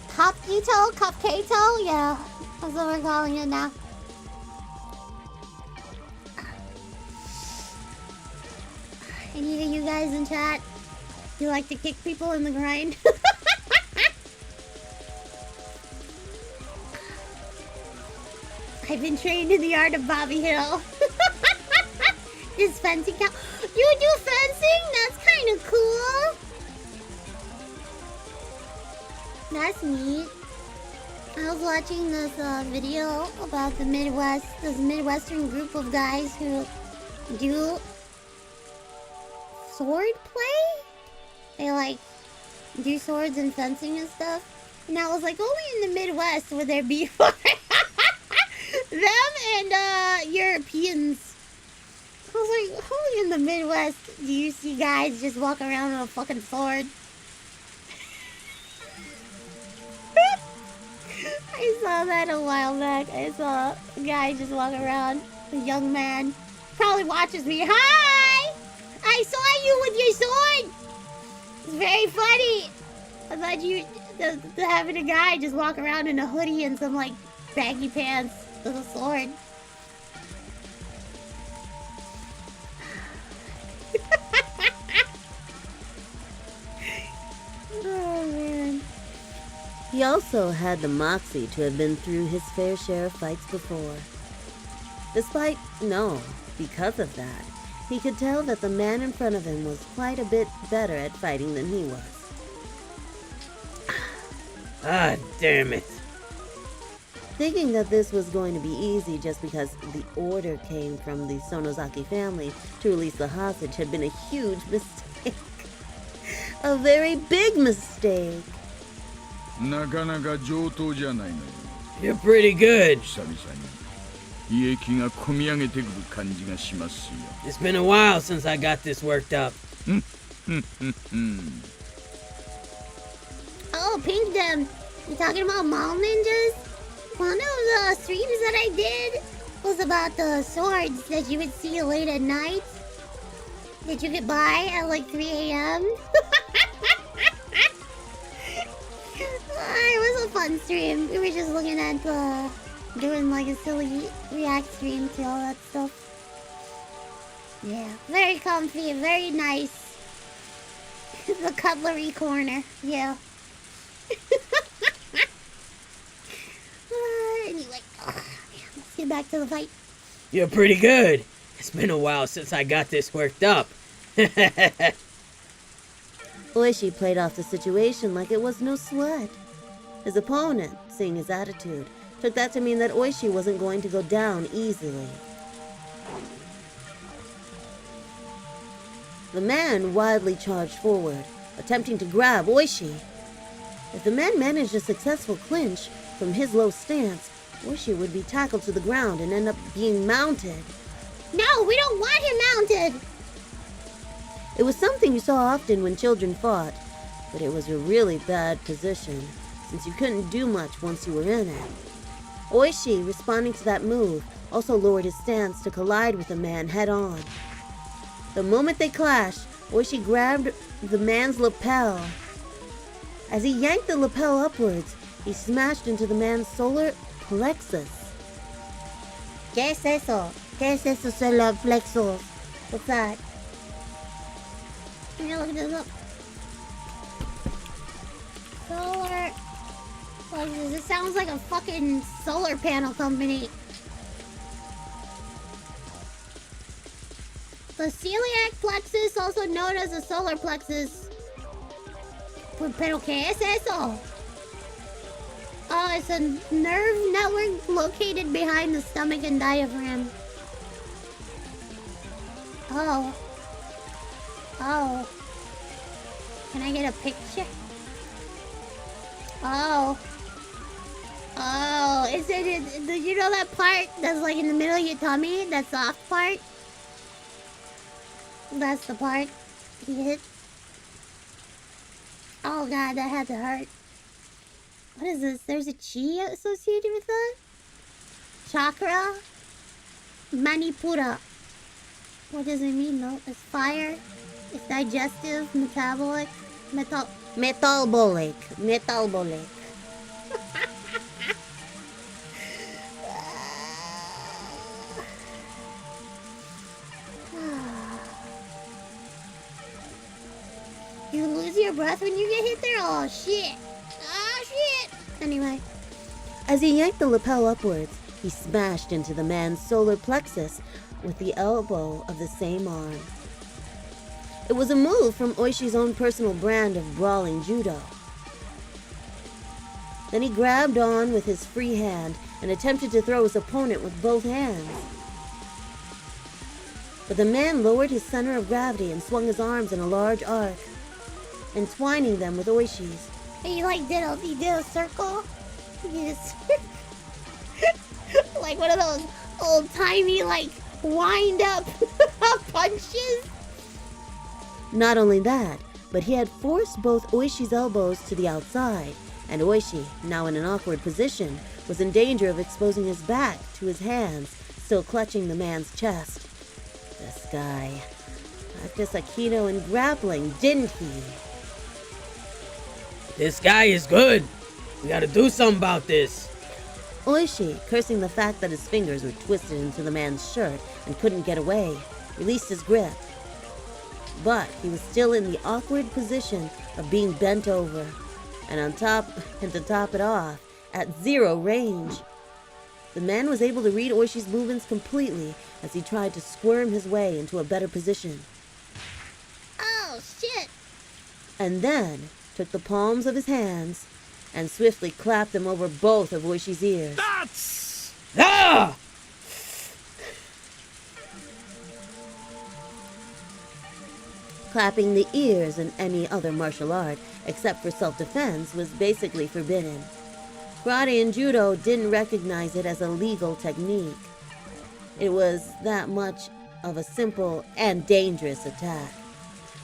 Cupketo? Yeah, that's what we're calling it now. Any of you guys in chat? You like to kick people in the grind? I've been trained in the art of Bobby Hill. Is fencing count? You do fencing? That's kind of cool. That's neat. I was watching this video about the Midwest, this Midwestern group of guys who do sword play? They like do swords and fencing and stuff. And I was like, only in the Midwest would there be them and Europeans. I was like, only in the Midwest do you see guys just walk around with a fucking sword. I saw that a while back. I saw a guy just walk around, a young man. Probably watches me. Hi! I saw you with your sword! It's very funny. I thought you having a guy just walk around in a hoodie and some like baggy pants with a sword. Oh man. He also had the moxie to have been through his fair share of fights before. Because of that, he could tell that the man in front of him was quite a bit better at fighting than he was. Ah, damn it. Thinking that this was going to be easy just because the order came from the Sonozaki family to release the hostage had been a huge mistake. A very big mistake. なかなか上等じゃないのよ。 You're pretty good. 久々に胃液が込み上げてくる感じがしますよ。 It's been a while since I got this worked up. Oh, Pinkdom. You talking about mall ninjas? One of the streams that I did was about the swords that you would see late at night. That you could buy at like 3 a.m. It was a fun stream. We were just looking at doing like a silly react stream to all that stuff. Yeah, very comfy, very nice. The cutlery corner, yeah. Anyway, let's get back to the fight. You're pretty good. It's been a while since I got this worked up. Oishi played off the situation like it was no sweat. His opponent, seeing his attitude, took that to mean that Oishi wasn't going to go down easily. The man wildly charged forward, attempting to grab Oishi. If the man managed a successful clinch from his low stance, Oishi would be tackled to the ground and end up being mounted. No, we don't want him mounted! It was something you saw often when children fought, but it was a really bad position, since you couldn't do much once you were in it. Oishi, responding to that move, also lowered his stance to collide with the man head-on. The moment they clashed, Oishi grabbed the man's lapel. As he yanked the lapel upwards, he smashed into the man's solar plexus. ¿Qué es eso? ¿Qué es eso solar plexus? What's that? Let me look this up. Solar plexus. It sounds like a fucking solar panel company. The celiac plexus, also known as the solar plexus. Pero ¿qué es eso? Oh, it's a nerve network located behind the stomach and diaphragm. Oh. Oh. Can I get a picture? Oh. Oh, is it, you know that part that's like in the middle of your tummy? That soft part? That's the part you hit. Oh god, that had to hurt. What is this? There's a chi associated with that? Chakra? Manipura. What does it mean though? It's fire. It's digestive, metabolic, Metabolic. You lose your breath when you get hit there? Oh shit. Oh shit. Anyway. As he yanked the lapel upwards, he smashed into the man's solar plexus with the elbow of the same arm. It was a move from Oishi's own personal brand of brawling judo. Then he grabbed on with his free hand and attempted to throw his opponent with both hands. But the man lowered his center of gravity and swung his arms in a large arc, entwining them with Oishi's. He did a circle? Yes. Like one of those old-timey, like, wind-up punches. Not only that, but he had forced both Oishi's elbows to the outside, and Oishi, now in an awkward position, was in danger of exposing his back to his hands, still clutching the man's chest. This guy practiced Aikido and grappling, didn't he? This guy is good. We gotta do something about this. Oishi, cursing the fact that his fingers were twisted into the man's shirt and couldn't get away, released his grip. But he was still in the awkward position of being bent over, and to top it off, at zero range. The man was able to read Oishi's movements completely as he tried to squirm his way into a better position. Oh, shit. And then took the palms of his hands and swiftly clapped them over both of Oishi's ears. That's... Ah! Clapping the ears in any other martial art, except for self-defense, was basically forbidden. Karate and Judo didn't recognize it as a legal technique. It was that much of a simple and dangerous attack.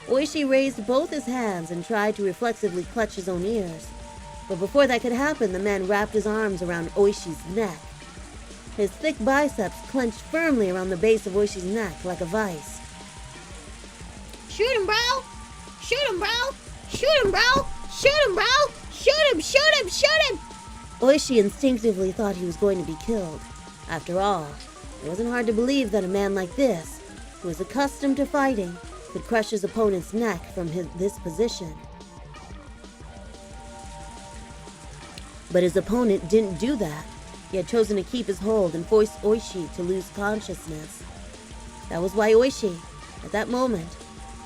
Oishi raised both his hands and tried to reflexively clutch his own ears. But before that could happen, the man wrapped his arms around Oishi's neck. His thick biceps clenched firmly around the base of Oishi's neck like a vice. Shoot him, bro! Shoot him, bro! Shoot him, bro! Shoot him, bro! Shoot him! Shoot him! Shoot him! Oishi instinctively thought he was going to be killed. After all, it wasn't hard to believe that a man like this, who was accustomed to fighting, could crush his opponent's neck from this position. But his opponent didn't do that. He had chosen to keep his hold and force Oishi to lose consciousness. That was why Oishi, at that moment,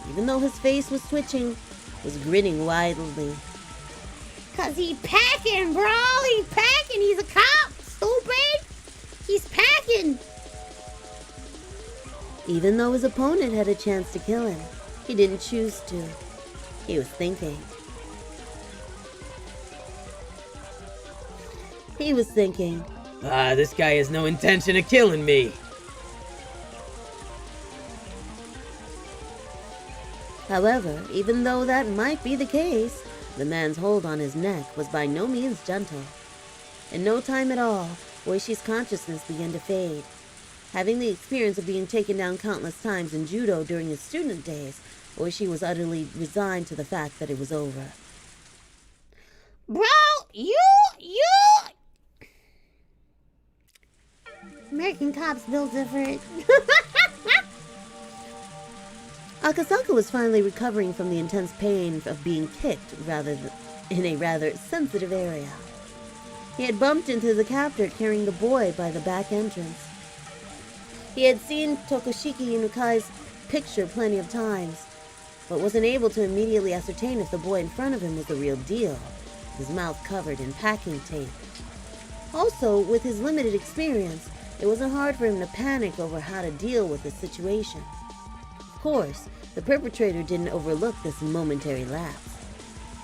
even though his face was twitching, was grinning widely. Cause he packing, bro! He packing! He's a cop! Stupid! He's packing! Even though his opponent had a chance to kill him, he didn't choose to. He was thinking. He was thinking, This guy has no intention of killing me. However, even though that might be the case, the man's hold on his neck was by no means gentle. In no time at all, Oishi's consciousness began to fade. Having the experience of being taken down countless times in judo during his student days, Oishi was utterly resigned to the fact that it was over. Bro, American cops built different. Akasaka was finally recovering from the intense pain of being kicked in a rather sensitive area. He had bumped into the captor carrying the boy by the back entrance. He had seen Tokushiki Inukai's picture plenty of times, but wasn't able to immediately ascertain if the boy in front of him was the real deal, his mouth covered in packing tape. Also, with his limited experience, it wasn't hard for him to panic over how to deal with the situation. Of course, the perpetrator didn't overlook this momentary lapse.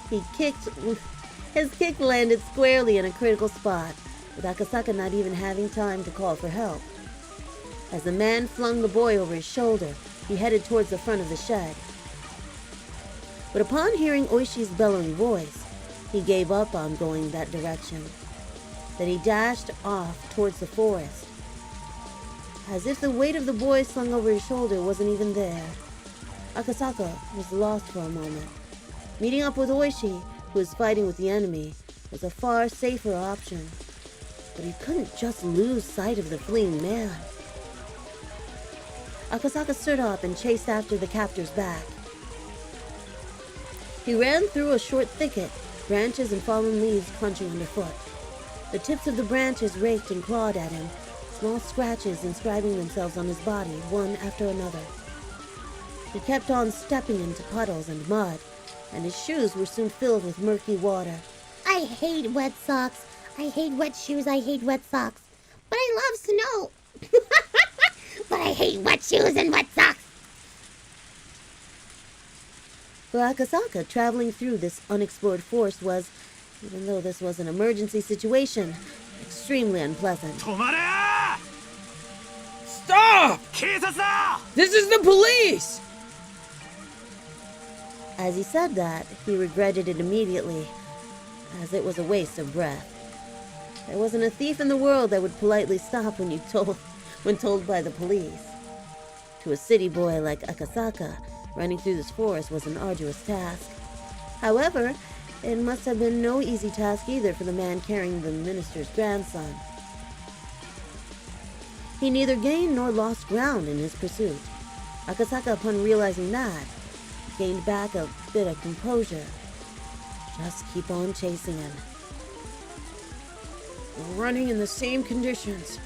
His kick landed squarely in a critical spot, with Akasaka not even having time to call for help. As the man flung the boy over his shoulder, he headed towards the front of the shed. But upon hearing Oishi's bellowing voice, he gave up on going that direction. Then he dashed off towards the forest. As if the weight of the boy slung over his shoulder wasn't even there, Akasaka was lost for a moment. Meeting up with Oishi, who was fighting with the enemy, was a far safer option. But he couldn't just lose sight of the fleeing man. Akasaka stood up and chased after the captor's back. He ran through a short thicket, branches and fallen leaves crunching underfoot. The tips of the branches raked and clawed at him, small scratches inscribing themselves on his body, one after another. He kept on stepping into puddles and mud, and his shoes were soon filled with murky water. I hate wet socks. I hate wet shoes. I hate wet socks. But I love snow. But I hate wet shoes and wet socks. For Akasaka, traveling through this unexplored forest was, even though this was an emergency situation, extremely unpleasant. Stop! This is the police! As he said that, he regretted it immediately, as it was a waste of breath. There wasn't a thief in the world that would politely stop when told by the police. To a city boy like Akasaka, running through this forest was an arduous task. However, it must have been no easy task either for the man carrying the minister's grandson. He neither gained nor lost ground in his pursuit. Akasaka, upon realizing that, gained back a bit of composure. Just keep on chasing him. We're running in the same conditions.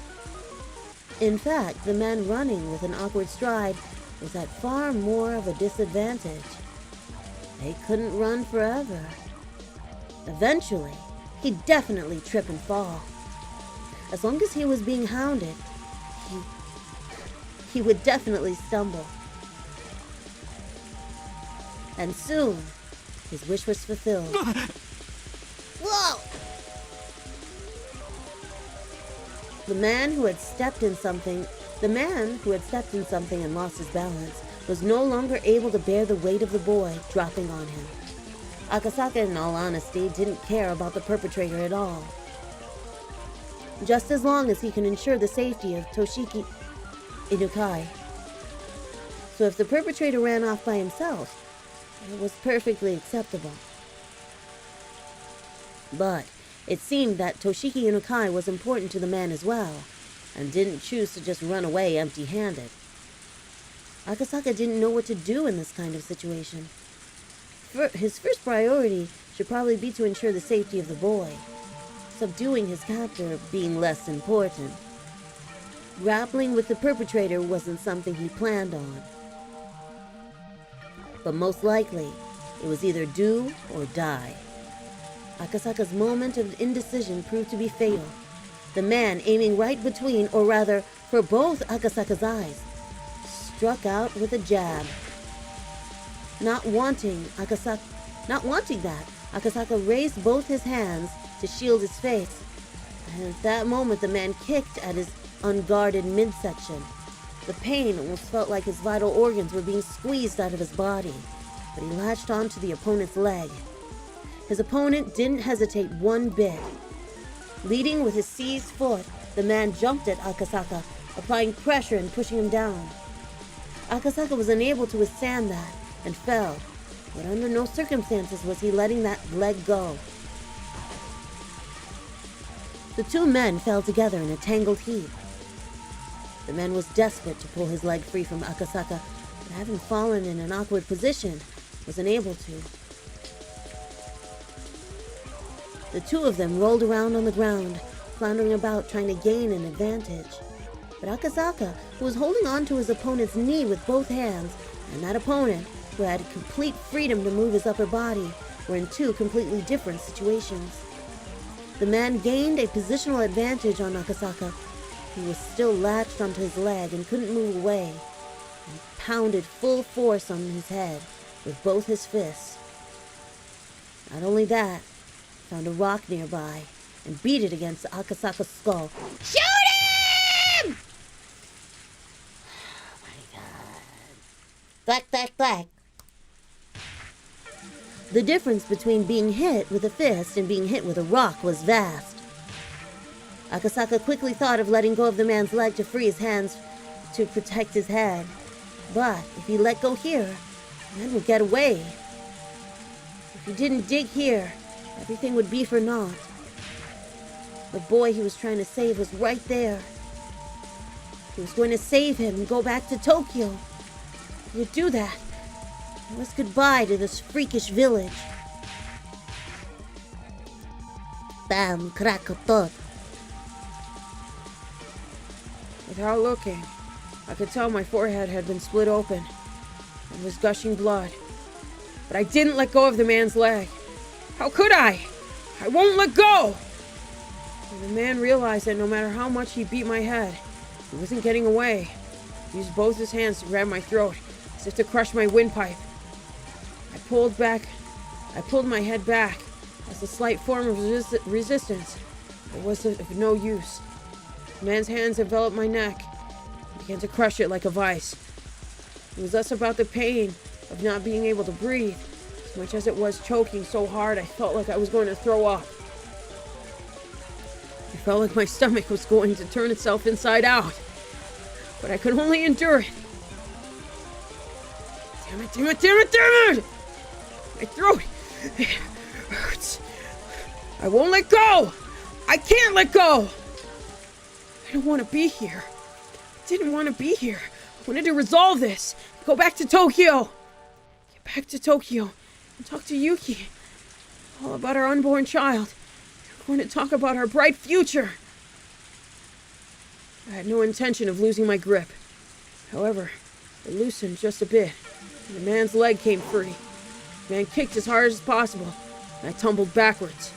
In fact, the man running with an awkward stride was at far more of a disadvantage. They couldn't run forever. Eventually, he'd definitely trip and fall. As long as he was being hounded, he would definitely stumble. And soon, his wish was fulfilled. Whoa! The man who had stepped in something and lost his balance was no longer able to bear the weight of the boy dropping on him. Akasaka, in all honesty, didn't care about the perpetrator at all. Just as long as he can ensure the safety of Toshiki Inukai. So if the perpetrator ran off by himself, it was perfectly acceptable. But it seemed that Toshiki Inukai was important to the man as well, and didn't choose to just run away empty-handed. Akasaka didn't know what to do in this kind of situation. His first priority should probably be to ensure the safety of the boy, subduing his captor being less important. Grappling with the perpetrator wasn't something he planned on. But most likely, it was either do or die. Akasaka's moment of indecision proved to be fatal. The man, aiming right between, or rather, for both Akasaka's eyes, struck out with a jab. Not wanting that, Akasaka raised both his hands to shield his face, and at that moment the man kicked at his unguarded midsection. The pain almost felt like his vital organs were being squeezed out of his body, but he latched onto the opponent's leg. His opponent didn't hesitate one bit. Leading with his seized foot, the man jumped at Akasaka, applying pressure and pushing him down. Akasaka was unable to withstand that and fell, but under no circumstances was he letting that leg go. The two men fell together in a tangled heap. The man was desperate to pull his leg free from Akasaka, but having fallen in an awkward position, was unable to. The two of them rolled around on the ground, floundering about trying to gain an advantage. But Akasaka, who was holding on to his opponent's knee with both hands, and that opponent, who had complete freedom to move his upper body, were in two completely different situations. The man gained a positional advantage on Akasaka, who was still latched onto his leg and couldn't move away, and pounded full force on his head with both his fists. Not only that, he found a rock nearby and beat it against Akasaka's skull. Shoot him! Oh my god. Black, black, black. The difference between being hit with a fist and being hit with a rock was vast. Akasaka quickly thought of letting go of the man's leg to free his hands to protect his head. But if he let go here, the man would get away. If he didn't dig here, everything would be for naught. The boy he was trying to save was right there. He was going to save him and go back to Tokyo. He would do that. It was goodbye to this freakish village. Bam, crack, thud. Without looking, I could tell my forehead had been split open and was gushing blood. But I didn't let go of the man's leg. How could I? I won't let go! And the man realized that no matter how much he beat my head, he wasn't getting away. He used both his hands to grab my throat, as if to crush my windpipe. I pulled my head back, as a slight form of resistance. It was of no use. The man's hands enveloped my neck and began to crush it like a vice. It was less about the pain of not being able to breathe, as much as it was choking so hard I felt like I was going to throw up. I felt like my stomach was going to turn itself inside out, but I could only endure it. Damn it, damn it, damn it, damn it! My throat, it hurts. I won't let go! I can't let go! I don't want to be here. I didn't want to be here. I wanted to resolve this. Go back to Tokyo. Get back to Tokyo and talk to Yuki. All about our unborn child. We're going to talk about our bright future. I had no intention of losing my grip. However, it loosened just a bit, and the man's leg came free. The man kicked as hard as possible, and I tumbled backwards.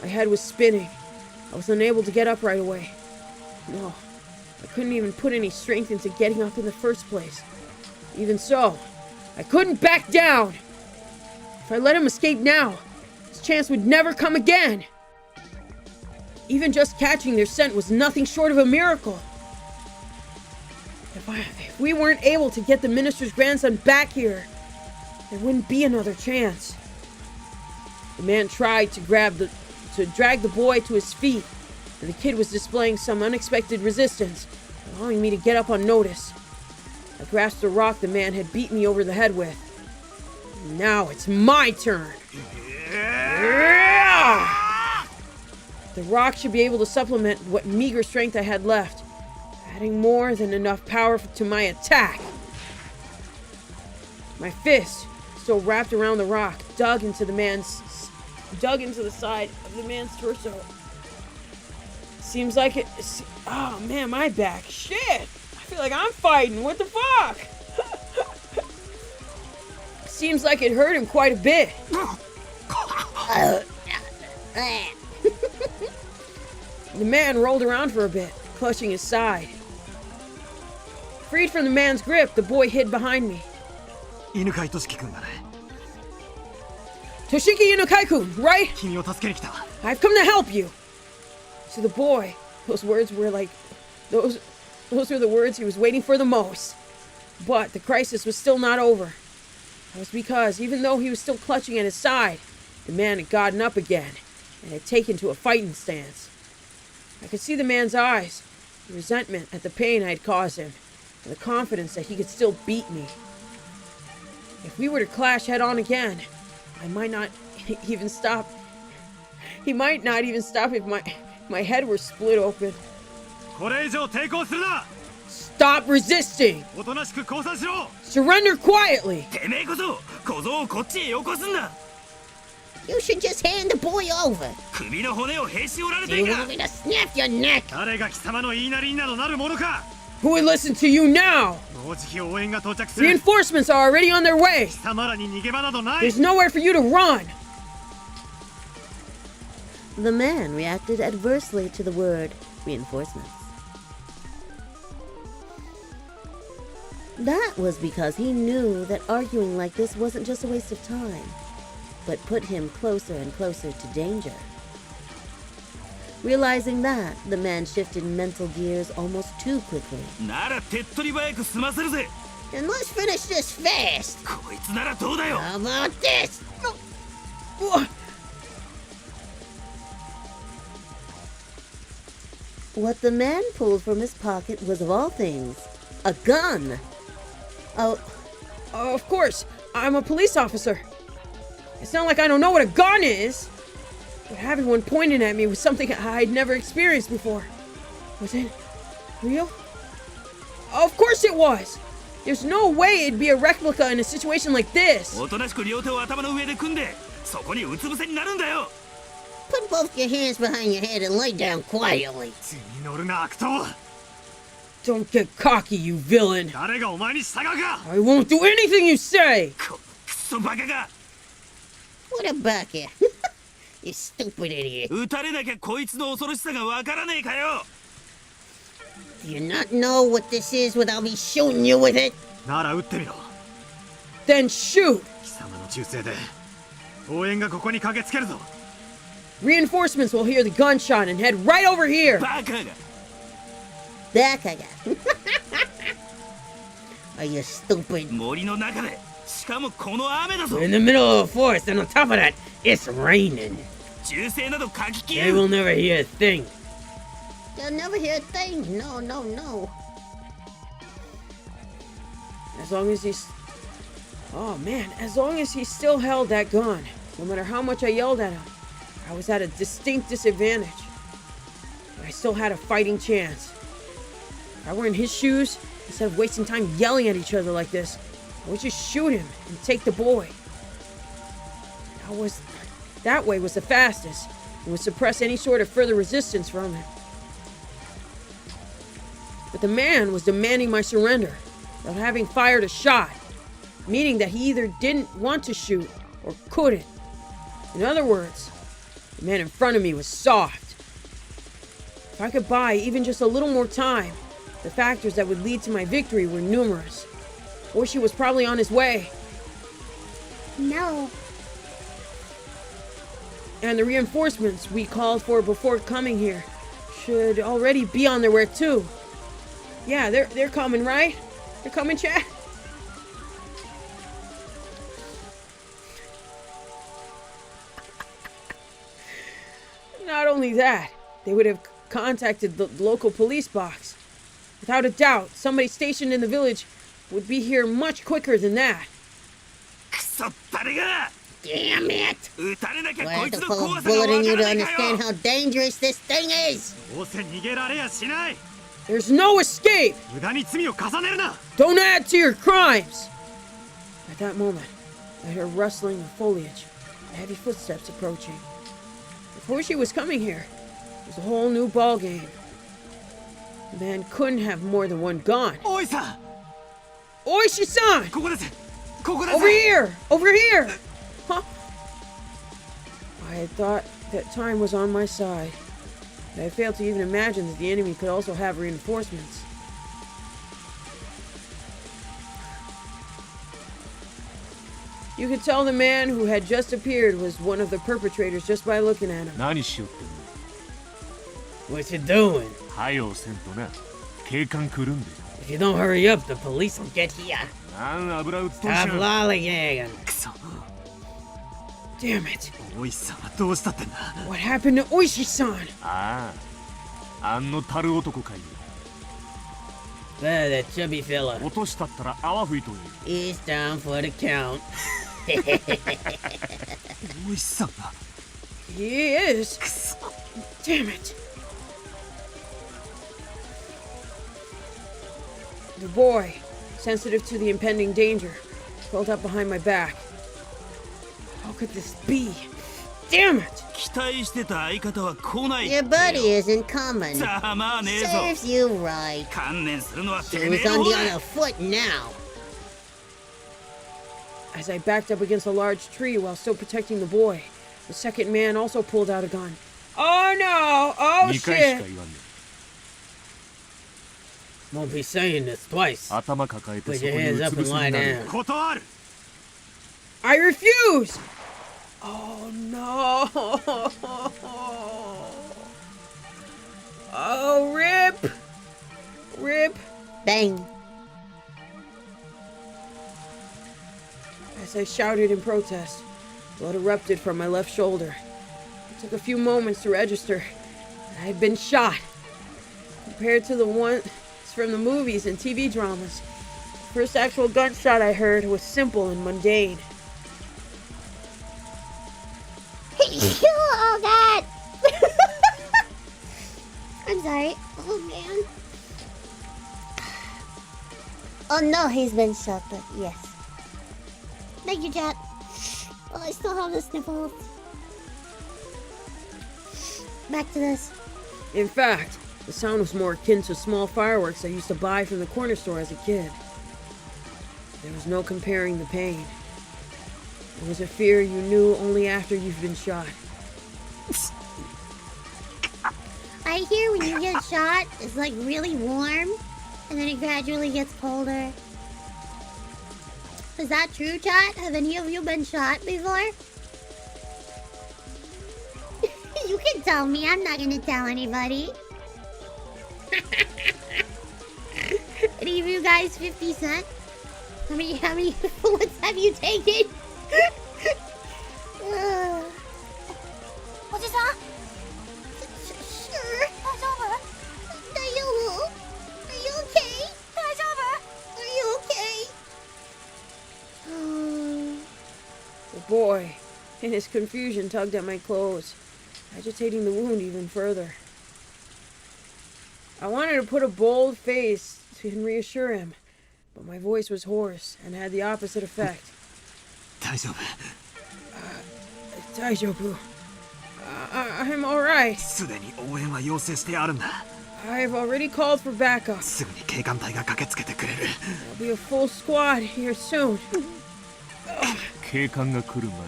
My head was spinning. I was unable to get up right away. No, I couldn't even put any strength into getting up in the first place. Even so, I couldn't back down. If I let him escape now, his chance would never come again. Even just catching their scent was nothing short of a miracle. If we weren't able to get the minister's grandson back here, there wouldn't be another chance. The man tried to drag the boy to his feet, and the kid was displaying some unexpected resistance, allowing me to get up unnoticed. I grasped the rock the man had beat me over the head with. Now it's my turn. The rock should be able to supplement what meager strength I had left, adding more than enough power to my attack. My fist, still wrapped around the rock, dug into the side of the man's torso. Seems like it. Oh man, my back. Shit! I feel like I'm fighting. What the fuck? Seems like it hurt him quite a bit. The man rolled around for a bit, clutching his side. Freed from the man's grip, the boy hid behind me. Inukai Toshiki-kun da ne. Toshiki Inukai-kun, right? Kimi o tasuke ni kita. I've come to help you. To the boy, those words were like... Those were the words he was waiting for the most. But the crisis was still not over. That was because, even though he was still clutching at his side, the man had gotten up again and had taken to a fighting stance. I could see the man's eyes, the resentment at the pain I had caused him, and the confidence that he could still beat me. If we were to clash head-on again, I might not even stop. He might not even stop My head was split open. これ以上抵抗するな。 Stop resisting! おとなしく降参しろ。 Surrender quietly! てめえこそ小僧をこっちへよこすんな。 You should just hand the boy over. 首の骨をへし折られ Do て you い want が me to snap your neck? 誰が貴様の言いなりになどなるものか。 Who would listen to you now? もうじき応援が到着する。 Reinforcements are already on their way! 貴様らに逃げ場などない。 There's nowhere for you to run! The man reacted adversely to the word reinforcements. That was because he knew that arguing like this wasn't just a waste of time, but put him closer and closer to danger. Realizing that, the man shifted mental gears almost too quickly. なら手っ取り早く済ませるぜ。 Then let's finish this fast. こいつならどうだよ。 How about this? What the man pulled from his pocket was, of all things, a gun. Oh, Of course, I'm a police officer. It's not like I don't know what a gun is. But having one pointed at me was something I'd never experienced before. Was it real? Of course it was! There's no way it'd be a replica in a situation like this. おとなしく両手を頭の上で組んで、そこにうつ伏せになるんだよ。 Put both your hands behind your head and lay down quietly. 図に乗るな悪党。 Don't get cocky, you villain. 誰がお前に従うか。 I won't do anything you say! クソバカが。 What a bucket. You stupid idiot. 撃たれなきゃこいつの恐ろしさがわからねえかよ。 Do you not know what this is without me shooting you with it? なら撃ってみろ。 Then shoot! 貴様の忠誠で応援がここに駆けつけるぞ。 Reinforcements will hear the gunshot and head right over here! バカが。 Baka. Are you stupid? 森の中で、しかもこの雨だぞ。 We're in the middle of a forest, and on top of that, it's raining. 銃声など書き消 They え will る。 never hear a thing. They'll never hear a thing. No, no, no. As long as he's... Oh man, as long as he still held that gun, no matter how much I yelled at him, I was at a distinct disadvantage. But I still had a fighting chance. If I were in his shoes, instead of wasting time yelling at each other like this, I would just shoot him and take the boy. That way was the fastest, and would suppress any sort of further resistance from him. But the man was demanding my surrender, without having fired a shot, meaning that he either didn't want to shoot or couldn't. In other words, the man in front of me was soft. If I could buy even just a little more time, the factors that would lead to my victory were numerous. Oishi was probably on his way. No. And the reinforcements we called for before coming here should already be on their way too. Yeah, they're coming, right? They're coming, chat? Not only that, they would have contacted the local police box. Without a doubt, somebody stationed in the village would be here much quicker than that. クソ誰が。 Damn it. 撃たれなきゃ We'll こ have い to つの pull 怖 a さが bullet わ in you か to らねえか understand よ。 how dangerous this thing is. どうせ逃げられやしない。 There's no escape! 無駄に罪を重ねるな。 Don't add to your crimes! At that moment, I heard rustling of foliage and heavy footsteps approaching. Before she was coming here, it was a whole new ballgame. The man couldn't have more than one gun. おいさん。 Oishi-san! ここです。ここです。 Over here! Over here! Huh? I had thought that time was on my side. But I failed to even imagine that the enemy could also have reinforcements. You could tell the man who had just appeared was one of the perpetrators just by looking at him. 何しよってんの What you doing? はよせんとな警官来るんで If you don't hurry up, the police will get here. なん油売っとんじゃ Stop ん lollygagging. くそ。 Damn it. おいさんはどうしたってんだ。 What happened to Oishi-san? あああんの樽男かい There, that chubby fella. 落としたったら泡吹いとんよ He's down for the count. おいさんが。 He is. くそ。 Damn it. The boy, sensitive to the impending danger, curled up behind my back. How could this be? Damn it! 期待してた相方は来ないって Your buddy isn't coming. ざまあねえぞ Serves you right. 観念するのはてめ Who's えの on 方 the だ other foot now? As I backed up against a large tree while still protecting the boy, the second man also pulled out a gun. Oh no! Oh 2回しか言 shit! わんね Won't be saying this twice. 頭抱えて Put そこ your に hands うつ up ぶ and すに lie なる down. 断る I refuse! Oh no! Oh, rip! Rip! Bang. As I shouted in protest, blood erupted from my left shoulder. It took a few moments to register that I had been shot. Compared to the ones from the movies and TV dramas, the first actual gunshot I heard was simple and mundane. Oh god! I'm sorry. Oh man. Oh no, he's been shot, but yes. Thank you, chat. Oh, I still have the sniffles. Back to this. In fact, the sound was more akin to small fireworks I used to buy from the corner store as a kid. There was no comparing the pain. It was a fear you knew only after you've been shot. I hear when you get shot, it's like really warm, and then it gradually gets colder. Is that true, chat? Have any of you been shot before? You can tell me. I'm not gonna tell anybody. Any of you guys 50 Cent? How many bullets have you taken? What's that? Sure. Are you okay? Are you okay? The boy, in his confusion, tugged at my clothes, agitating the wound even further. I wanted to put a bold face and reassure him, but my voice was hoarse and had the opposite effect. 大丈夫 Daijoubu. I'm alright. すでに応援は要請してあるんだ I've already called for backup. すぐに警官隊が駆けつけてくれる There'll be a full squad here soon. 警官が来る前に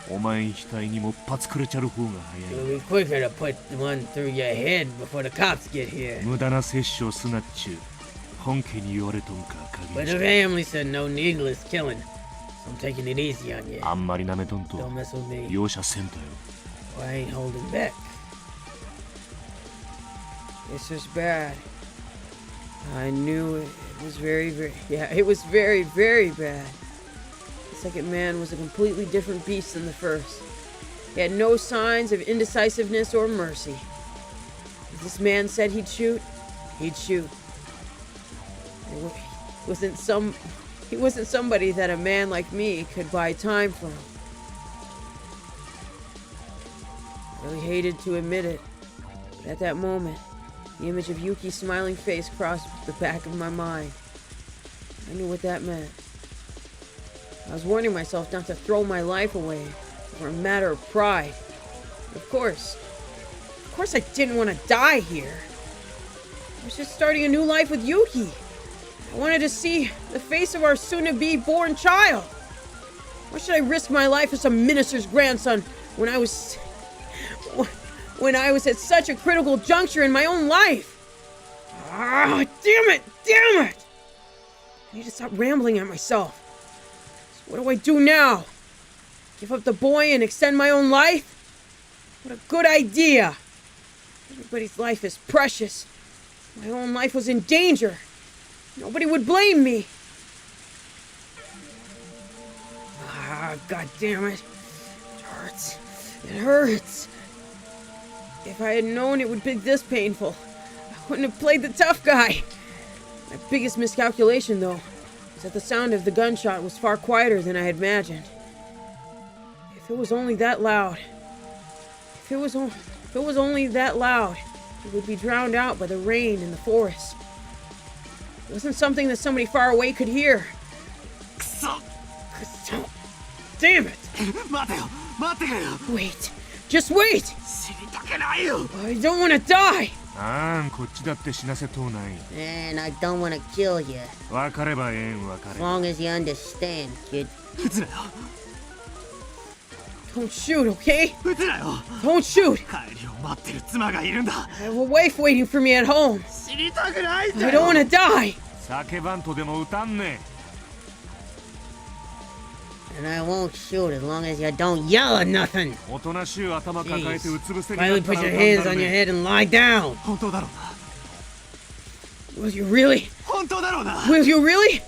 お前ん額にもパツくれちゃる方が早 It'll い be quicker to put one through your head before the cops get here. 無駄な接種をすなっちゅう本家に言われとんか But 限 the り family said no needless killing, so I'm taking it easy on you. あんまりなめとん Don't と mess with me. 容赦せんとよ I ain't holding back. This was bad. I knew it was it was very, very bad. The second man was a completely different beast than the first. He had no signs of indecisiveness or mercy. If this man said he'd shoot, he'd shoot. He wasn't somebody that a man like me could buy time from. I really hated to admit it, but at that moment, the image of Yuki's smiling face crossed the back of my mind. I knew what that meant. I was warning myself not to throw my life away for a matter of pride. Of course I didn't want to die here. I was just starting a new life with Yuki. I wanted to see the face of our soon-to-be born child. Why should I risk my life as a minister's grandson when I was at such a critical juncture in my own life? Ah, damn it! I need to stop rambling at myself. So what do I do now? Give up the boy and extend my own life? What a good idea! Everybody's life is precious. My own life was in danger. Nobody would blame me. Ah, god damn it. It hurts. It hurts. If I had known it would be this painful, I wouldn't have played the tough guy. My biggest miscalculation, though, was that the sound of the gunshot was far quieter than I had imagined. If it was only that loud, it would be drowned out by the rain in the forest. It wasn't something that somebody far away could hear. Damn it! Wait. Just wait! I don't want to die! And I don't want to kill you. 分かればええん分か As れ long as you understand, kid. Don't shoot, okay? Don't shoot! I have a wife waiting for me at home. I don't want to die! 叫ばんとでも歌んね And I won't shoot as long as you don't yell or nothing. おとなしゅう頭抱えてうつ伏せに Finally put your hands on your head and lie down. Will you really? Will you really?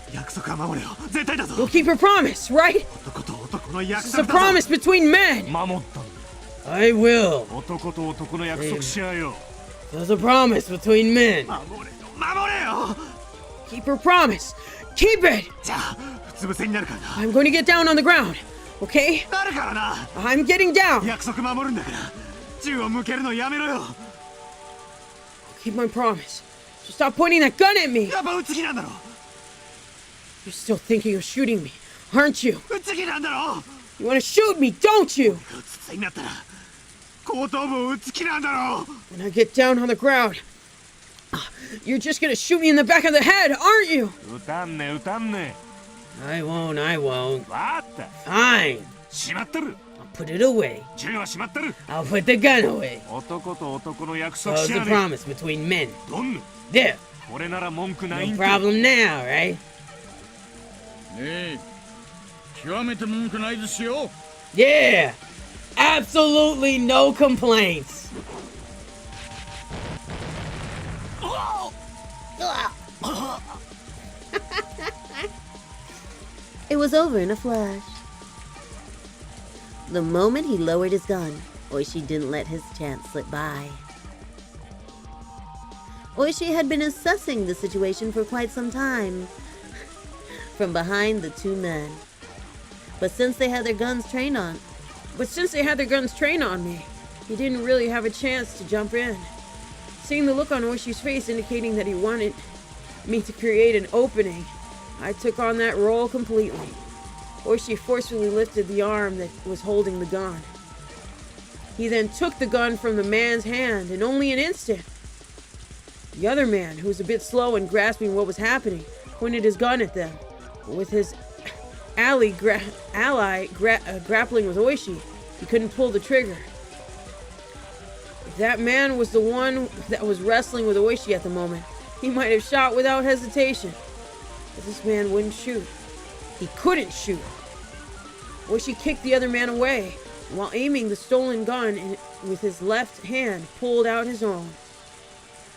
You'll keep your promise, right? It's a promise between men. 守ったんだ I will. 男と男の約束し合えよ There's a promise between men. Keep your promise. Keep it. I'm going to get down on the ground, okay? I'm getting down. Keep my promise. So stop pointing that gun at me. You're still thinking of shooting me, aren't you? You want to shoot me, don't you? When I get down on the ground, you're just going to shoot me in the back of the head, aren't you? 歌んね歌んね I won't, I won't. わかった Fine. しまってる I'll put it away. 銃はしまってる I'll put the gun away. 男と男の約 So 束 it's し a 合え promise between men. どんぬ There. これなら文句ない No んだ problem now, right? 極めて文句ないですよ Yeah. Absolutely no complaints. It was over in a flash. The moment he lowered his gun, Oishi didn't let his chance slip by. Oishi had been assessing the situation for quite some time from behind the two men. But since they had their guns trained on me, he didn't really have a chance to jump in. Seeing the look on Oishi's face indicating that he wanted me to create an opening, I took on that role completely. Oishi forcefully lifted the arm that was holding the gun. He then took the gun from the man's hand in only an instant. The other man, who was a bit slow in grasping what was happening, pointed his gun at them. With his ally grappling with Oishi, he couldn't pull the trigger. If that man was the one that was wrestling with Oishi at the moment, he might have shot without hesitation. But this man wouldn't shoot. He couldn't shoot. Oishi kicked the other man away, and while aiming the stolen gun with his left hand, pulled out his own.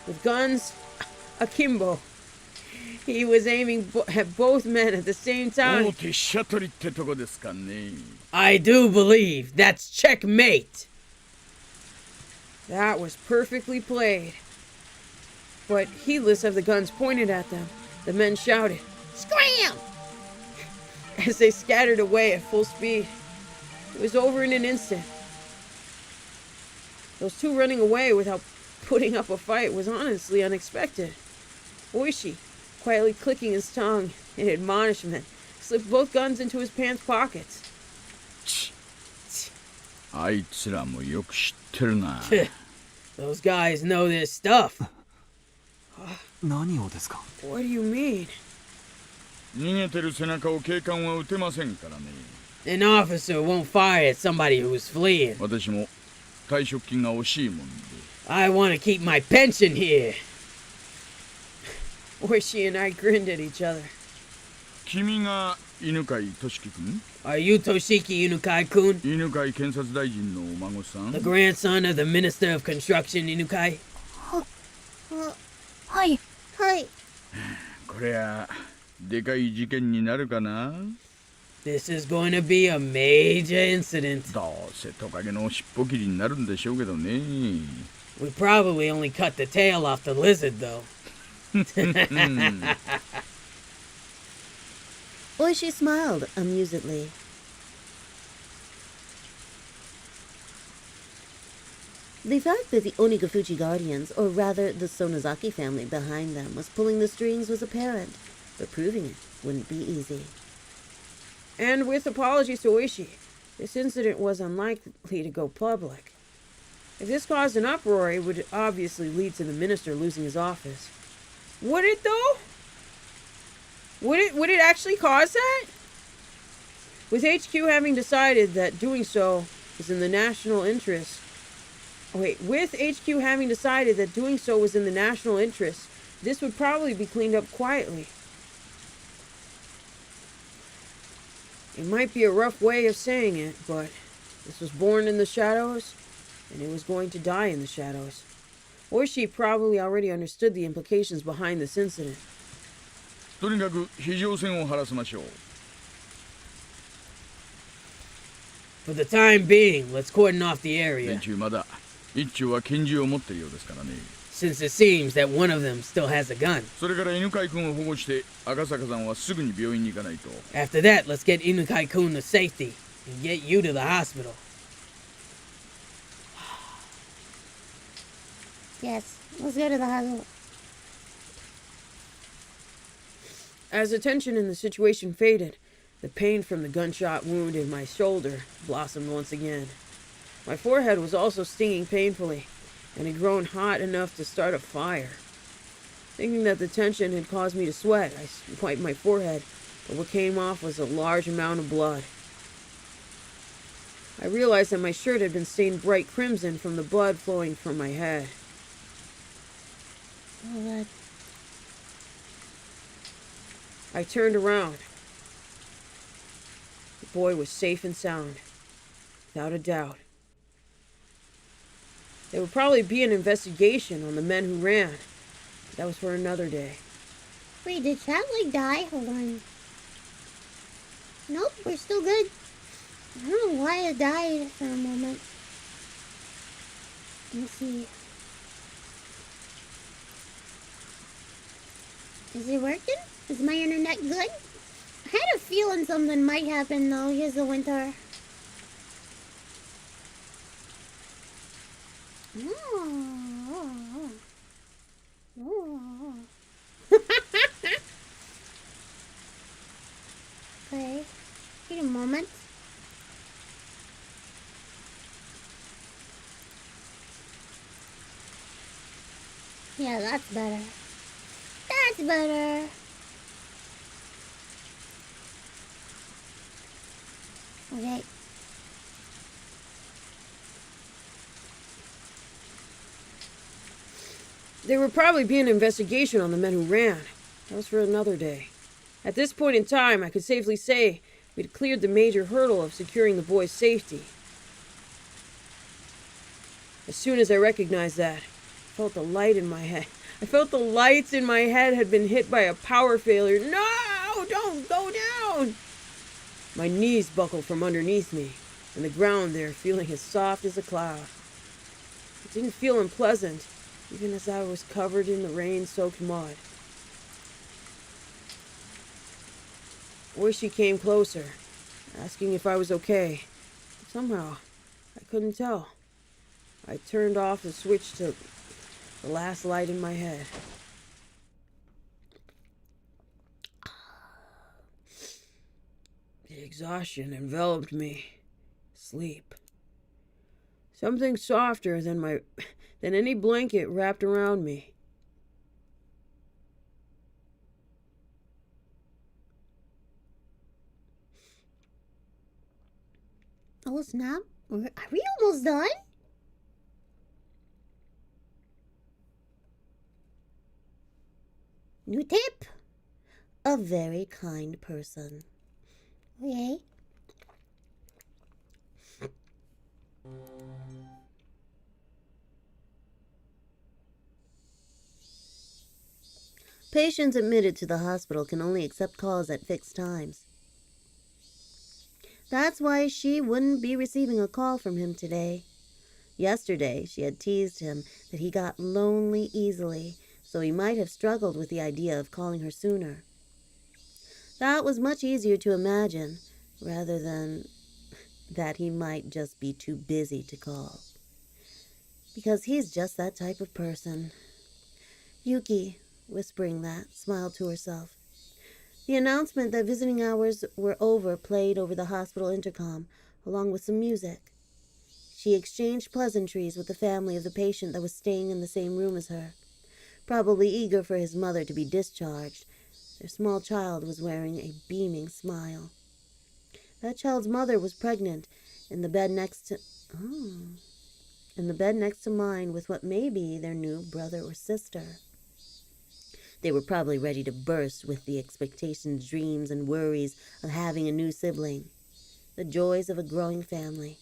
With guns akimbo, he was aiming at both men at the same time. I do believe that's checkmate. That was perfectly played. But heedless of the guns pointed at them, the men shouted, "Scram!" as they scattered away at full speed. It was over in an instant. Those two running away without putting up a fight was honestly unexpected. Oishi, quietly clicking his tongue in admonishment, slipped both guns into his pants pockets. あいつらもよく知ってるな Those guys know their stuff. 何をですか What do you mean? 逃げてる背中を警官は撃てませんからね An officer won't fire at somebody who's fleeing. 私も退職金が惜しいもんで I want to keep my pension here. Oishi and I grinned at each other. 君が犬飼俊樹君 Are you Toshiki Inukai-kun? 犬飼検察大臣のお孫さん The grandson of the Minister of Construction Inukai? はい。はい。これはでかい事件になるかな This is going to be a major incident. どうせトカゲの尻尾切りになるんでしょうけどね We probably only cut the tail off the lizard, though. Oishi smiled amusedly. The fact that the Onigafuchi guardians, or rather the Sonozaki family behind them, was pulling the strings was apparent, but proving it wouldn't be easy. And with apologies to Oishi, this incident was unlikely to go public. If this caused an uproar, it would obviously lead to the minister losing his office. Would it though? Would it actually cause that? With HQ having decided that doing so was in the national interest. With HQ having decided that doing so was in the national interest, this would probably be cleaned up quietly. It might be a rough way of saying it, but this was born in the shadows, and it was going to die in the shadows. Oishi probably already understood the implications behind this incident. とにかく非常線を張らせましょう。For the time being, let's cordon off the 連 area. 中まだ一丁は拳銃を持ってるようですからね。 Since it seems that one of them still has a gun. それから犬飼君を保護して赤坂さんはすぐに病院に行かないと。 After that, let's get Inukai-kun to safety and get you to the hospital. Yes, let's go to the hospital. As the tension in the situation faded, the pain from the gunshot wound in my shoulder blossomed once again. My forehead was also stinging painfully, and had grown hot enough to start a fire. Thinking that the tension had caused me to sweat, I wiped my forehead, but what came off was a large amount of blood. I realized that my shirt had been stained bright crimson from the blood flowing from my head. Oh, God. I turned around. The boy was safe and sound, without a doubt. There would probably be an investigation on the men who ran. But that was for another day. Wait, did Chadwick die? Hold on. Nope, we're still good. I don't know why it died for a moment. Let me see. Is it working? Is my internet good? I had a feeling something might happen though. Here's the winter. Oh. Oh. Okay. Wait a moment. Yeah, that's better. That's better. Okay. There would probably be an investigation on the men who ran. That was for another day. At this point in time, I could safely say we'd cleared the major hurdle of securing the boy's safety. As soon as I recognized that, I felt the light in my head. I felt the lights in my head had been hit by a power failure. No! Don't go down! My knees buckled from underneath me, and the ground there feeling as soft as a cloud. It didn't feel unpleasant, even as I was covered in the rain-soaked mud. Oishi came closer, asking if I was okay. But somehow, I couldn't tell. I turned off the switch to the last light in my head. The exhaustion enveloped me. Sleep. Something softer than any blanket wrapped around me. Oh snap! Are we almost done? New tip. A very kind person. Okay. Patients admitted to the hospital can only accept calls at fixed times. That's why she wouldn't be receiving a call from him today. Yesterday, she had teased him that he got lonely easily, so he might have struggled with the idea of calling her sooner. That was much easier to imagine, rather than that he might just be too busy to call. because he's just that type of person. Yuki, whispering that, smiled to herself. The announcement that visiting hours were over played over the hospital intercom, along with some music. She exchanged pleasantries with the family of the patient that was staying in the same room as her, probably eager for his mother to be discharged. Their small child was wearing a beaming smile. That child's mother was pregnant, in the bed next to mine with what may be their new brother or sister. They were probably ready to burst with the expectations, dreams, and worries of having a new sibling, the joys of a growing family.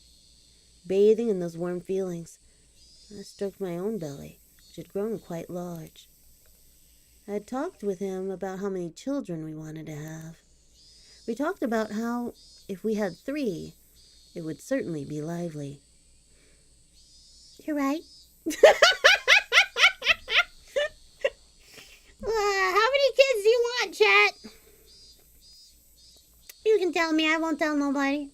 Bathing in those warm feelings, I stroked my own belly, which had grown quite large. I had talked with him about how many children we wanted to have. We talked about how, if we had 3, it would certainly be lively. You're right. How many kids do you want, chat? You can tell me. I won't tell nobody.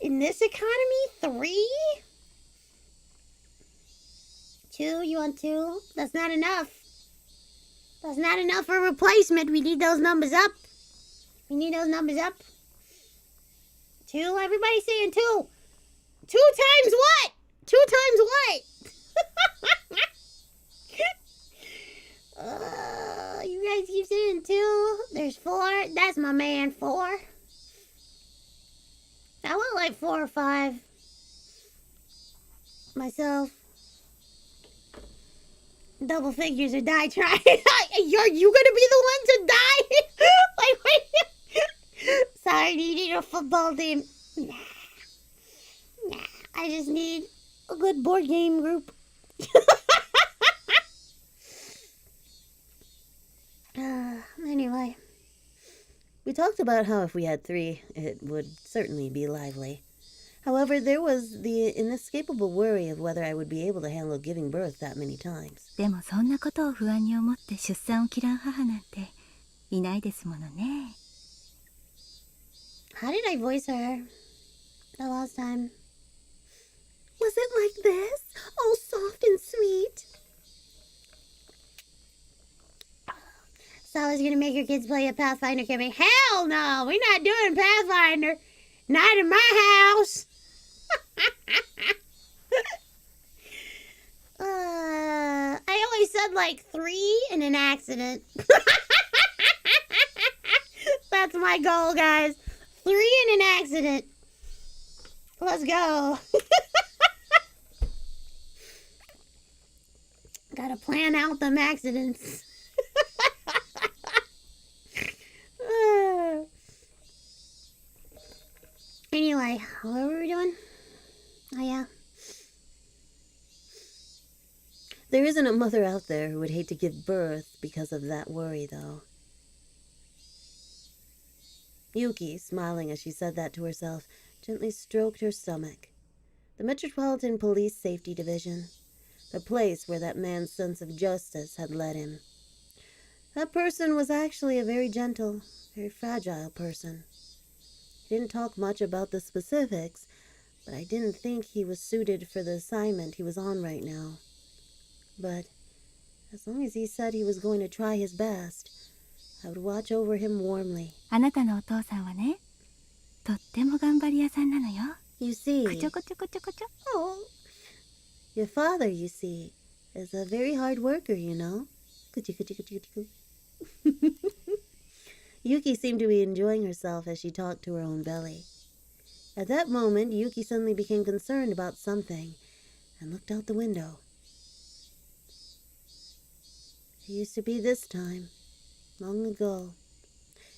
In this economy, 3? 2? You want 2? That's not enough. That's not enough for replacement. We need those numbers up. 2? Everybody's saying 2. 2 times what? 2 times what? You guys keep saying 2. There's 4. That's my man, 4. I want like 4 or 5. Myself. Double figures or die trying. Are you gonna be the one to die? Like, wait. Sorry, do you need a football team? Nah. I just need a good board game group. Anyway. We talked about how if we had 3, it would certainly be lively. However, there was the inescapable worry of whether I would be able to handle giving birth that many times. でもそんなことを不安に思って出産を嫌う母なんていないですものね。How did I voice her the last time? Was it like this? All soft and sweet? Sally's gonna make her kids play a Pathfinder campaign. Hell no! We're not doing Pathfinder. Not in my house. I always said like 3 in an accident. That's my goal, guys. 3 in an accident. Let's go. Gotta plan out them accidents. Anyway, what were we doing? Oh, yeah. There isn't a mother out there who would hate to give birth because of that worry, though. Yuki, smiling as she said that to herself, gently stroked her stomach. The Metropolitan Police Safety Division. The place where that man's sense of justice had led him. That person was actually a very gentle, very fragile person. He didn't talk much about the specifics, but I didn't think he was suited for the assignment he was on right now. But as long as he said he was going to try his best, I would watch over him warmly. あなたのお父さんはね、とっても頑張り屋さんなのよ。You see, こちょこちょこちょこちょ。oh, your father, you see, is a very hard worker, you know. Yuki seemed to be enjoying herself as she talked to her own belly. At that moment, Yuki suddenly became concerned about something and looked out the window. It used to be this time, long ago.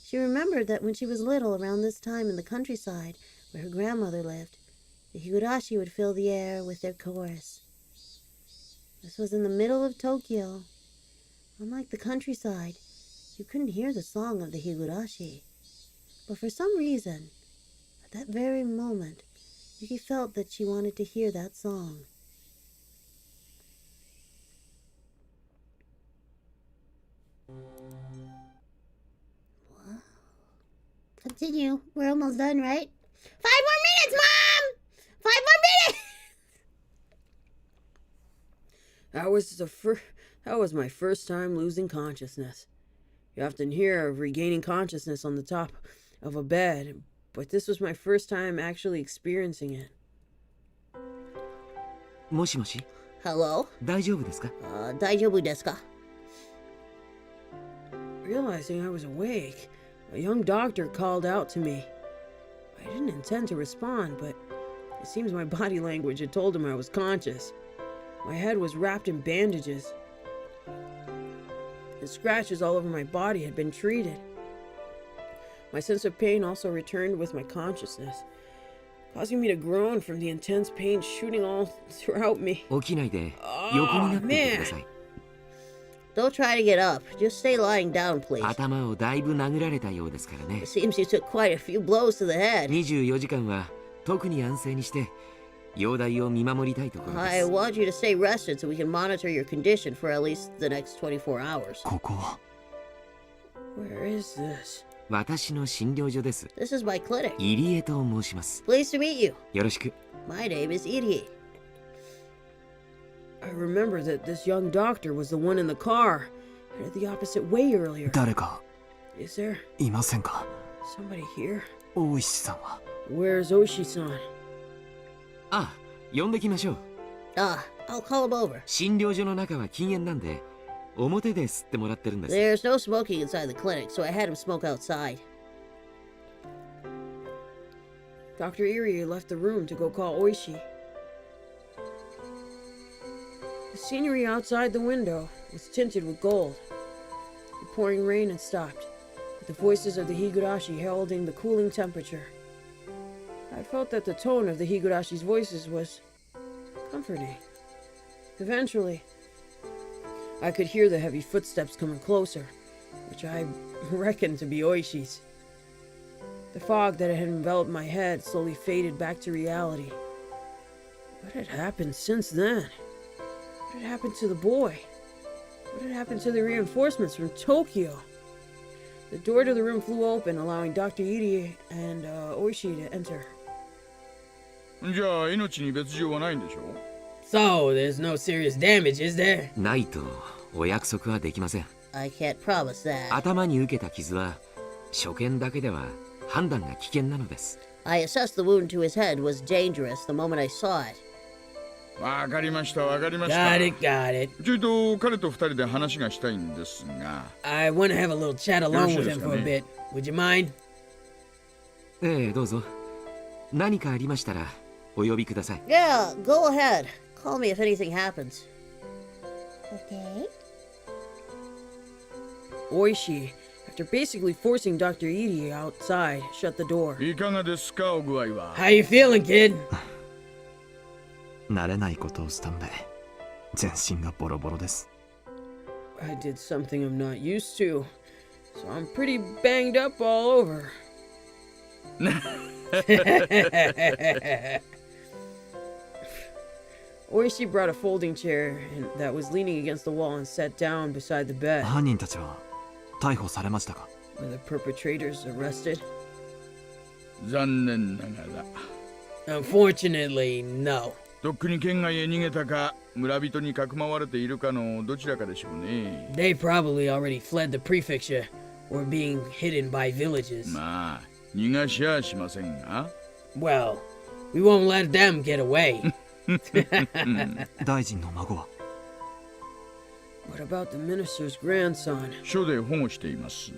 She remembered that when she was little, around this time in the countryside where her grandmother lived, the Higurashi would fill the air with their chorus. This was in the middle of Tokyo. Unlike the countryside, you couldn't hear the song of the Higurashi. But for some reason, at that very moment, Yuki felt that she wanted to hear that song. Continue. We're almost done, right? 5 more minutes, Mom! 5 That was my first time losing consciousness. You often hear of regaining consciousness on the top of a bed, but this was my first time actually experiencing it. もしもし Hello? 大丈夫ですか大丈夫ですか? Realizing I was awake, a young doctor called out to me. I didn't intend to respond, but it seems my body language had told him I was conscious. My head was wrapped in bandages. The scratches all over my body had been treated. My sense of pain also returned with my consciousness, causing me to groan from the intense pain shooting all throughout me. 起きないで横になっていてください。 Don't try to get up. Just stay lying down, please. 頭をだいぶ殴られたようですからね。 It seems you took quite a few blows to the head. 24時間は特に安静にして容体を見守りたいところです。 I want you to stay rested so we can monitor your condition for at least the next 24 hours. ここは Where is this? 私の診療所です。 This is my clinic. 入江と申します。 Pleased to meet you. よろしく。 My name is Irie. I remember that this young doctor was the one in the car, headed the opposite way earlier. 誰か Is there いませんか somebody here? 大石さんは Where's Oishi-san? あ、呼んできましょう。I'll call him over. 診療所の中は禁煙なんで、表で吸ってもらってるんです。 There's no smoking inside the clinic, so I had him smoke outside. Dr. Irie left the room to go call Oishi. The scenery outside the window was tinted with gold. The pouring rain had stopped, with the voices of the Higurashi heralding the cooling temperature. I felt that the tone of the Higurashi's voices was comforting. Eventually, I could hear the heavy footsteps coming closer, which I reckoned to be Oishi's. The fog that had enveloped my head slowly faded back to reality. What had happened since then? What had happened to the boy? What had happened to the reinforcements from Tokyo? The door to the room flew open, allowing Dr. Irie and Oishi to enter. じゃあ命に別状はないんでしょ So, there's no serious damage, is there? ないとお約束はできません。 I can't promise that. 頭に受けた傷は初見だけでは判断が危険なのです。 I assessed the wound to his head was dangerous the moment I saw it. わかりましたわかりました。 Got it, got it. ちょいと彼と二人で話がしたいんですが。 I want to have a little chat alone with him for a bit. Would you mind? ええ、どうぞ。何かありましたらお呼びください。 Yeah, go ahead. Call me if anything happens. Okay. Oishi, after basically forcing Dr. Irie outside, shut the door. いかがですかお具合は。 How you feeling, kid? 慣れないことをしたので全身がボロボロです。 I did something I'm not used to, so I'm pretty banged up all over. Oishi brought a folding chair that was leaning against the wall and sat down beside the bed. 犯人たちは逮捕されましたか Were the perpetrators arrested? 残念ながら。 Unfortunately, no. とっくに県外へ逃げたか、村人にかくまわれているかのどちらかでしょうね。 They probably already fled the prefecture or being hidden by villages. まあ、逃がしゃしませんが。 Well, we won't let them get away. 大臣の孫は What about the minister's grandson? 署で保護しています。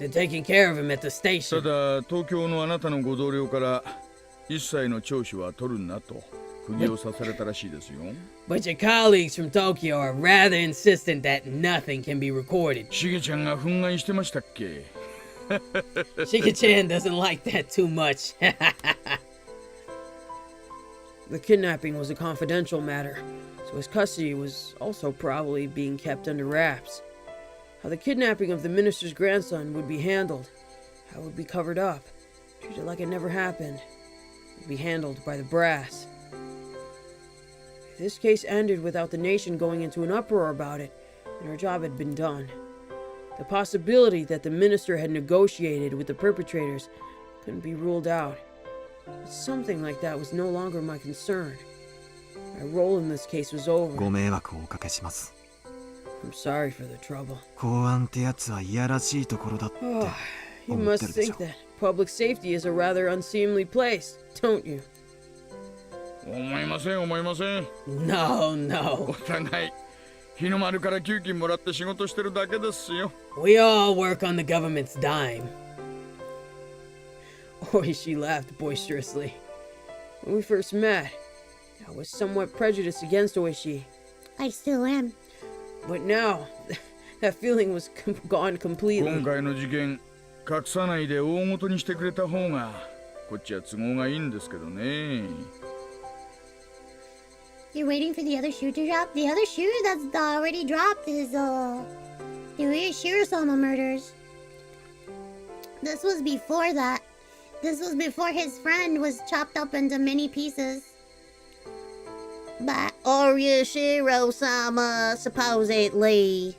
They're taking care of him at the た station. だ、東京のあなたのご同僚から一切の聴取は取るなと釘を刺されたらしいですよ。 But your colleagues from Tokyo are rather insistent that nothing can be recorded. しげちゃんが憤慨してましたっけ Shika-chan doesn't like that too much. The kidnapping was a confidential matter, so his custody was also probably being kept under wraps. How the kidnapping of the minister's grandson would be handled, how it would be covered up, treated like it never happened, would be handled by the brass. If this case ended without the nation going into an uproar about it, then our job had been done. The possibility that the minister had negotiated with the perpetrators couldn't be ruled out. But something like that was no longer my concern. My role in this case was over. ご迷惑をおかけします。 I'm sorry for the trouble. 公安ってやつはいやらしいところだって You 思っ must てるでし think ょ。 that public safety is a rather unseemly place, don't you? 思いません思いません。 No, no. お互い日の丸から給金もらって仕事してるだけですよ。 We all work on the government's dime. Oishi laughed boisterously. When we first met, I was somewhat prejudiced against Oishi. I still am. But now, that feeling was gone completely. 今回の事件隠さないで大事にしてくれた方がこっちは都合がいいんですけどね。 You're waiting for the other shoe to drop? The other shoe that's already dropped is, the Shirosama murders. This was before that. This was before his friend was chopped up into many pieces. By Shirosama, supposedly.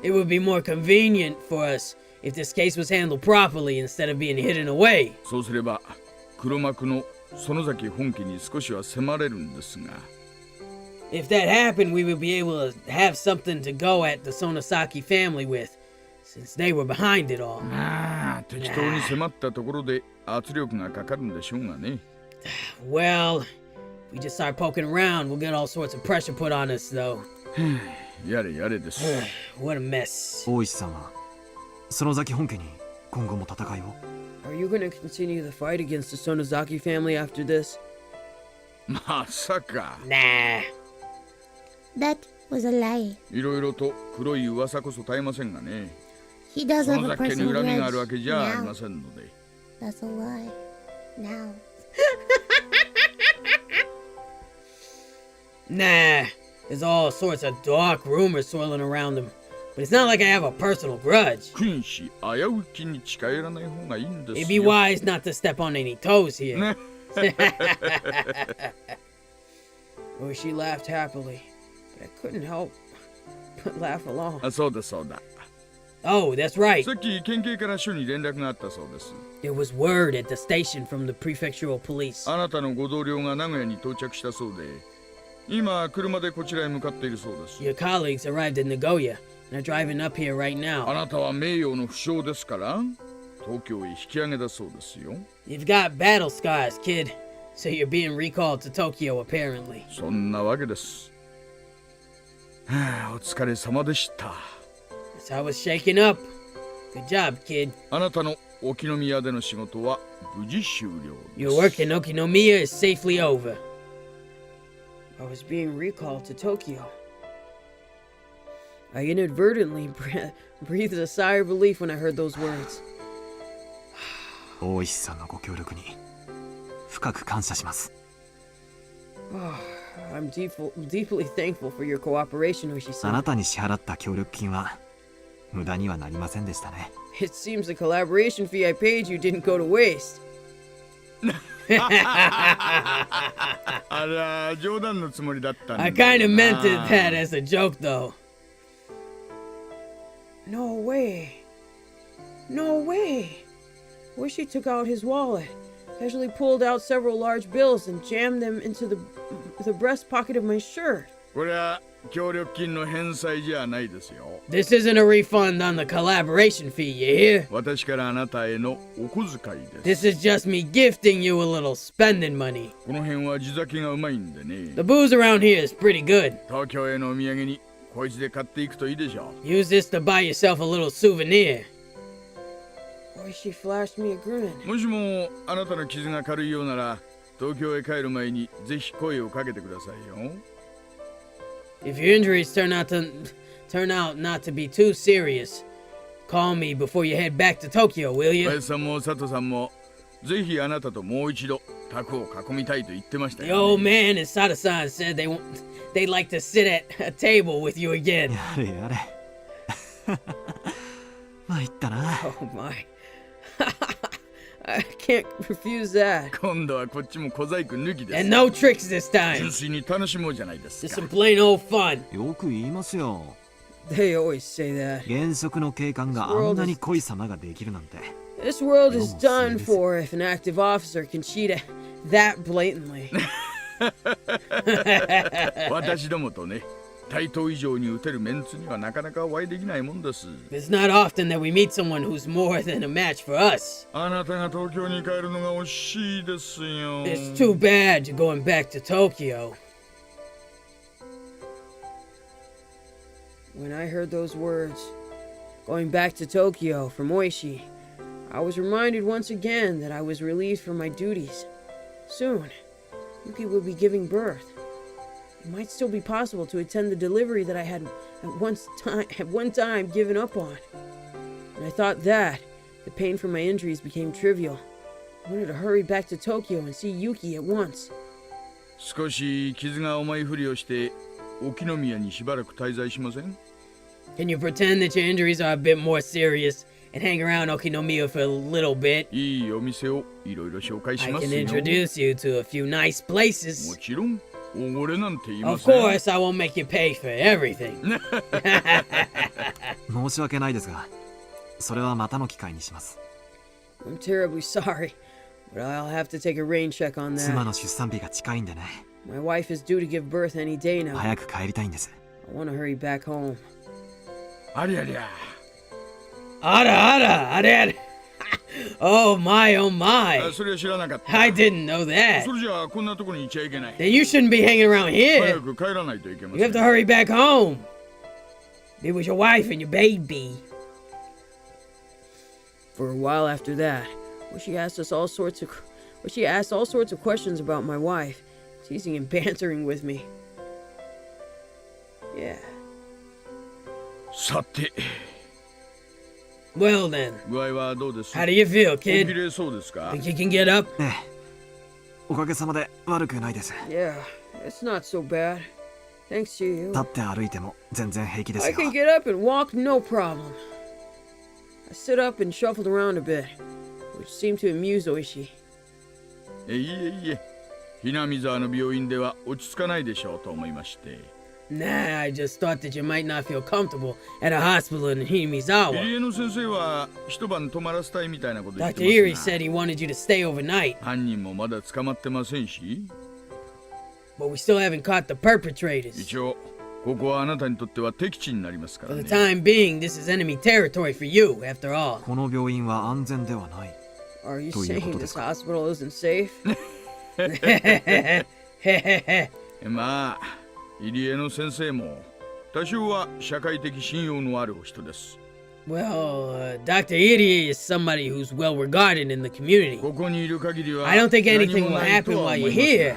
It would be more convenient for us if this case was handled properly instead of being hidden away. そうすれば黒幕の園崎本家に少しは迫れるんですが。 If that happened, we would be able to have something to go at the Sonosaki family with, since they were behind it all. まあ適当に迫ったところで圧力がかかるんでしょうがね。 Well, if we just start poking around, we'll get all sorts of pressure put on us, though. やれやれです。 What a mess. 大石さんは園崎本家に今後も戦いを。 Are you gonna continue the fight against the Sonozaki family after this? まさか。 Nah. That was a lie. いろいろと黒い噂こそ絶えませんがね。 He does have 園 a 崎家に personal 恨みがあるわ grudge けじゃあり now. ませんので。 That's a lie. Now. Nah. There's all sorts of dark rumors swirling around him. But it's not like I have a personal grudge. 君子危うきに近寄らない方がいいんですよ。 It'd be wise not to step on any toes here. ね。 Oishi laughed happily, but I couldn't help but laugh along. あ、そうだそうだ。 Oh, that's right. さっき県警から署に連絡があったそうです。 There was word at the station from the prefectural police. あなたのご同僚が名古屋に到着したそうで、今車でこちらへ向かっているそうです。 Your colleagues arrived in Nagoya and are driving up here right あ now. なたは名誉の負傷ですから、東京へ引き上げだそうですよ。 You've got battle scars, kid. So you're being recalled to Tokyo, apparently. そんなわけです。はあ、お疲れ様でした。 So I was shaken up. Good job, kid. あなたの沖宮での仕事は無事終了です。 Your work in Okinomiya is safely over. I was being recalled to Tokyo. I inadvertently breathed a sigh of relief when I heard those words. 大石さんのご協力に深く感謝します。 I'm deeply thankful for your cooperation, あ Oishi-san. なたに支払った協力金は無駄にはなりませんでしたね。 It seems the collaboration fee I paid you didn't go to waste. あら、冗談のつもりだったんだ。 I kind of meant that as a joke, though. No way. No way. Oishi took out his wallet, casually pulled out several large bills and jammed them into the breast pocket of my shirt. これは協力金の返済じゃないですよ。 This isn't a refund on the collaboration fee, you hear? 私からあなたへのお小遣いです。 This is just me gifting you a little spending money. この辺は地酒がうまいんでね。 The booze around here is pretty good. 東京へのお土産にこいつで買っていくといいでしょう。 Use this to buy yourself a little souvenir. Oishi flashed me a grin. もしもあなたの傷が軽いようなら、東京へ帰る前にぜひ声をかけてくださいよ。 If your injuries turn out not to be too serious, call me before you head back to Tokyo, will 林 you? さんも佐藤さんもぜひあなたともう一度卓を囲みたいと言ってました The よ、 old ね。 man and Sada-san said they'd like to sit at a table with you again. やれやれ。参ったな。Oh my. I can't refuse that. 今度はこっちも小細工抜きです。 And no tricks this 純 time. 粋に楽しもうじゃないです Just か。 some plain old fun. よく言いますよ。 They always say that. 原則の警官があんなに濃い様ができるなんて。This world is done for if an active officer can cheat that blatantly. 私どもとね、対等以上に打てるメンツにはなかなかお会いできないもんです。 It's not often that we meet someone who's more than a match for us. あなたが東京に帰るのが惜しいですよ。 It's too bad you're going back to Tokyo. When I heard those words, going back to Tokyo from Oishi, I was reminded once again that I was relieved from my duties. Soon, Yuki would be giving birth. It might still be possible to attend the delivery that I had at one time given up on. When I thought that, the pain from my injuries became trivial. I wanted to hurry back to Tokyo and see Yuki at once. 少し傷が重いふりをして沖宮にしばらく滞在しません？ Can you pretend that your injuries are a bit more serious and hang around Okinomiya for a little bit? いいお店をいろいろ紹介し I ますよ。 can introduce you to a few nice places. もちろん、おごれなんて言いま Of せん。 course, I won't make you pay for everything. 申し訳ないですが、それはまたの機会にします。 I'm terribly sorry, but I'll have to take a rain check on 妻 that. の出産日が近いんでね。 My wife is due to give birth any day now. 早く帰りたいんです。 I want to hurry back home. ありゃりゃ。 Ada. Oh my, oh my. それは知らなかった。 I didn't know そ that. れじゃあこんなところにいちゃいけない。 Then you shouldn't be hanging around 早 here. く帰らないといけま You せ have ん。 to hurry back home. Be with your wife and your baby. For a while after that, she asked all sorts of questions about my wife, teasing and bantering with me. Yeah. さて、 Well then, 具合はどうです？ how do you feel, おき kid? れいそうですか？ Think you can get up? ええ。おかげさまで悪くないです。 Yeah, it's not so bad. Thanks to you. 立って歩いても全然平気です I よ。 can get up and walk no problem. I stood up and shuffled around a bit, which seemed to amuse Oishi. いえ。ひなみ沢の病院では落ち着かないでしょうと思いまして。 Nah, I just thought that you might not feel comfortable at a hospital in 入 Himizawa. 江の先生は一晩泊まらせたいみたいなこと言って Dr. Erie ますが。 said he wanted you to stay overnight, 犯人もまだ捕まってませんし。 but we still haven't caught the perpetrators. 一応ここはあなたにとっては敵地になりますか For ら the ね。 time being, this is enemy territory for you, after all. この病院は安全ではない。 Are you どういうこ saying とで this すか？ hospital isn't safe? まあ、入江の先生も多少は社会的信用のあるお人です。 Well, Dr. Erie is somebody who's well regarded in the community. ここにいる限りは I don't think 何 anything も will ないと happen は while 思 you're います here, が。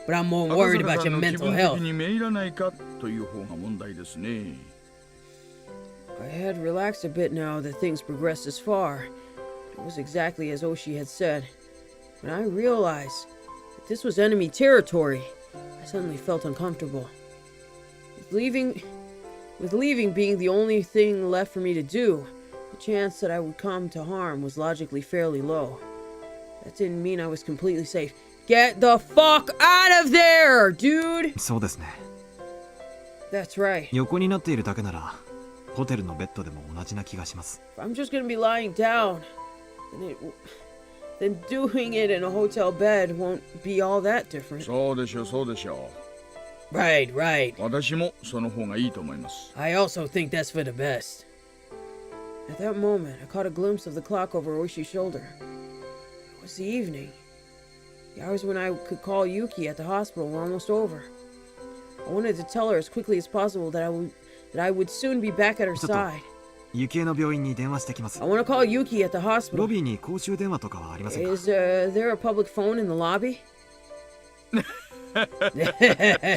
but I'm more 赤 worried 坂 about さ your んの気 mental 分 health. 的にめいらないかという方が問題ですね。 I had relaxed a bit now that things progressed this far. It was exactly as Oishi had said. When I realized that this was enemy territory, I suddenly felt uncomfortable. With leaving being the only thing left for me to do, the chance that I would come to harm was logically fairly low. That didn't mean I was completely safe. Get the fuck out of there, dude! そうですね。 That's right. 横になっているだけなら、ホテルのベッドでも同じな気がします。 If I'm just gonna be lying down, then doing it in a hotel bed won't be all that different. そうでしょう、そうでしょ Right. う。私もその方がいいと思います。 I also think that's for the best. At that moment, I caught a glimpse of the clock over Oishi's shoulder. It was the evening. The hours when I could call Yuki at the hospital were almost over. I wanted to tell her as quickly as possible that I would soon be back at her ちょっと side. 雪江の病院に電話してきます。 I want to call Yuki at the ロ hospital. ビーに公衆電話とかはありませんか？ Is there a public phone in the lobby?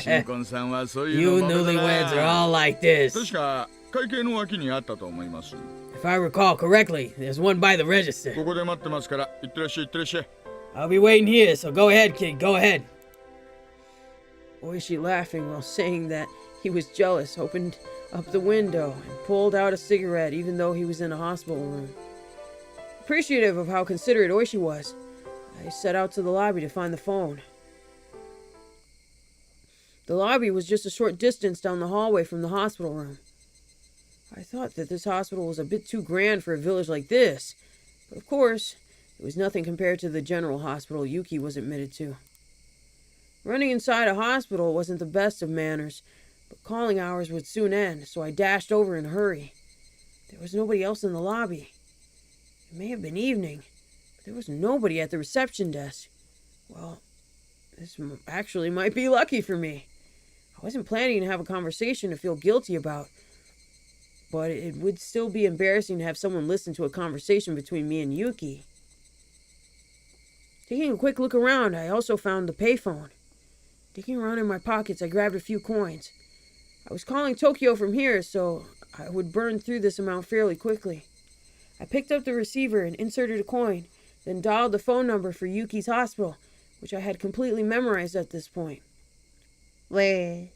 新婚さんはそういう You のまめだ newlyweds are な all like this. 確か会計の脇にあったと思います。 If I recall correctly, there's one by the register. ここで待ってますから、いってらっしゃい、いってらっしゃい。 I'll be waiting here, so go ahead, kid, go ahead. Oishi, laughing while saying that he was jealous, opened up the window and pulled out a cigarette even though he was in a hospital room. Appreciative of how considerate Oishi was, I set out to the lobby to find the phone. The lobby was just a short distance down the hallway from the hospital room. I thought that this hospital was a bit too grand for a village like this, But of course, it was nothing compared to the general hospital Yuki was admitted to. Running inside a hospital wasn't the best of manners, but calling hours would soon end, so I dashed over in a hurry. There was nobody else in the lobby. It may have been evening, but there was nobody at the reception desk. Well, this actually might be lucky for me. I wasn't planning to have a conversation to feel guilty about, but it would still be embarrassing to have someone listen to a conversation between me and Yuki. Taking a quick look around, I also found the payphone. Digging around in my pockets, I grabbed a few coins. I was calling Tokyo from here, so I would burn through this amount fairly quickly. I picked up the receiver and inserted a coin, then dialed the phone number for Yuki's hospital, which I had completely memorized at this point. Where?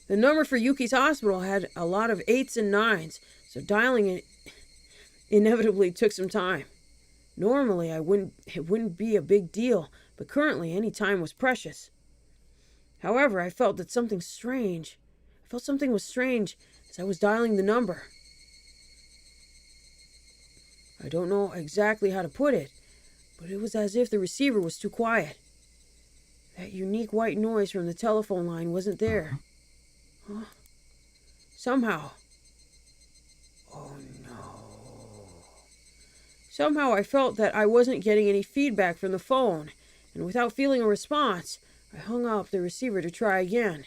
The number for Yuki's hospital had a lot of 8s and 9s, so dialing it inevitably took some time. Normally, it wouldn't be a big deal, but currently any time was precious. However, I felt something was strange as I was dialing the number. I don't know exactly how to put it, but it was as if the receiver was too quiet. That unique white noise from the telephone line wasn't there. Huh? Somehow I felt that I wasn't getting any feedback from the phone, and without feeling a response, I hung up the receiver to try again.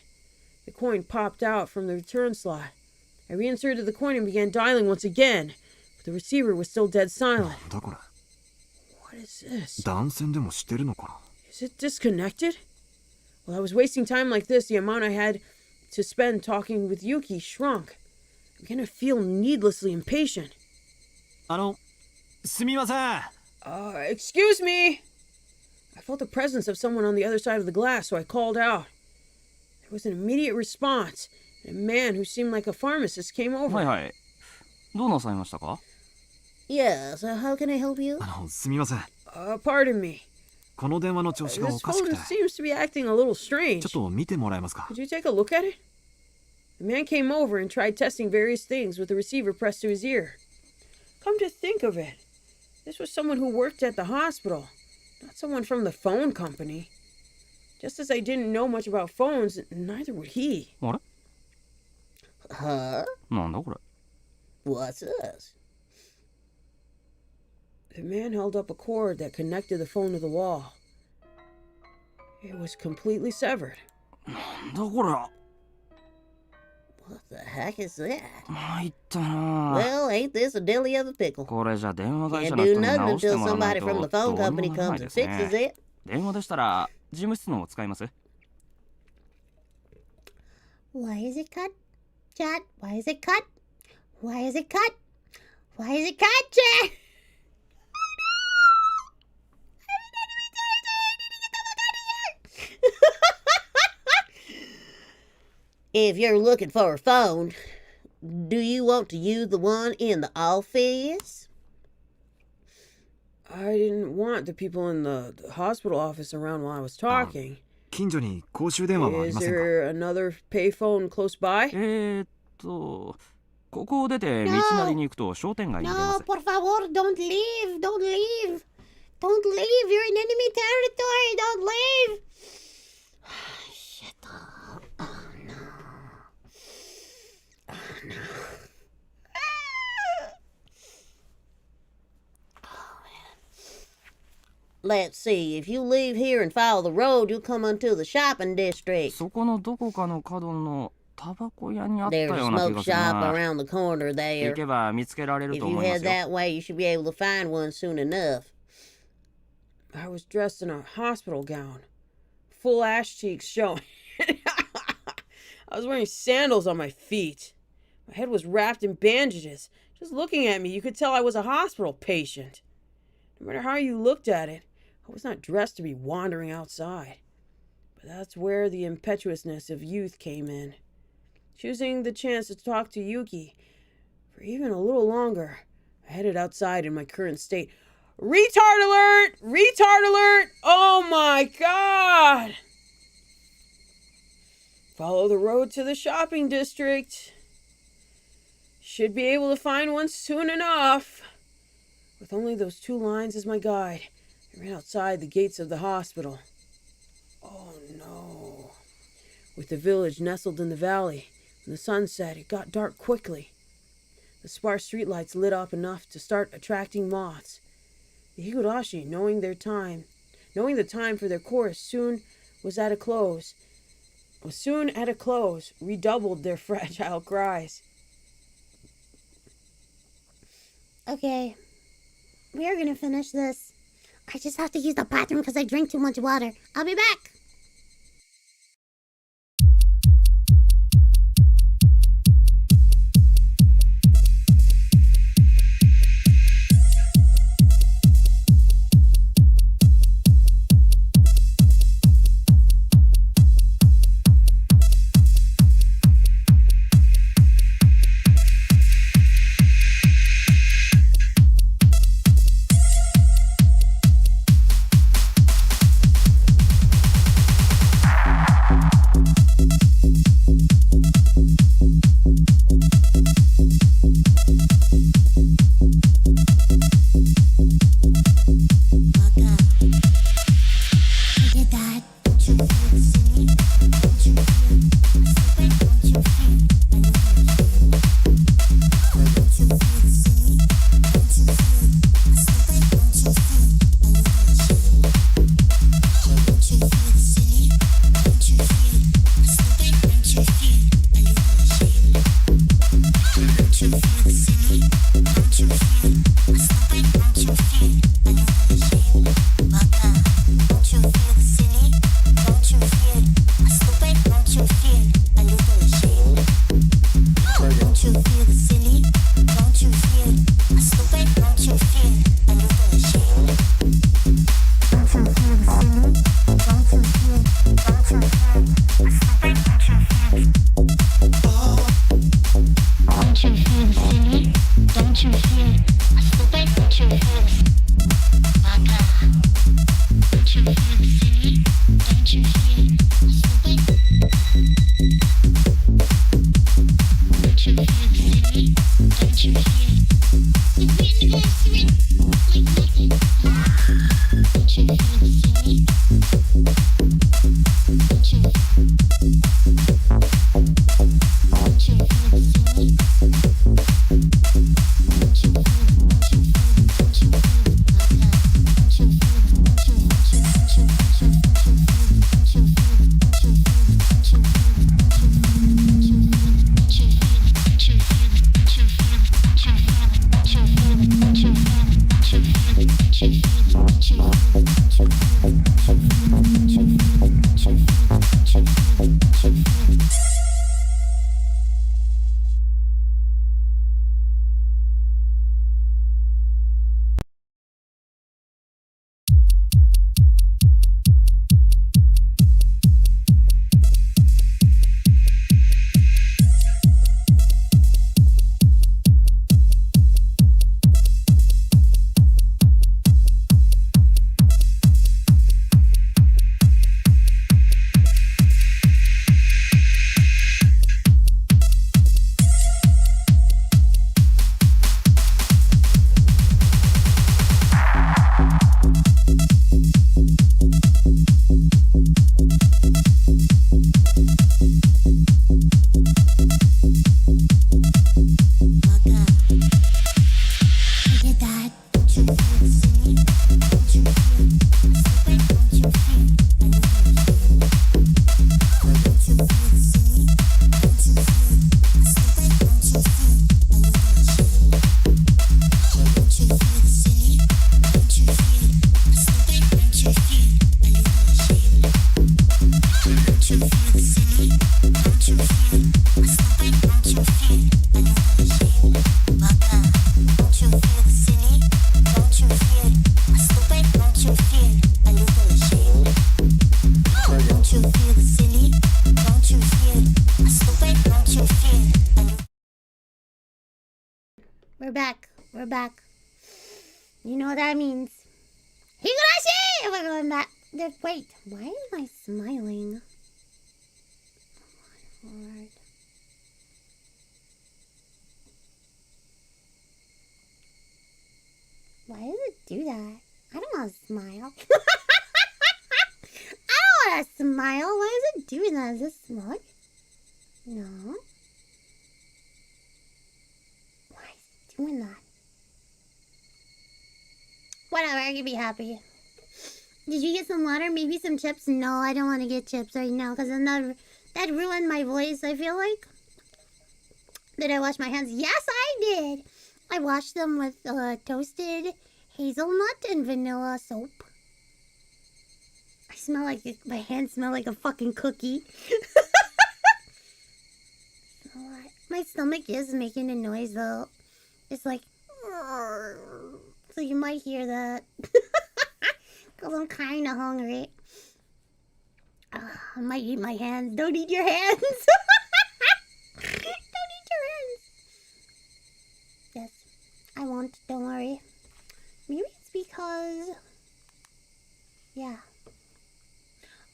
The coin popped out from the return slot. I reinserted the coin and began dialing once again, but the receiver was still dead silent. What is this? Is it disconnected? While I was wasting time like this, the amount I had to spend talking with Yuki shrunk. I began to feel needlessly impatient. Excuse me! I felt the presence of someone on the other side of the glass, so I called out. There was an immediate response, and a man who seemed like a pharmacist came over. Yes, how can I help you? Pardon me. This phone seems to be acting a little strange. Could you take a look at it? The man came over and tried testing various things with the receiver pressed to his ear. Come to think of it, this was someone who worked at the hospital, not someone from the phone company. Just as I didn't know much about phones, neither would he. Huh? What's this? The man held up a cord that connected the phone to the wall. It was completely severed. What the heck is that? Well, ain't this a dilly of a pickle? Can't do nothing until somebody from the phone company comes and fixes it. Why is it cut? Chat, why is it cut? Why is it cut? Why is it cut, chat? If you're looking for a phone, do you want to use the one in the office? I didn't want the people in the hospital office around while I was talking. Is there another payphone close by? No, por favor, don't leave. Don't leave. Don't leave. You're in enemy territory. Don't leave. Shut up. Oh, no. Oh, no. Let's see, if you leave here and follow the road, you'll come onto the shopping district. There's a smoke shop around the corner there. If you head that way, you should be able to find one soon enough. I was dressed in a hospital gown, full ass cheeks showing. I was wearing sandals on my feet. My head was wrapped in bandages. Just looking at me, you could tell I was a hospital patient. No matter how you looked at it, I was not dressed to be wandering outside. But that's where the impetuousness of youth came in. Choosing the chance to talk to Yuki for even a little longer, I headed outside in my current state. Retard alert! Retard alert! Oh my god! Follow the road to the shopping district. should be able to find one soon enough. With only those 2 lines as my guide, I ran outside the gates of the hospital. Oh no. With the village nestled in the valley, when the sun set, it got dark quickly. The sparse streetlights lit up enough to start attracting moths. The Higurashi, knowing the time for their course soon at a close, redoubled their fragile cries. Okay, we are gonna finish this. I just have to use the bathroom because I drank too much water. I'll be back. We're back. We're back. You know what that means. Higurashi! We're going back. Wait, why am I smiling? Come on, forward. do that. I don't want to smile. I don't want to smile. Why is it doing that? Is it smug? No. Why is it doing that? Whatever, I can be happy. Did you get some water? Maybe some chips? No, I don't want to get chips right now because that ruined my voice, I feel like. Did I wash my hands? Yes, I did. I washed them with toasted hazelnut and vanilla soap. I smell like my hands smell like a fucking cookie. My stomach is making a noise though. It's like, so you might hear that. Cause I'm kind of hungry. I might eat my hands. Don't eat your hands. Don't eat your hands. Yes, I won't. Don't worry. Maybe it's because, yeah.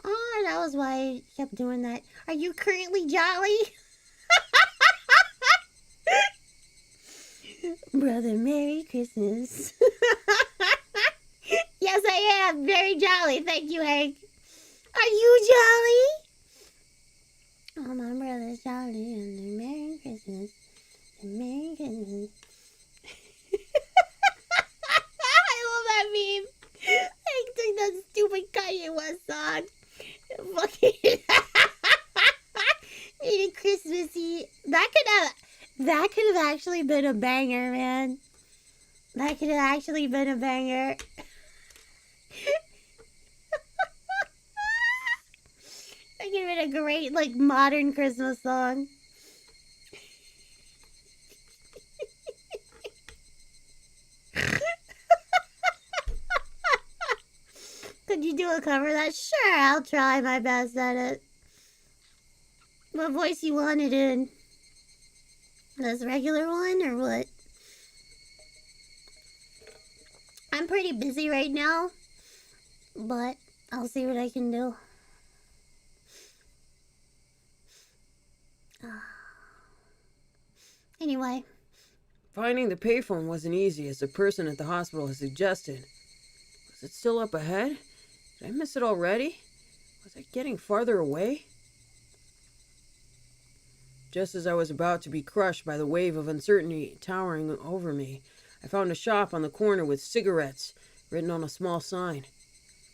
Oh, that was why I kept doing that. Are you currently jolly? Brother, Merry Christmas. Yes, I am. Very jolly. Thank you, Hank. Are you jolly? Oh, my brother's jolly. And Merry Christmas. And Merry Christmas. I love that meme. Hank took that stupid Kanye West song. Fucking made it Christmassy. That could have actually been a banger, man. That could have actually been a banger. That could have been a great, like, modern Christmas song. Could you do a cover of that? Sure, I'll try my best at it. What voice you want it in? This regular one or what? I'm pretty busy right now, but I'll see what I can do. Anyway. Finding the payphone wasn't easy, as the person at the hospital had suggested. Was it still up ahead? Did I miss it already? Was I getting farther away? Just as I was about to be crushed by the wave of uncertainty towering over me, I found a shop on the corner with cigarettes written on a small sign.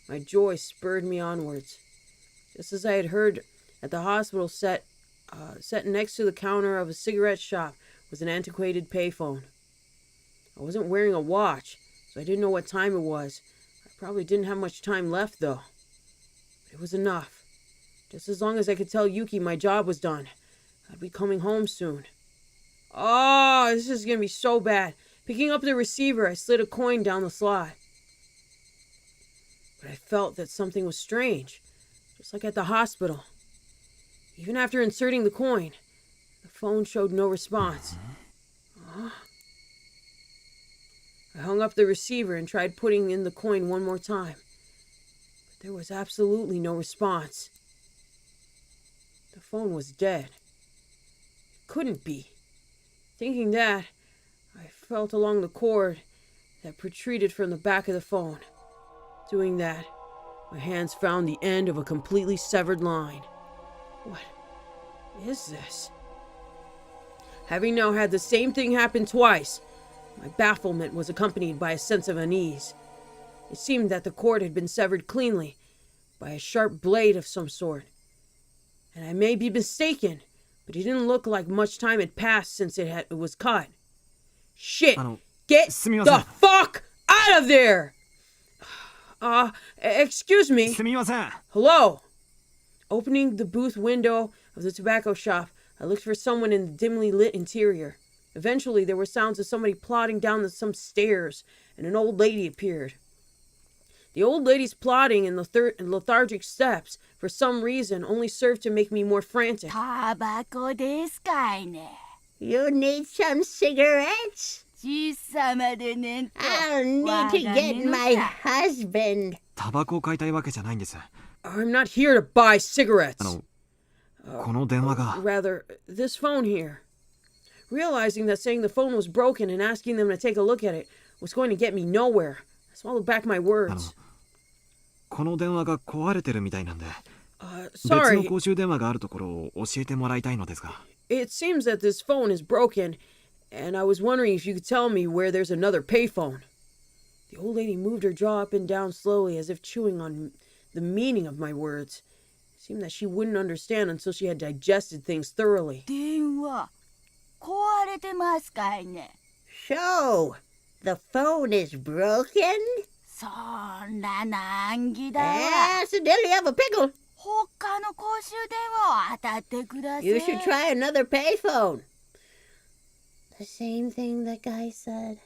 My joy spurred me onwards. Just as I had heard at the hospital, set next to the counter of a cigarette shop was an antiquated payphone. I wasn't wearing a watch, so I didn't know what time it was. I probably didn't have much time left, though. But it was enough. Just as long as I could tell Yuki my job was done. I'd be coming home soon. Oh, this is going to be so bad. Picking up the receiver, I slid a coin down the slot. But I felt that something was strange, just like at the hospital. Even after inserting the coin, the phone showed no response. I hung up the receiver and tried putting in the coin one more time. But there was absolutely no response. The phone was dead. It couldn't be. Thinking that, I felt along the cord that protruded from the back of the phone. Doing that, my hands found the end of a completely severed line. What is this? Having now had the same thing happen twice, my bafflement was accompanied by a sense of unease. It seemed that the cord had been severed cleanly by a sharp blade of some sort. And I may be mistaken, but it didn't look like much time had passed since it was cut. Shit! Get the fuck out of there! Excuse me. Hello? Opening the booth window of the tobacco shop, I looked for someone in the dimly lit interior. Eventually, there were sounds of somebody plodding down some stairs, and an old lady appeared. The old lady's plodding and lethargic steps, for some reason, only served to make me more frantic. Tabako desu kai ne? You need some cigarettes? I'll need to get my husband. タバコを買いたいわけじゃないんです。 I'm not here to buy cigarettes. この電話が Rather, this phone here. Realizing that saying the phone was broken and asking them to take a look at it was going to get me nowhere, I swallowed back my words. この電話が壊れてるみたいなんで、別 Sorry. の公衆電話があるところを教えてもらいたいのですが。It seems that this phone is broken, and I was wondering if you could tell me where there's another payphone. The old lady moved her jaw up and down slowly, as if chewing on the meaning of my words. It seemed that she wouldn't understand until she had digested things thoroughly. 電話壊れてますかいね。 So, the phone is broken? そんな難儀だわ。 Accidentally have a pickle. 他の公衆電話を当たってください。 You should try another payphone. The same thing that guy said.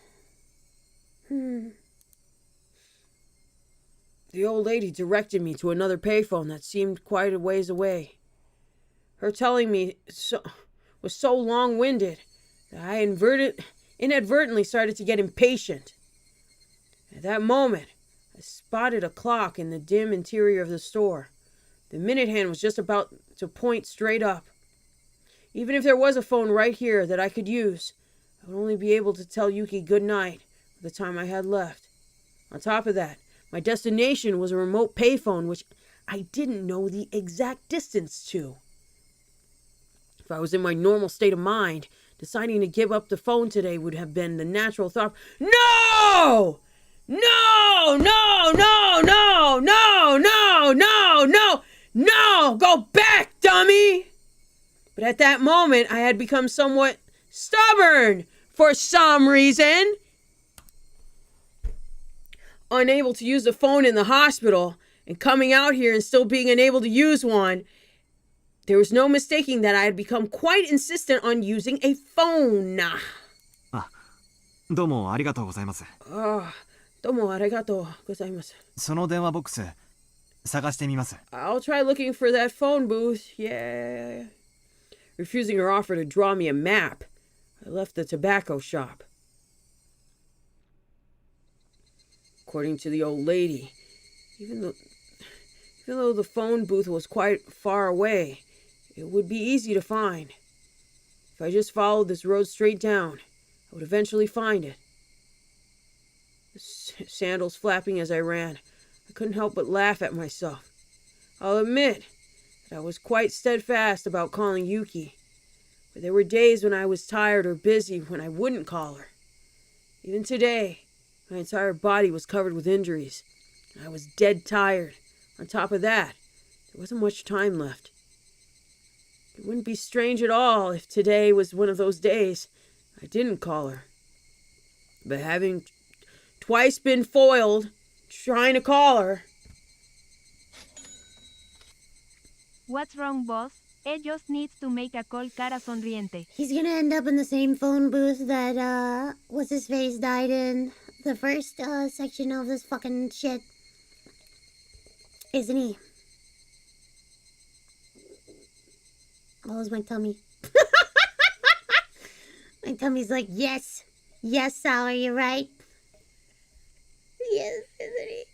The old lady directed me to another payphone that seemed quite a ways away. Her telling me was so long-winded that I inadvertently started to get impatient. At that moment, I spotted a clock in the dim interior of the store. The minute hand was just about to point straight up. Even if there was a phone right here that I could use, I would only be able to tell Yuki good night for the time I had left. On top of that, my destination was a remote payphone which I didn't know the exact distance to. If I was in my normal state of mind, deciding to give up the phone today would have been the natural thought. No! No! No! No! No! No! No! No! No! No! Go back, dummy! But at that moment, I had become somewhat stubborn for some reason. Unable to use the phone in the hospital and coming out here and still being unable to use one, there was no mistaking that I had become quite insistent on using a phone. どうもありがとうございます。どうもありがとうございます。その電話ボックス探してみます。I'll try looking for that phone booth. Yeah. Refusing her offer to draw me a map, I left the tobacco shop. According to the old lady, even though the phone booth was quite far away, it would be easy to find. If I just followed this road straight down, I would eventually find it. The sandals flapping as I ran, I couldn't help but laugh at myself. I'll admit that I was quite steadfast about calling Yuki, but there were days when I was tired or busy when I wouldn't call her. Even today, my entire body was covered with injuries, and I was dead tired. On top of that, there wasn't much time left. It wouldn't be strange at all if today was one of those days I didn't call her. But having twice been foiled trying to call her... What's wrong, boss? Ed just needs to make a call cara sonriente. He's gonna end up in the same phone booth that, what's-his-face died in the first, section of this fucking shit. Isn't he? What was my tummy? My tummy's like, yes. Yes, Sour, you're right. Yes, isn't he?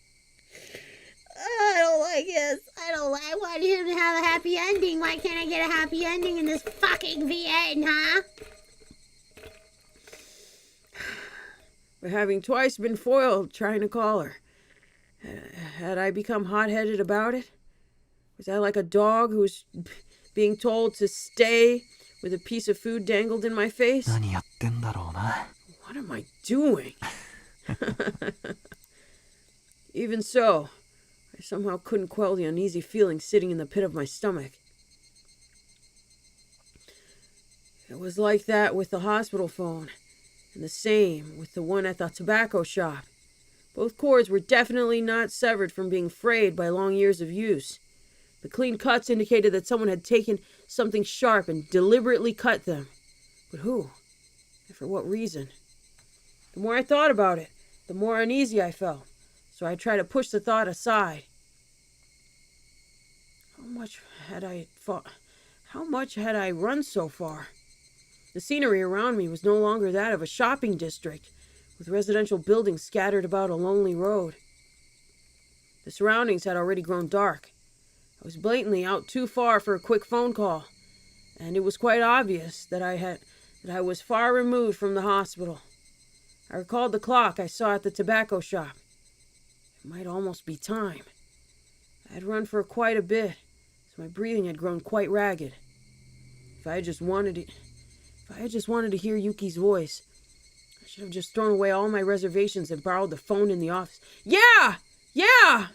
Oh, I don't like this. I want him to have a happy ending. Why can't I get a happy ending in this fucking VN, huh? But having twice been foiled trying to call her, had I become hot-headed about it? Was I like a dog who was being told to stay with a piece of food dangled in my face? 何やってんだろうな。 What am I doing? Even so, I somehow couldn't quell the uneasy feeling sitting in the pit of my stomach. It was like that with the hospital phone, and the same with the one at the tobacco shop. Both cords were definitely not severed from being frayed by long years of use. The clean cuts indicated that someone had taken something sharp and deliberately cut them. But who? And for what reason? The more I thought about it, the more uneasy I felt, so I tried to push the thought aside. How much had I run so far? The scenery around me was no longer that of a shopping district, with residential buildings scattered about a lonely road. The surroundings had already grown dark. I was blatantly out too far for a quick phone call, and it was quite obvious that I was far removed from the hospital. I recalled the clock I saw at the tobacco shop. It might almost be time. I had run for quite a bit, so my breathing had grown quite ragged. If I had just wanted to hear Yuki's voice, I should have just thrown away all my reservations and borrowed the phone in the office. Yeah! Yeah!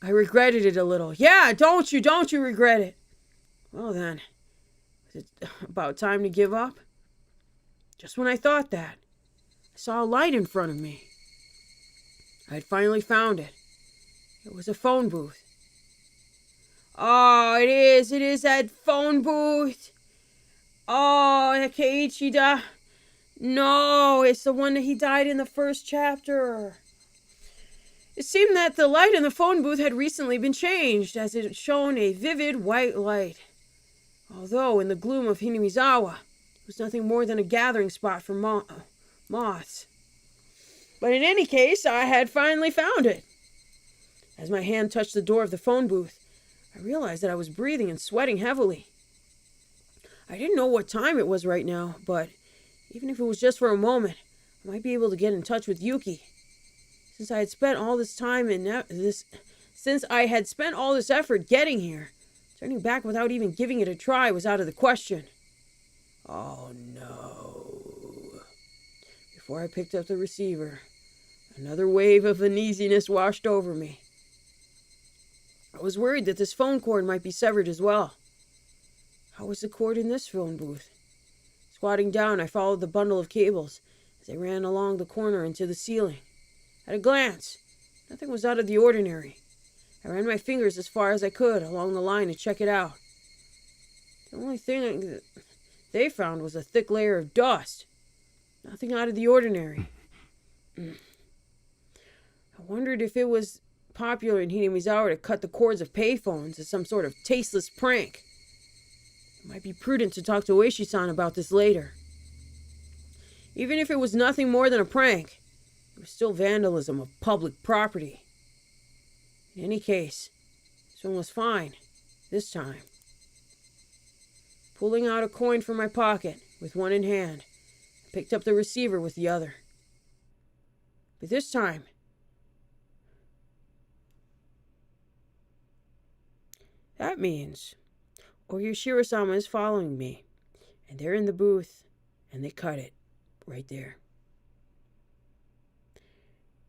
I regretted it a little. Yeah, don't you regret it? Well then, was it about time to give up? Just when I thought that, I saw a light in front of me. I had finally found it. It was a phone booth. Oh, it is that phone booth. Oh, Keiichi-da. No, it's the one that he died in the first chapter. It seemed that the light in the phone booth had recently been changed, as it shone a vivid white light. Although in the gloom of Hinamizawa, it was nothing more than a gathering spot for moths. But in any case, I had finally found it. As my hand touched the door of the phone booth, I realized that I was breathing and sweating heavily. I didn't know what time it was right now, but even if it was just for a moment, I might be able to get in touch with Yuki. Since I had spent all this effort getting here, turning back without even giving it a try was out of the question. Oh no. Before I picked up the receiver, another wave of uneasiness washed over me. I was worried that this phone cord might be severed as well. How was the cord in this phone booth? Squatting down, I followed the bundle of cables as they ran along the corner into the ceiling. At a glance, nothing was out of the ordinary. I ran my fingers as far as I could along the line to check it out. The only thing they found was a thick layer of dust. Nothing out of the ordinary. I wondered if it was popular in Hinamizawa to cut the cords of payphones as some sort of tasteless prank. It might be prudent to talk to OOISHI-san about this later. Even if it was nothing more than a prank, it was still vandalism of public property. In any case, this one was fine, this time. Pulling out a coin from my pocket with one in hand, I picked up the receiver with the other. But this time, that means Oyashiro-sama is following me, and they're in the booth, and they cut it right there.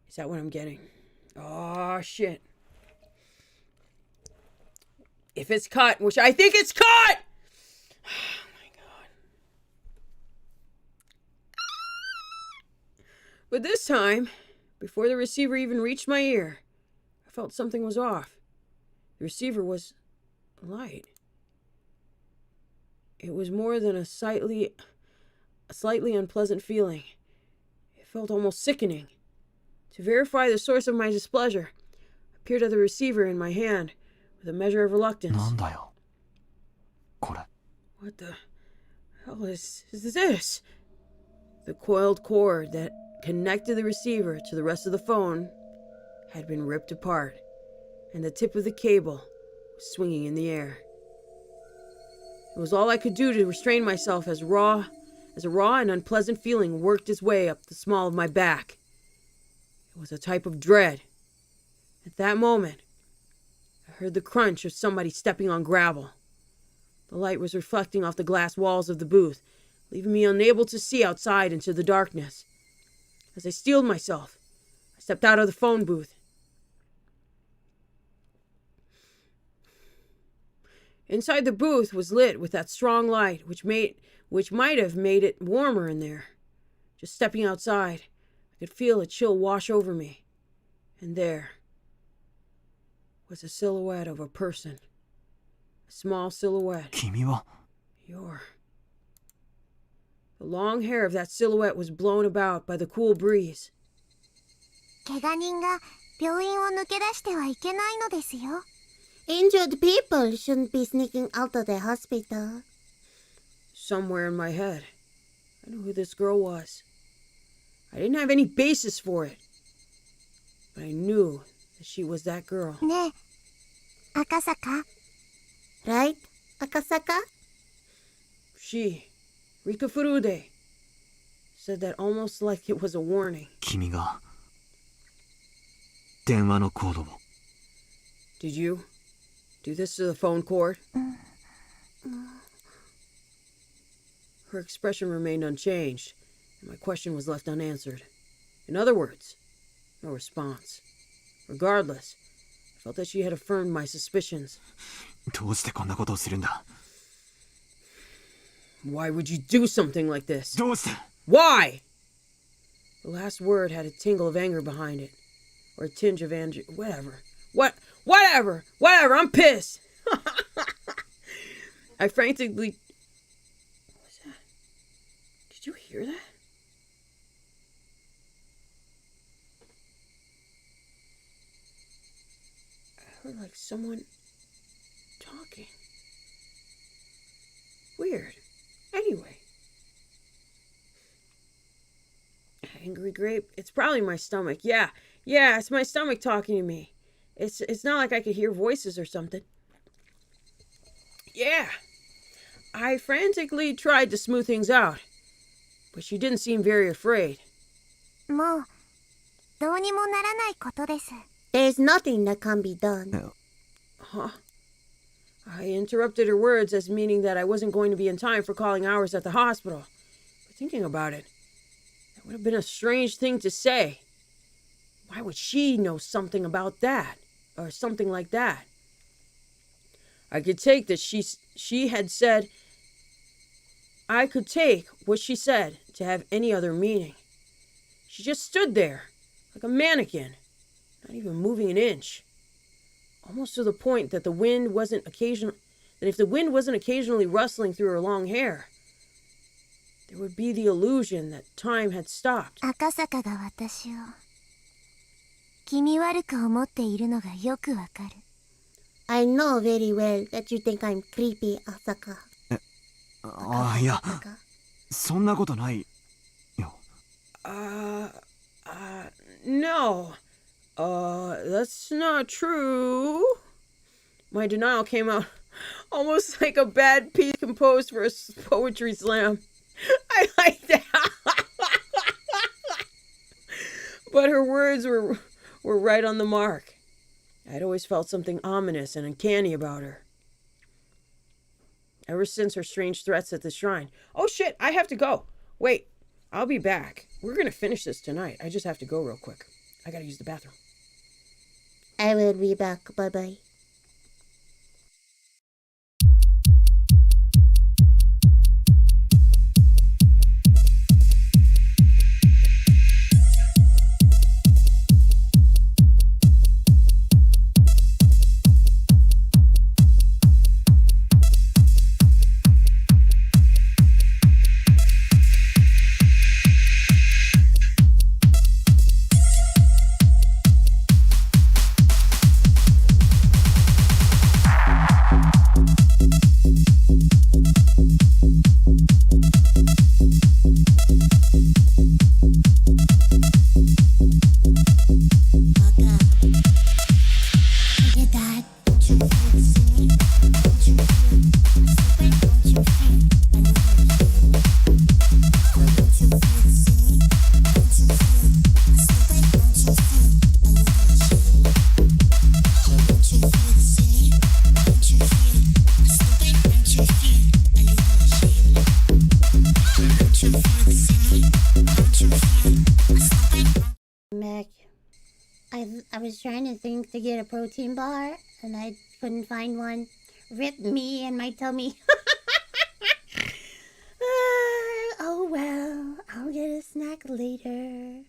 Is that what I'm getting? Oh, shit. If it's cut, which I think it's cut! Oh, my God. But this time, before the receiver even reached my ear, I felt something was off. The receiver was light. It was more than a slightly unpleasant feeling. It felt almost sickening. To verify the source of my displeasure, I peered at the receiver in my hand with a measure of reluctance. What the hell is this? The coiled cord that connected the receiver to the rest of the phone had been ripped apart, and the tip of the cable was swinging in the air. It was all I could do to restrain myself as a raw and unpleasant feeling worked its way up the small of my back. It was a type of dread. At that moment, I heard the crunch of somebody stepping on gravel. The light was reflecting off the glass walls of the booth, leaving me unable to see outside into the darkness. As I steeled myself, I stepped out of the phone booth. Inside the booth was lit with that strong light, which might have made it warmer in there. Just stepping outside, I could feel a chill wash over me. And there was a silhouette of a person. A small silhouette. The long hair of that silhouette was blown about by the cool breeze. 怪我人が病院を抜け出してはいけないのですよ。 Injured people shouldn't be sneaking out of the hospital. Somewhere in my head, I knew who this girl was. I didn't have any basis for it, but I knew that she was that girl. ねえ、赤坂。 Right, Akasaka? She, Rika Furude, said that almost like it was a warning. 電話のコードも。 Did you do this to the phone cord? Her expression remained unchanged, and my question was left unanswered. In other words, no response. Regardless, I felt that she had affirmed my suspicions. どうしてこんなことをするんだ？ Why would you do something like this? どうして？ Why? The last word had a tingle of anger behind it. Or a tinge of anger. Whatever. Whatever. I'm pissed. I frantically... What was that? Did you hear that? I heard like someone talking. Weird. Anyway. Angry grape? It's probably my stomach. Yeah, it's my stomach talking to me. It's not like I could hear voices or something. Yeah. I frantically tried to smooth things out, but she didn't seem very afraid. もうどうにもならないことです。 There's nothing that can be done. Huh? I interrupted her words as meaning that I wasn't going to be in time for calling hours at the hospital. But thinking about it, that would have been a strange thing to say. Why would she know something about that? Or something like that? I could take that she had said... I could take what she said to have any other meaning. She just stood there, like a mannequin, not even moving an inch. Almost to the point that if the wind wasn't occasionally rustling through her long hair, there would be the illusion that time had stopped. 赤坂が私を気味悪く思っているのがよくわかる。 I know very well that you think I'm creepy, Asaka. いや、そんなことないよ。No. That's not true. My denial came out almost like a bad piece composed for a poetry slam. I like that. But her words were right on the mark. I'd always felt something ominous and uncanny about her. Ever since her strange threats at the shrine. Oh shit, I have to go. Wait, I'll be back. We're gonna finish this tonight. I just have to go real quick. I gotta use the bathroom. I will be back. Bye-bye. I was trying to think to get a protein bar, and I couldn't find one. Rip me and my tummy. Oh well, I'll get a snack later.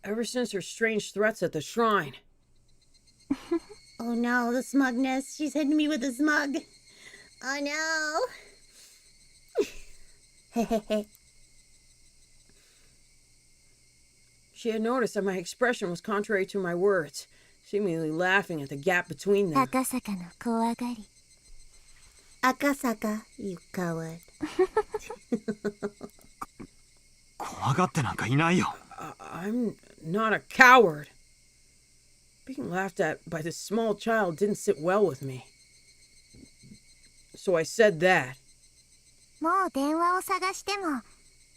Ever since her strange threats at the shrine. Oh no, the smugness. She's hitting me with a smug. Oh no. Hehehe. She had noticed that my expression was contrary to my words, seemingly laughing at the gap between them. 赤坂の怖がり。 Akasaka, you coward. 怖がってなんかいないよ。 I'm not a coward. Being laughed at by this small child didn't sit well with me. So I said that. もう電話を探しても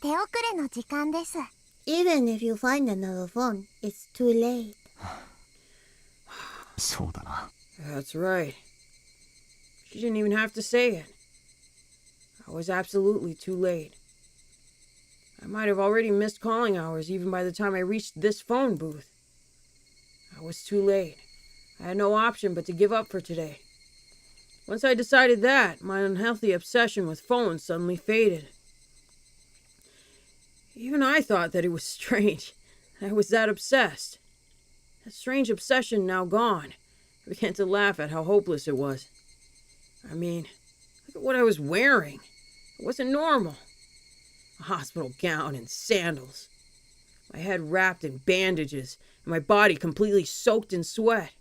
手遅れの時間です。Even if you find another phone, it's too late. そうだな。 That's right. She didn't even have to say it. I was absolutely too late. I might have already missed calling hours even by the time I reached this phone booth. I was too late. I had no option but to give up for today. Once I decided that, my unhealthy obsession with phones suddenly faded. Even I thought that it was strange. I was that obsessed. That strange obsession now gone. I began to laugh at how hopeless it was. I mean, look at what I was wearing. It wasn't normal. A hospital gown and sandals. My head wrapped in bandages and my body completely soaked in sweat.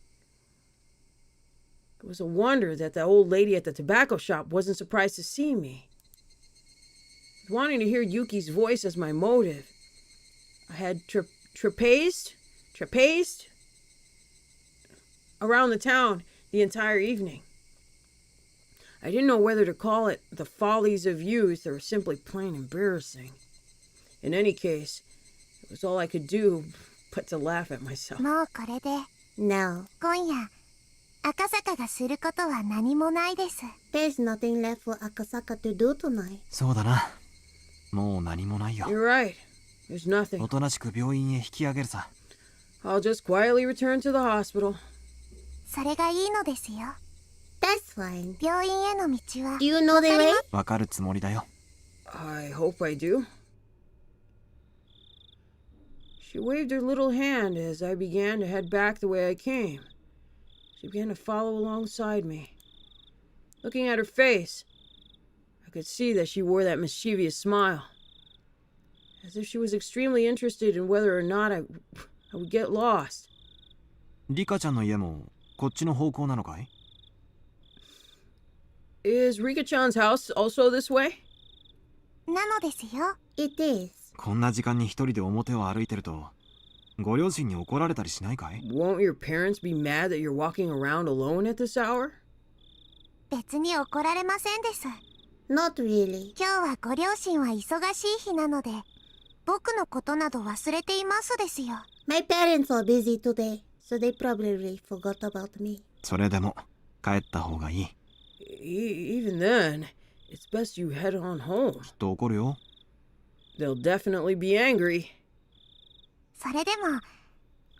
It was a wonder that the old lady at the tobacco shop wasn't surprised to see me. Wanting to hear Yuki's voice as my motive, I had trapezed around the town the entire evening. I didn't know whether to call it the follies of youth or simply plain embarrassing. In any case, it was all I could do but to laugh at myself. もうこれで Now, 今夜赤坂がすることは何もないです。 there's nothing left for Akasaka to do tonight. そうだな。もう何もないよ。 You're right. There's nothing. おとなしく病院へ引き上げるさ。 I'll just quietly return to the hospital. それがいいのですよ。 That's fine. 病院への道は Do you know the way? わかるつもりだよ。 I hope I do. She waved her little hand as I began to head back the way I came. She began to follow alongside me. Looking at her face, I could see that she wore that mischievous smile, as if she was extremely interested in whether or not I would get lost. リカちゃんの家もこっちの方向なのかい？ Is Rika-chan's house also this way? なのですよ。 It is. こんな時間に一人で表を歩いてると、ご両親に怒られたりしないかい？ Won't your parents be mad that you're walking around alone at this hour? 別に怒られませんです。 Not really. 今日はご両親は忙しい日なので、僕のことなど忘れていますですよ。 My parents are busy today, so they probably forgot about me. それでも帰った方がいい。 Even then, it's best you head on home. きっと怒るよ。 They'll definitely be angry. それでも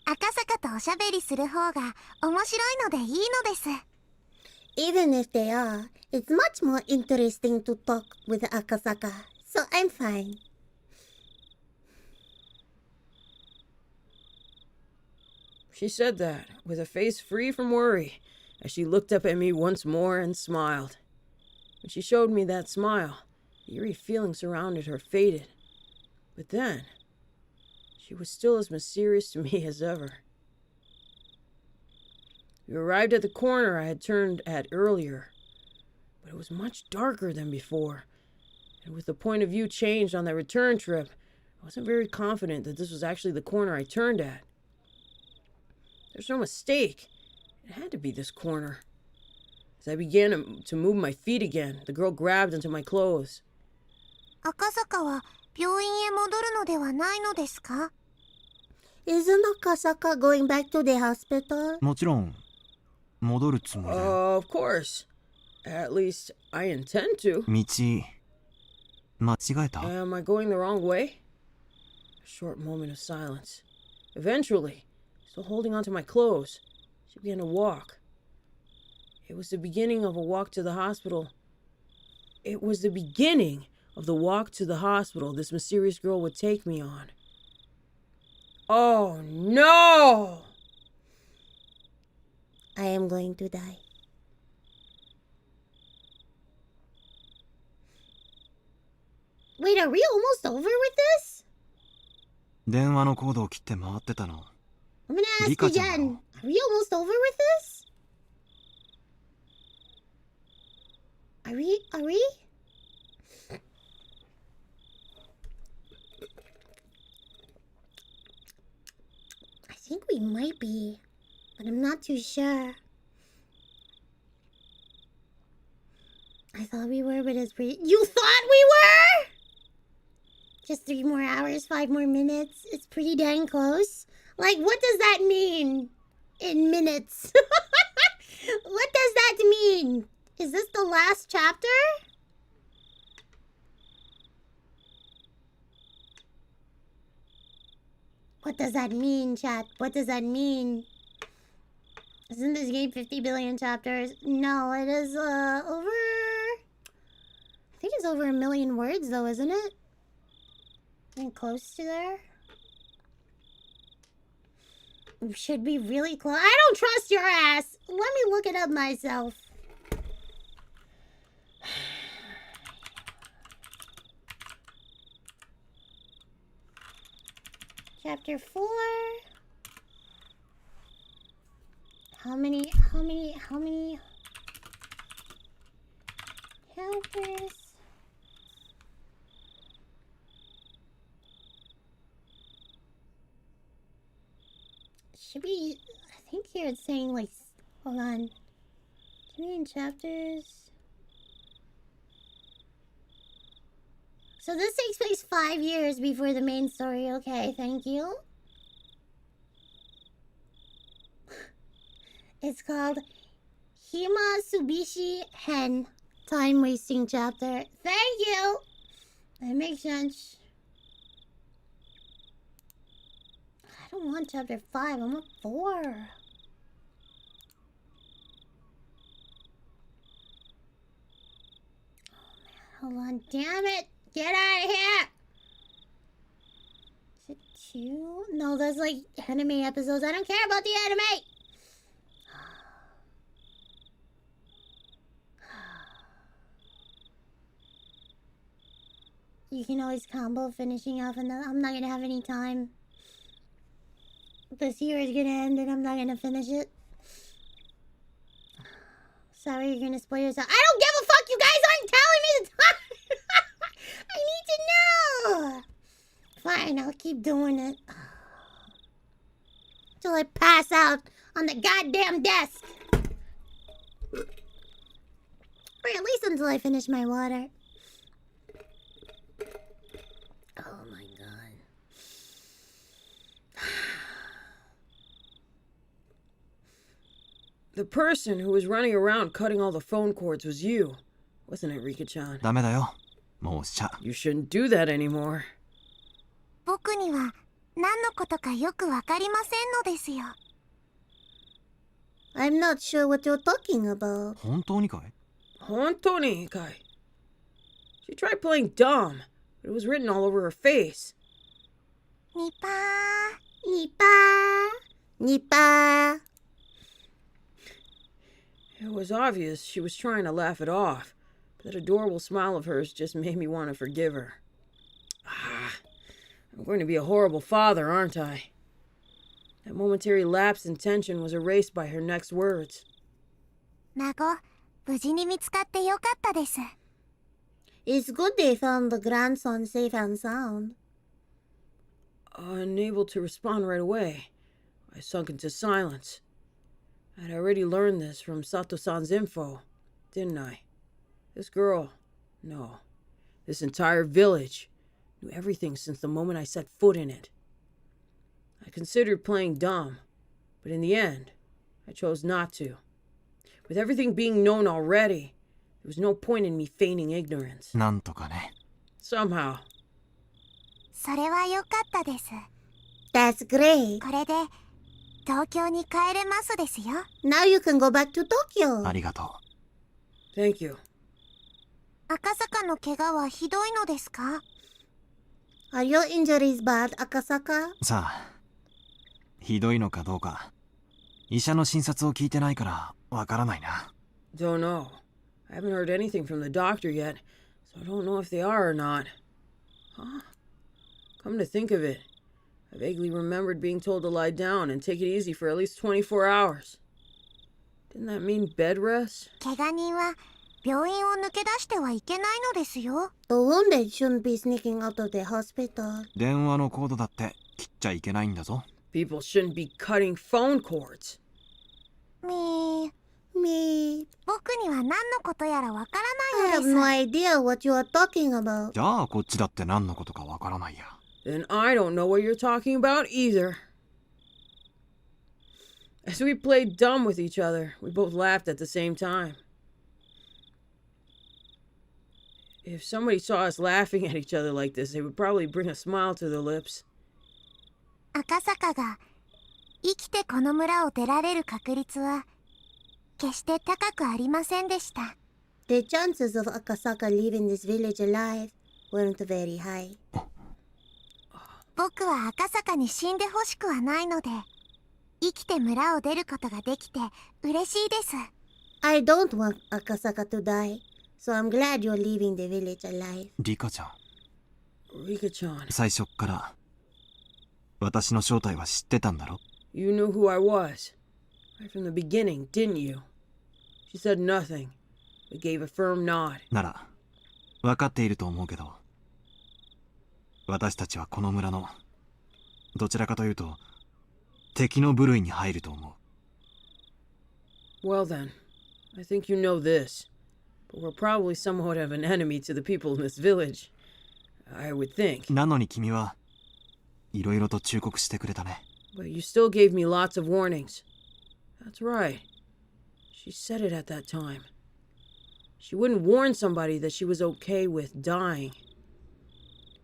赤坂とおしゃべりする方が面白いのでいいのです。 Even if they are, it's much more interesting to talk with Akasaka, so I'm fine. She said that, with a face free from worry, as she looked up at me once more and smiled. When she showed me that smile, the eerie feeling surrounding her faded. But then, she was still as mysterious to me as ever. We arrived at the corner I had turned at earlier, but it was much darker than before, and with the point of view changed on that return trip, I wasn't very confident that this was actually the corner I turned at. There's no mistake. It had to be this corner. As I began to move my feet again, the girl grabbed into my clothes. 赤坂は病院へ戻るのではないのですか？ Isn't Akasaka going back to the hospital? もちろん戻るつもりだよ。 Of course. At least I intend to. 道間違えた？ Am I going the wrong way? A short moment of silence. Eventually, still holding onto my clothes, she began to walk. It was the beginning of a walk to the hospital. It was the beginning of the walk to the hospital this mysterious girl would take me on. Oh no! I am going to die. Wait, are we almost over with this? 電話のコードを切って回ってたの。 I'm gonna ask Rika again. ちゃんだろ。 Are we almost over with this? Are we? I think we might be, but I'm not too sure. I thought we were, but it's pretty. You thought we were? Just 3 more hours, 5 more minutes. It's pretty dang close. Like, what does that mean in minutes? What does that mean? Is this the last chapter? What does that mean, chat? What does that mean? Isn't this game 50 billion chapters? No, it is over... I think it's over 1 million words though, isn't it? I think close to there. We should be really close. I don't trust your ass. Let me look it up myself. Chapter 4. How many chapters? Should be, I think here it's saying like, hold on. 2 million chapters. So this takes place 5 years before the main story. Okay, thank you. It's called Himatsubishi Hen. Time wasting chapter. Thank you. That makes sense. I don't want chapter 5. I want 4. Oh man, hold on. Damn it. Get out of here. Is it 2? No, that's like anime episodes. I don't care about the anime. You can always combo finishing off, and I'm not gonna have any time. This year is gonna end, and I'm not gonna finish it. Sorry, you're gonna spoil yourself. I don't give a fuck. You guys aren't telling me the time. I need to know. Fine, I'll keep doing it till I pass out on the goddamn desk, or at least until I finish my water. Oh my god. The person who was running around cutting all the phone cords was you, wasn't it, Rika-chan? ダメだよ。もうしちゃ。You shouldn't do that anymore. 僕には何のことかよくわかりませんのですよ。I'm not sure what you're talking about. 本当にかい？本当にかい? She tried playing dumb, but it was written all over her face. ニパー。ニパー。ニパー。It was obvious she was trying to laugh it off, but that adorable smile of hers just made me want to forgive her. I'm going to be a horrible father, aren't I? That momentary lapse in tension was erased by her next words. 孫、無事に見つかってよかったです。It's good they found the grandson safe and sound. Unable to respond right away, I sunk into silence. I'd already learned this from Sato-san's info, didn't I? This girl, no, this entire village, knew everything since the moment I set foot in it. I considered playing dumb, but in the end, I chose not to. With everything being known already, there was no point in me feigning ignorance. なんとかね。Somehow. それはよかったです。That's great. これで東京に帰れますですよ。Now you can go back to Tokyo. ありがとう。Thank you. 赤坂の怪我はひどいのですか？ Are your injuries bad, Akasaka? さあ、ひどいのかどうか、医者の診察を聞いてないからわからないな。Don't know. I haven't heard anything from the doctor yet, so I don't know if they are or not. Huh? Come to think of it, I vaguely remembered being told to lie down and take it easy for at least 24 hours. Didn't that mean bed rest? 怪我人は病院を抜け出してはいけないのですよ。The wounded shouldn't be sneaking out of the hospital. 電話のコードだって切っちゃいけないんだぞ。People shouldn't be cutting phone cords. みー。Me. 僕には何のことやらわから I ない have の no です。 idea what you are talking about. じゃあこっちだって何のことかわからないや。 Then I don't know what you're talking about either. As we played dumb with each other, we both laughed at the same time. If somebody saw us laughing at each other like this, they would probably bring a smile to their lips. 赤坂が生きてこの村を出られる確率は決して高くありませんでした。 The chances of Akasaka leaving this village alive weren't very high. 僕は赤坂に死んでほしくはないので、生きて村を出ることができて嬉しいです。 I don't want Akasaka to die, so I'm glad you're leaving the village alive. リカちゃん、 Rika-chan, 最初っから私の正体は知ってたんだろ？ you knew who I was. Right from the beginning, didn't you? She said nothing, but gave a firm nod. なら分かっていると思うけど、私たちはこの村のどちらかというと敵の部類に入ると思う。 Well then, I think you know this. But we're probably somewhat of an enemy to the people in this village. I would think. なのに君はいろいろと忠告してくれたね。 But you still gave me lots of warnings. That's right. She said it at that time. She wouldn't warn somebody that she was okay with dying.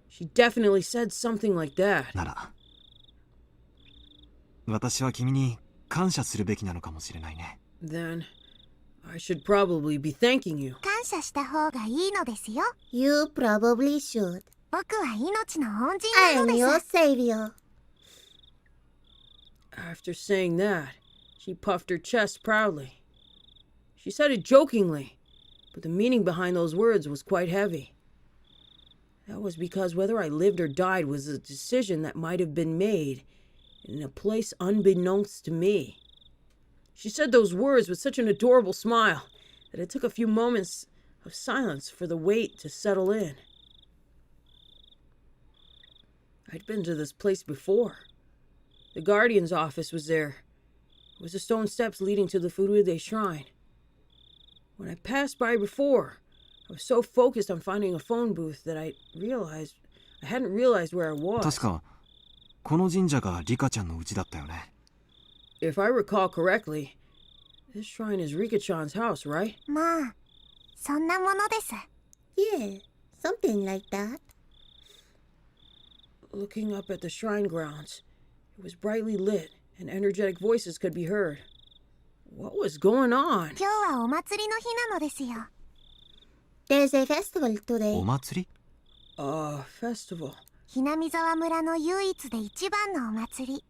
She definitely said something like that. なら私は君に感謝するべきなのかもしれないね。 Then I should probably be thanking you. 感謝した方がいいのですよ。 You probably should. 僕は命の恩人 I なの am で your す。 savior. After saying that, she puffed her chest proudly. She said it jokingly, but the meaning behind those words was quite heavy. That was because whether I lived or died was a decision that might have been made in a place unbeknownst to me. She said those words with such an adorable smile that it took a few moments of silence for the weight to settle in. I'd been to this place before. The Guardian's office was there. It was the stone steps leading to the Furude shrine. When I passed by before, I was so focused on finding a phone booth that I hadn't realized where I was. 確かこの神社がリカちゃんの家だったよね。 If I recall correctly, this shrine is Rika-chan's house, right? まあ、そんなものです。 Yeah, something like that. Looking up at the shrine grounds, it was brightly lit and energetic voices could be heard. What was going on? 今日はお祭りの日なのですよ。 There's a festival today. お祭り？ Festival. ひなみ沢村の唯一で一番のお祭り。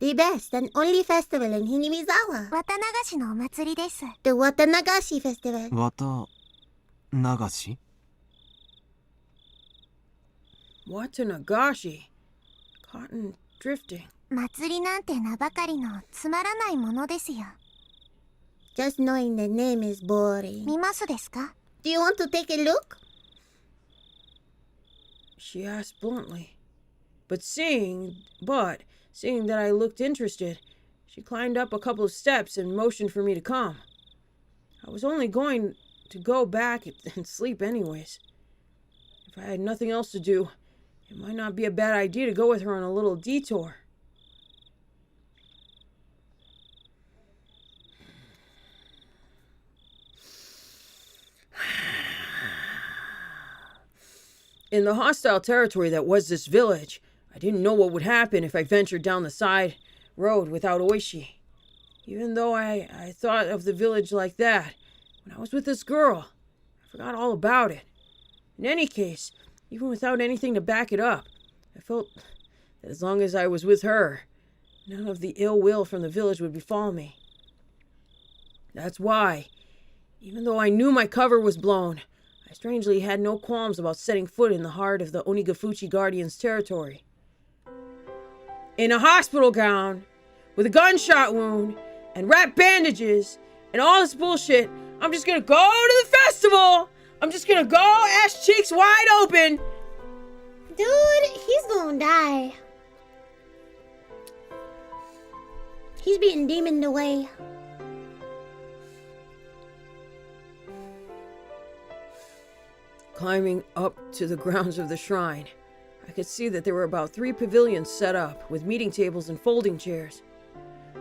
The best and only festival in Hinamizawa. 綿流しのお祭りです。 The Watanagashi Festival. 綿流し？ Watanagashi. Cotton drifting. 祭りなんて名ばかりのつまらないものですよ。 Just knowing the name is boring. 見ますですか？ Do you want to take a look? She asked bluntly. Seeing that I looked interested, she climbed up a couple of steps and motioned for me to come. I was only going to go back and sleep anyways. If I had nothing else to do, it might not be a bad idea to go with her on a little detour. In the hostile territory that was this village, I didn't know what would happen if I ventured down the side road without OOISHI. Even though I thought of the village like that, when I was with this girl, I forgot all about it. In any case, even without anything to back it up, I felt that as long as I was with her, none of the ill will from the village would befall me. That's why, even though I knew my cover was blown, I strangely had no qualms about setting foot in the heart of the Onigafuchi Guardian's territory. In a hospital gown, with a gunshot wound, and wrapped bandages, and all this bullshit, I'm just gonna go to the festival! I'm just gonna go ass cheeks wide open! Dude, he's gonna die. He's being demoned away. Climbing up to the grounds of the shrine, I could see that there were about 3 pavilions set up with meeting tables and folding chairs.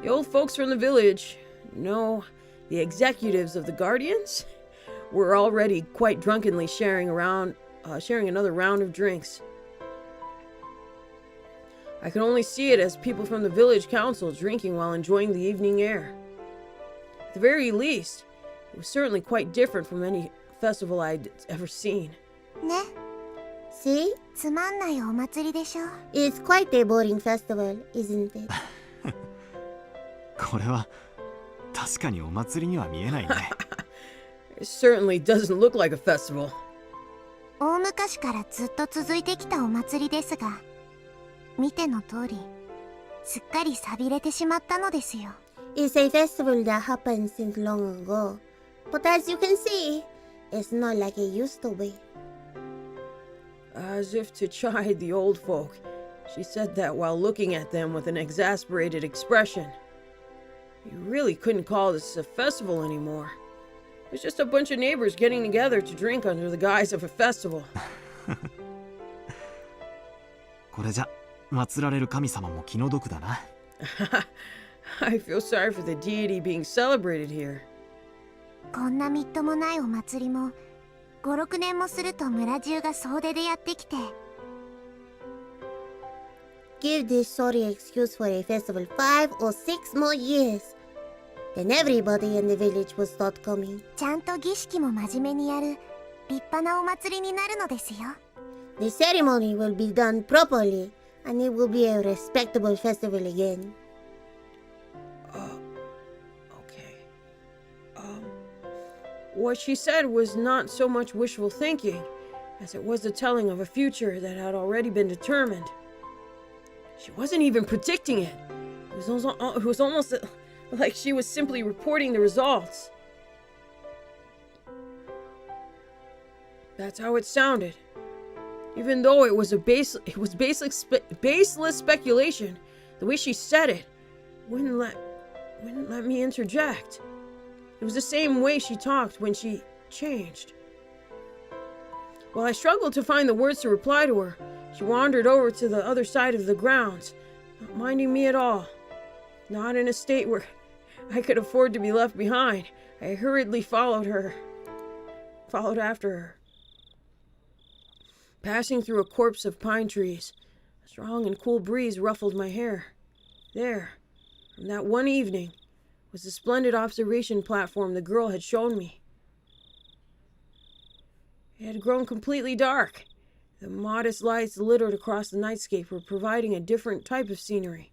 The old folks from the village, no, the executives of the Guardians, were already quite drunkenly sharing another round of drinks. I could only see it as people from the village council drinking while enjoying the evening air. At the very least, it was certainly quite different from any festival I'd ever seen. ね。 See? つまんないお祭りでしょ。 It's quite a boring festival, isn't it? これは確かにお祭りには見えないね。It certainly doesn't look like a festival. 大昔からずっと続いてきたお祭りですが、見ての通り、すっかり寂れてしまったのですよ。 It's a festival that happened since long ago. But as you can see, it's not like it used to be. As if to chide the old folk, she said that while looking at them with an exasperated expression. You really couldn't call this a festival anymore. It was just a bunch of neighbors getting together to drink under the guise of a festival. これじゃ祀られる神様も気の毒だな。I feel sorry for the deity being celebrated here. こんなみっともないお祭りも、5、6年もすると村中が総出でやってきて。Give this sorry excuse for a festival 5 or 6 more years. Then everybody in the village will start coming. ちゃんと儀式も真面目にやる立派なお祭りになるのですよ。 The ceremony will be done properly, and it will be a respectable festival again. Okay. What she said was not so much wishful thinking as it was the telling of a future that had already been determined. She wasn't even predicting it. It was almost like she was simply reporting the results. That's how it sounded. Even though it was baseless speculation, the way she said it wouldn't let me interject. It was the same way she talked when she changed. While I struggled to find the words to reply to her, she wandered over to the other side of the grounds, not minding me at all. Not in a state where I could afford to be left behind, I hurriedly followed after her. Passing through a corpse of pine trees, a strong and cool breeze ruffled my hair. There, from that one evening, was the splendid observation platform the girl had shown me. It had grown completely dark. The modest lights littered across the nightscape were providing a different type of scenery.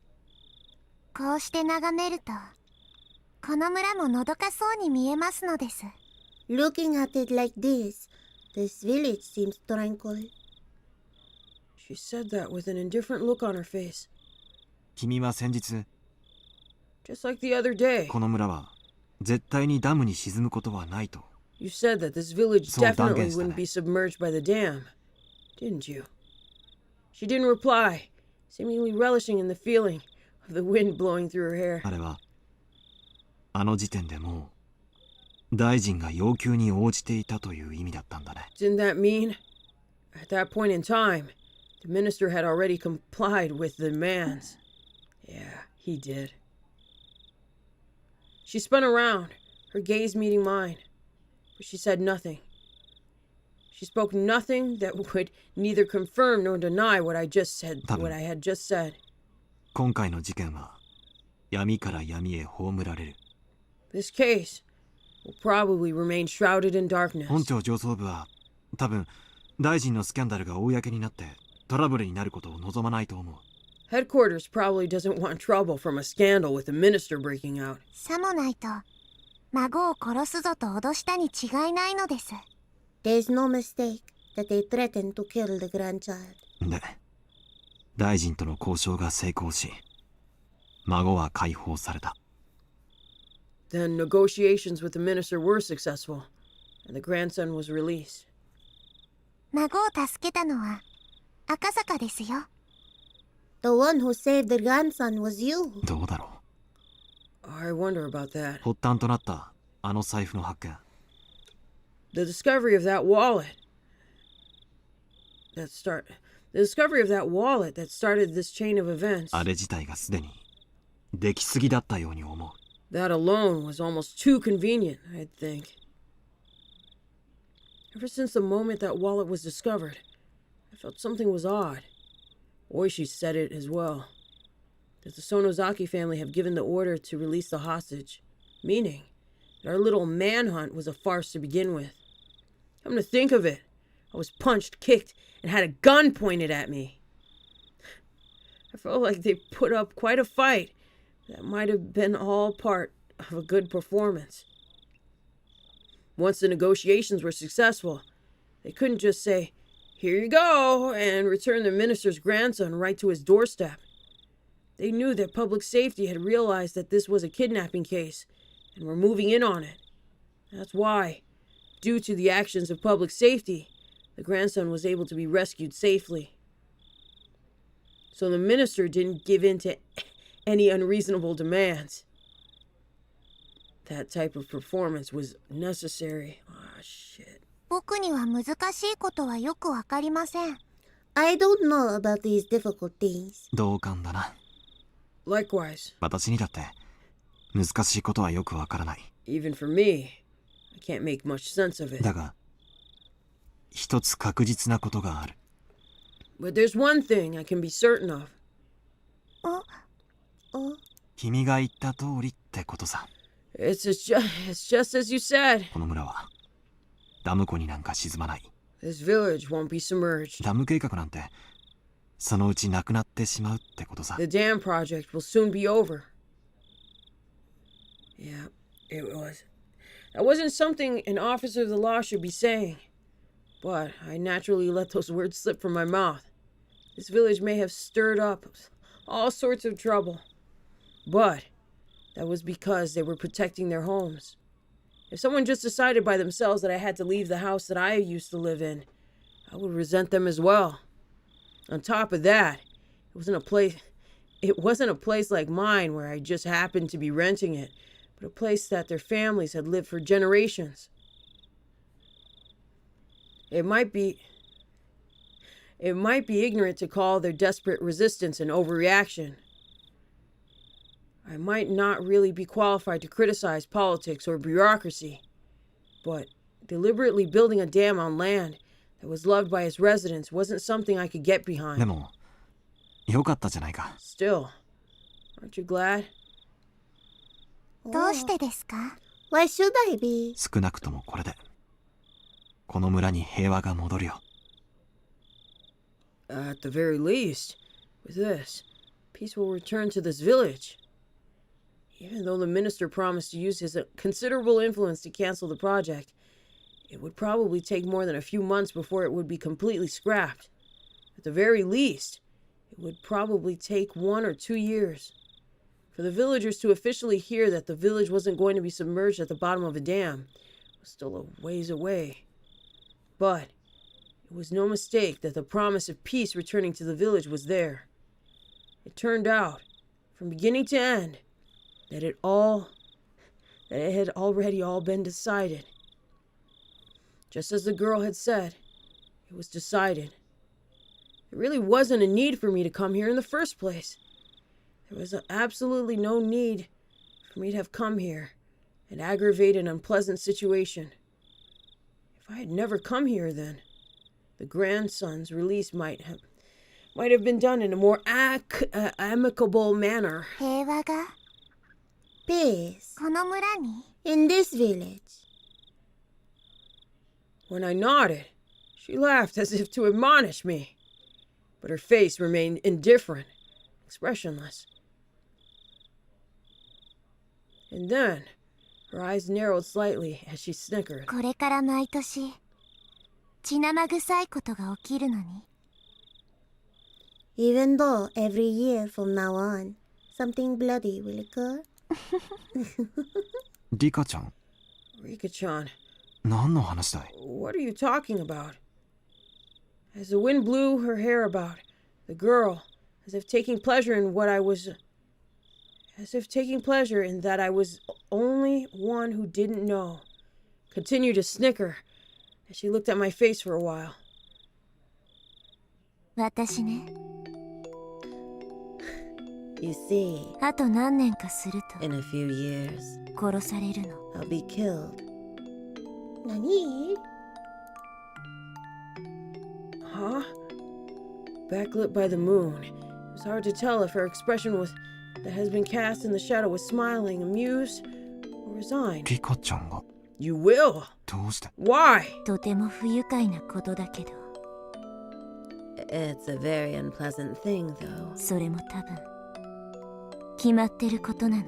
こうして眺めると、この村ものどかそうに見えますのです。 Looking at it like this village seems tranquil. She said that with an indifferent look on her face. 君は先日、 Just like the other day, この村は絶対にダムに沈むことはないと。 you said that this village そう断 definitely 言したね。 wouldn't be submerged by the dam, didn't you? She didn't reply, seemingly relishing in the feeling of the wind blowing through her hair. あれはあの時点でもう大臣が要求に応じていたという意味だったんだね。 Didn't that mean, at that point in time, the minister had already complied with the demands? Yeah, he did. She spun around, her gaze meeting mine, but she said nothing. She spoke nothing that would neither confirm nor deny what I had just said. 今回の事件は闇から闇へ葬られる。 This case will probably remain shrouded in darkness. 本庁上層部は多分大臣のスキャンダルが公になってトラブルになることを望まないと思う。 Headquarters probably doesn't want trouble from a scandal with the minister breaking out. さもないと、孫を殺すぞと脅したに違いないのです。 There's no mistake that they threatened to kill the grandchild. で、大臣との交渉が成功し、孫は解放された。 Then negotiations with the minister were successful, and the grandson was released. 孫を助けたのは赤坂ですよ。 The one who saved the grandson was you. どうだろ I wonder about that. 発端となったあの財布の発見。 The discovery of that wallet that started this chain of events. あれ自体がすでにできすぎだったように思う。 That alone was almost too convenient, I'd think. Ever since the moment that wallet was discovered, I felt something was odd. Oishi said it as well. That the Sonozaki family have given the order to release the hostage, meaning that our little manhunt was a farce to begin with. Come to think of it, I was punched, kicked, and had a gun pointed at me. I felt like they put up quite a fight. That might have been all part of a good performance. Once the negotiations were successful, they couldn't just say, "Here you go," and return the minister's grandson right to his doorstep. They knew that public safety had realized that this was a kidnapping case and were moving in on it. That's why, due to the actions of public safety, the grandson was able to be rescued safely. So the minister didn't give in to any unreasonable demands. That type of performance was necessary. Ah, shit. 僕には難しいことはよくわかりません。 I don't know about these difficult things. 同感だな。 Likewise. 私にだって難しいことはよくわからない。 Even for me, I can't make much sense of it. だが、一つ確実なことがある。 But there's one thing I can be certain of. 君が言った通りってことさ。It's just as you said. この村はダム湖になんか沈まない。 This village won't be submerged. ダム計画なんてそのうちなくなってしまうってことさ。 The dam project will soon be over. Yeah, it was. That wasn't something an officer of the law should be saying. But I naturally let those words slip from my mouth. This village may have stirred up all sorts of trouble. But that was because they were protecting their homes. If someone just decided by themselves that I had to leave the house that I used to live in, I would resent them as well. On top of that, it wasn't a place like mine where I just happened to be renting it, but a place that their families had lived for generations. It might be ignorant to call their desperate resistance an overreaction. I might not really be qualified to criticize politics or bureaucracy, but deliberately building a dam on land that was loved by its residents wasn't something I could get behind. でも、よかったじゃないか。 Still, aren't you glad? どうしてですか？ Why should I be? 少なくともこれで、この村に平和が戻るよ。 At the very least, with this, peace will return to this village. Even though the minister promised to use his considerable influence to cancel the project, it would probably take more than a few months before it would be completely scrapped. At the very least, it would probably take 1 or 2 years. For the villagers to officially hear that the village wasn't going to be submerged at the bottom of a dam was still a ways away. But it was no mistake that the promise of peace returning to the village was there. It turned out, from beginning to end, that it had already all been decided. Just as the girl had said, it was decided. There really wasn't a need for me to come here in the first place. There was absolutely no need for me to have come here and aggravate an unpleasant situation. If I had never come here then, the grandson's release might have been done in a more amicable manner. 平和が Peace. この村に In this village. When I nodded, she laughed as if to admonish me. But her face remained indifferent, expressionless. And then, her eyes narrowed slightly as she snickered. これから毎年血生臭いことが起きるのに Even though every year from now on, something bloody will occur. リカちゃん、 Rika-chan, 何の話だい？ what are you talking about? As the wind blew her hair about, the girl, as if taking pleasure in what I was as if taking pleasure in that I was only one who didn't know. Continued to snicker as she looked at my face for a while. 私ね。 You see, あと何年かすると in a few years, 殺されるの。 I'll be killed. Nani? Huh? Backlit by the moon. It was hard to tell if her expression that has been cast in the shadow was smiling, amused, or resigned. リカちゃんが You will? どうして Why? とても不愉快なことだけど。 It's a very unpleasant thing, though. それも多分決まってることなの。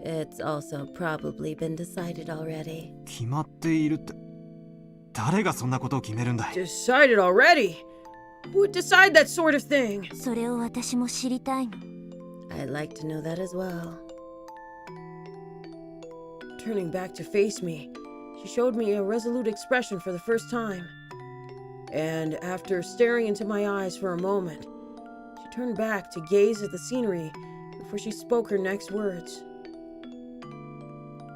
It's also probably been decided already. 決まっているって誰がそんなことを決めるんだい Decided already? Who would decide that sort of thing? それを私も知りたいの。 I'd like to know that as well. Turning back to face me, she showed me a resolute expression for the first time. And after staring into my eyes for a moment, she turned back to gaze at the scenery before she spoke her next words.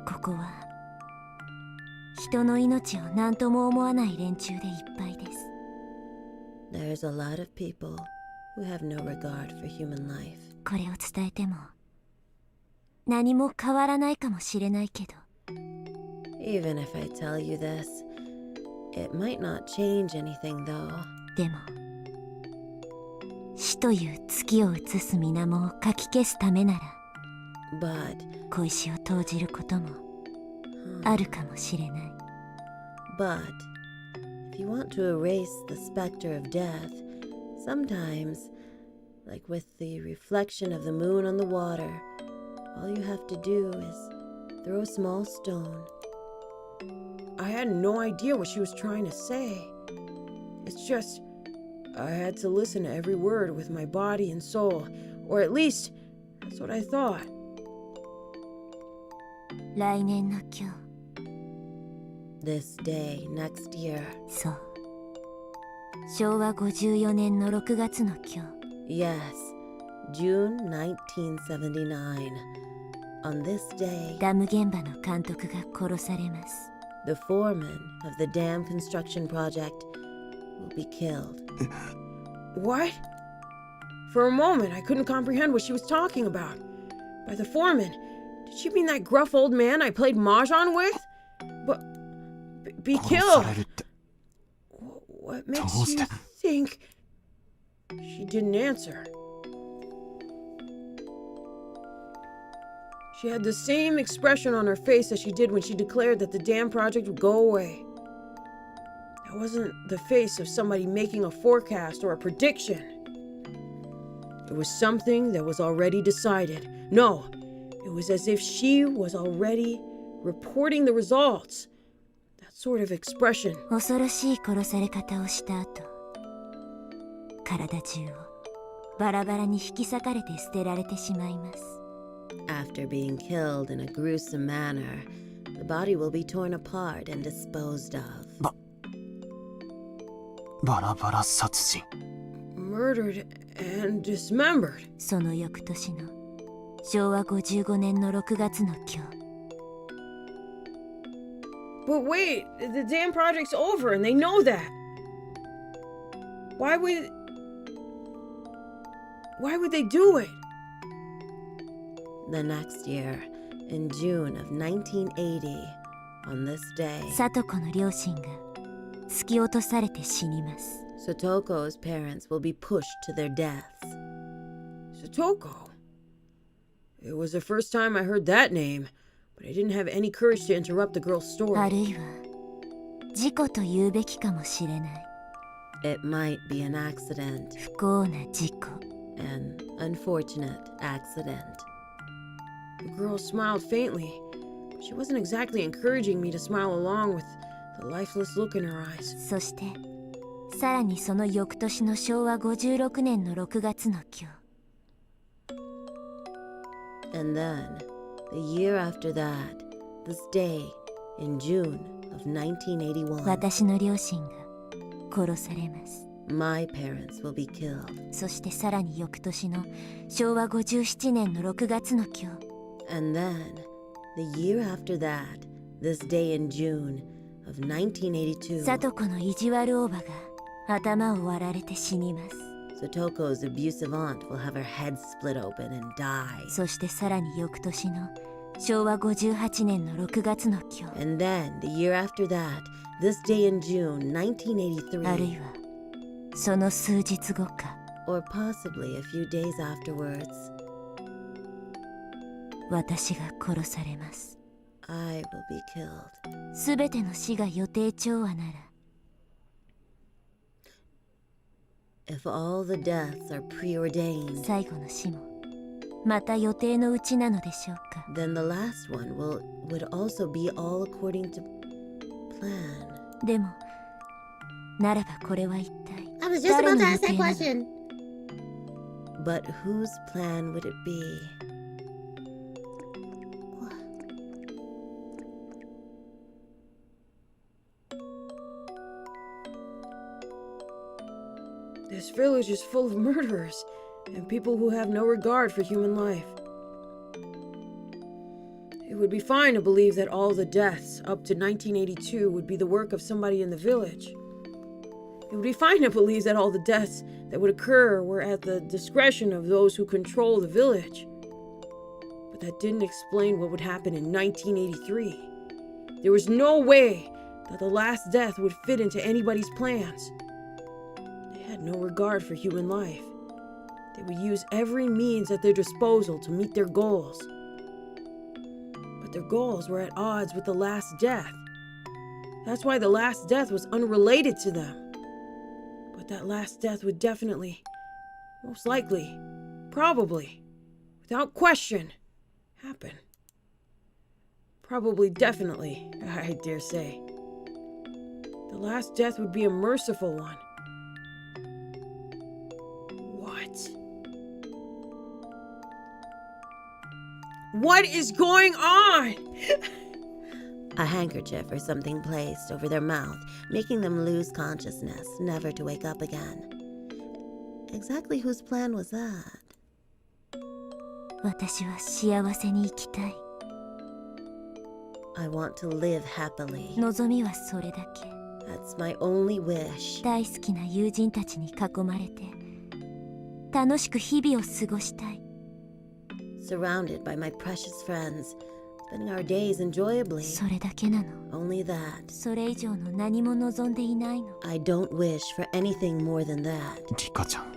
ここは人の命を何とも思わない連中でいっぱいです。 There's a lot of people who have no regard for human life. これを伝えても何も変わらないかもしれないけど。 Even if I tell you this, it might not change anything though. でも死という月を映す水面をかき消すためなら But 小石を投じることもあるかもしれない。 But if you want to erase the specter of death, sometimes, like with the reflection of the moon on the water, all you have to do is throw a small stone. I had no idea what she was trying to say. It's just, I had to listen to every word with my body and soul, or at least, that's what I thought. 来年の今日。 This day next year. そう。昭和54年の6月の今日。 Yes, June 1979. On this day, ダム現場の監督が殺されます。 the foreman of the dam construction project will be killed. What? For a moment, I couldn't comprehend what she was talking about. By the foreman, did she mean that gruff old man I played mahjong with? But be killed. What makes you think? She didn't answer. She had the same expression on her face as she did when she declared that the dam project would go away. That wasn't the face of somebody making a forecast or a prediction. It was something that was already decided. No, it was as if she was already reporting the results. That sort of expression. 恐ろしい殺され方をした後、体中をバラバラに引き裂かれて捨てられてしまいます。 After being killed in a gruesome manner, the body will be torn apart and disposed of. バラバラ殺人 Murdered and dismembered. その翌年の昭和55年の6月の今日。 But wait, the dam project's over and they know that. Why would they do it? The next year, in June of 1980, on this day, 聡子の両親が突き落とされて死にます。 Satoko's parents will be pushed to their deaths. Satoko? It was the first time I heard that name, but I didn't have any courage to interrupt the girl's あ story. るいは事故と言うべきかもしれない。 It might be an accident, 不幸な事故。 an unfortunate accident. The girl smiled faintly, but she wasn't exactly encouraging me to smile along with the lifeless look in her eyes. そしてさらにその翌年の昭和56年の6月の今日。 And then, the year after that, this day, in June of 1981, 私の両親が殺されます。My parents will be killed. そしてさらに翌年の昭和57年の6月の今日。 And then, the year after that, this day in June of 1982, 聡子の意地悪おばが頭を割られて死にます。 Satoko's abusive aunt will have her head split open and die. そしてさらに翌年の昭和58年の6月の今日。 And then, the year after that, this day in June 1983, あるいはその数日後か。 or possibly a few days afterwards, 私が殺されます。 I will be killed. すべての死が予定調和なら。 If all the deaths are preordained, 最後の死もまた予定のうちなのでしょうか。 then the last one would also be all according to plan. でもならばこれは一体 I was just about to ask that question. But whose plan would it be? This village is full of murderers and people who have no regard for human life. It would be fine to believe that all the deaths up to 1982 would be the work of somebody in the village. It would be fine to believe that all the deaths that would occur were at the discretion of those who control the village. But that didn't explain what would happen in 1983. There was no way that the last death would fit into anybody's plans. They had no regard for human life. They would use every means at their disposal to meet their goals. But their goals were at odds with the last death. That's why the last death was unrelated to them. But that last death would definitely, most likely, probably, without question, happen. Probably, definitely, I dare say. The last death would be a merciful one. What? What is going on? A handkerchief or something placed over their mouth, making them lose consciousness, never to wake up again. Exactly whose plan was that? 私は幸せに生きたい。 I want to live happily. 望みはそれだけ。 That's my only wish. 大好きな友人たちに囲まれて楽しく日々を過ごしたい。 Surrounded by my precious friends, spending our days enjoyably. それだけなの。 Only that. それ以上の何も望んでいないの。 I don't wish for anything more than that. リカちゃん。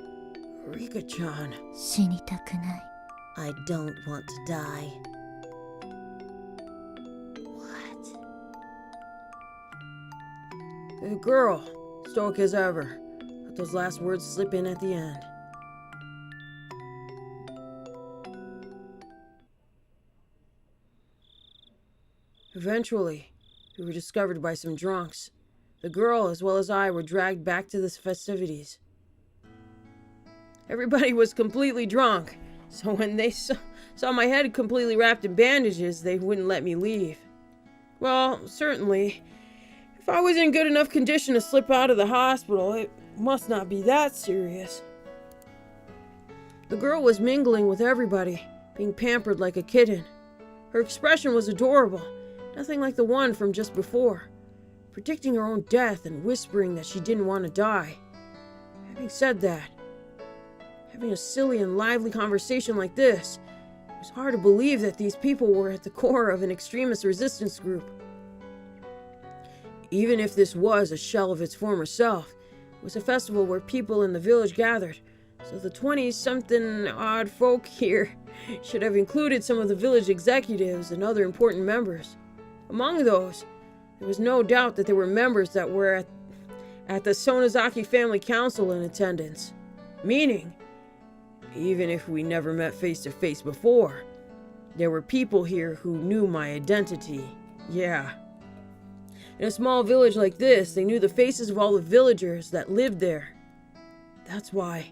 Rika-chan. 死にたくない。 I don't want to die. The girl, stoic as ever, let those last words slip in at the end. Eventually, we were discovered by some drunks. The girl, as well as I, were dragged back to the festivities. Everybody was completely drunk, so when they saw my head completely wrapped in bandages, they wouldn't let me leave. Well, certainly, if I was in good enough condition to slip out of the hospital, it must not be that serious. The girl was mingling with everybody, being pampered like a kitten. Her expression was adorable, nothing like the one from just before, predicting her own death and whispering that she didn't want to die. Having said that, having a silly and lively conversation like this, it was hard to believe that these people were at the core of an extremist resistance group. Even if this was a shell of its former self, it was a festival where people in the village gathered, so the 20-something odd folk here should have included some of the village executives and other important members. Among those, there was no doubt that there were members that were at the Sonozaki family council in attendance. Meaning, even if we never met face to face before, there were people here who knew my identity. Yeah. In a small village like this, they knew the faces of all the villagers that lived there. That's why,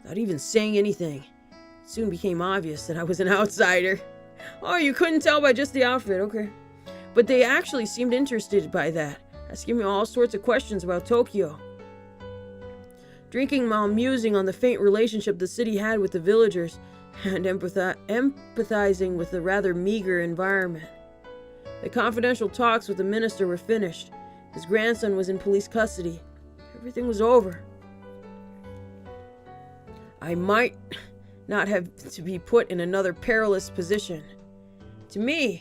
without even saying anything, it soon became obvious that I was an outsider. Oh, you couldn't tell by just the outfit, okay. But they actually seemed interested by that, asking me all sorts of questions about Tokyo. drinking while musing on the faint relationship the city had with the villagers, and empathizing with the rather meager environment. The confidential talks with the minister were finished. His grandson was in police custody. Everything was over. I might not have to be put in another perilous position. To me,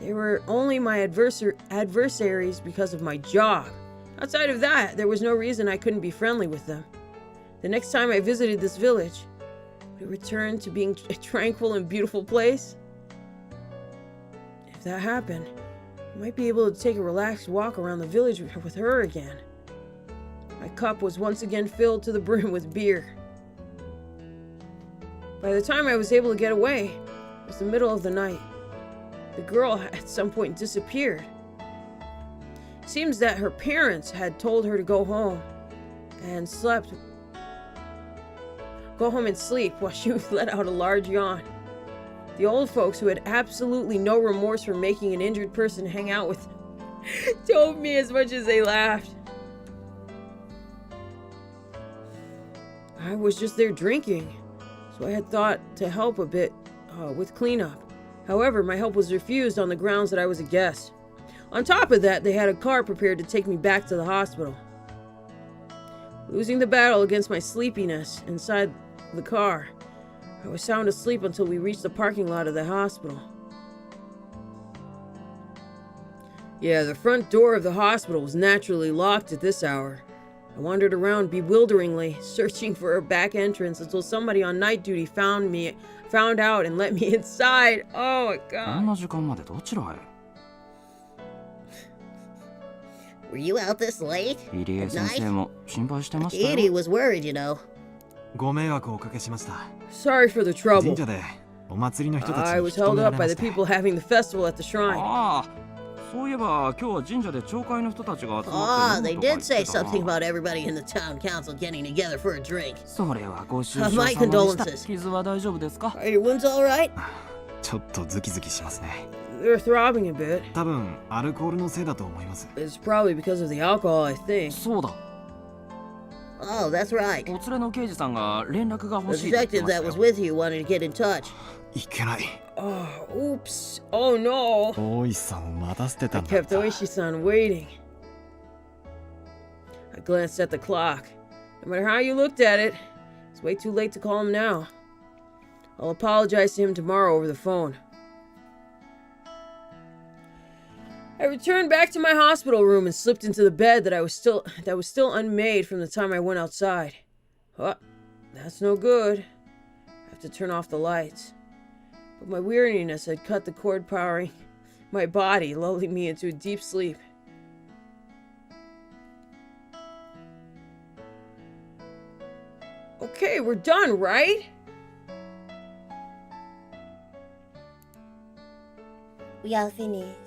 they were only my adversaries because of my job. Outside of that, there was no reason I couldn't be friendly with them. The next time I visited this village, would it return to being a tranquil and beautiful place? If that happened, I might be able to take a relaxed walk around the village with her again. My cup was once again filled to the brim with beer. By the time I was able to get away, it was the middle of the night. The girl at some point disappeared. It seems that her parents had told her to go home and sleep while she let out a large yawn. The old folks, who had absolutely no remorse for making an injured person hang out with told me as much as they laughed. I was just there drinking, so I had thought to help a bit with cleanup. However, my help was refused on the grounds that I was a guest. On top of that, they had a car prepared to take me back to the hospital. Losing the battle against my sleepiness inside the car, I was sound asleep until we reached the parking lot of the hospital. Yeah, the front door of the hospital was naturally locked at this hour. I wandered around bewilderingly, searching for a back entrance until somebody on night duty found out and let me inside. Oh my god. Were you out this late? At night? 入 Edie was worried, you know. ご迷惑をおかけしました。 Sorry for the trouble. 神社でお祭りの人たち I に was 引き止 held めら up れ by ま the して。 people having the festival at the shrine. ああ、そういえば今日は神社で町会の人たちが集 Ah, まって they 飲むとか did 言って say たな。 something about everybody in the town council getting together for a drink. それはご愁傷 My 様でした。 condolences. 傷は大丈夫ですか？ Are your wounds all right? ちょっとズキズキしますね。 They're throbbing a bit. 多分アルコールのせいだと思います。 It's probably because of the alcohol, I think. そうだ。 Oh, that's right. お連れの刑事さんが連絡が欲 The しいと言って detective ました that was よ。 with you wanted to get in touch. いけない。 Oh, oops. Oh no. 大石さんを待たせてた I んだっ kept た。 Oishi-san waiting. I glanced at the clock. No matter how you looked at it, it's way too late to call him now. I'll apologize to him tomorrow over the phone. I returned back to my hospital room and slipped into the bed that was still unmade from the time I went outside. Oh, that's no good. I have to turn off the lights. But my weariness had cut the cord powering my body, lulling me into a deep sleep. Okay, we're done, right? We are finished.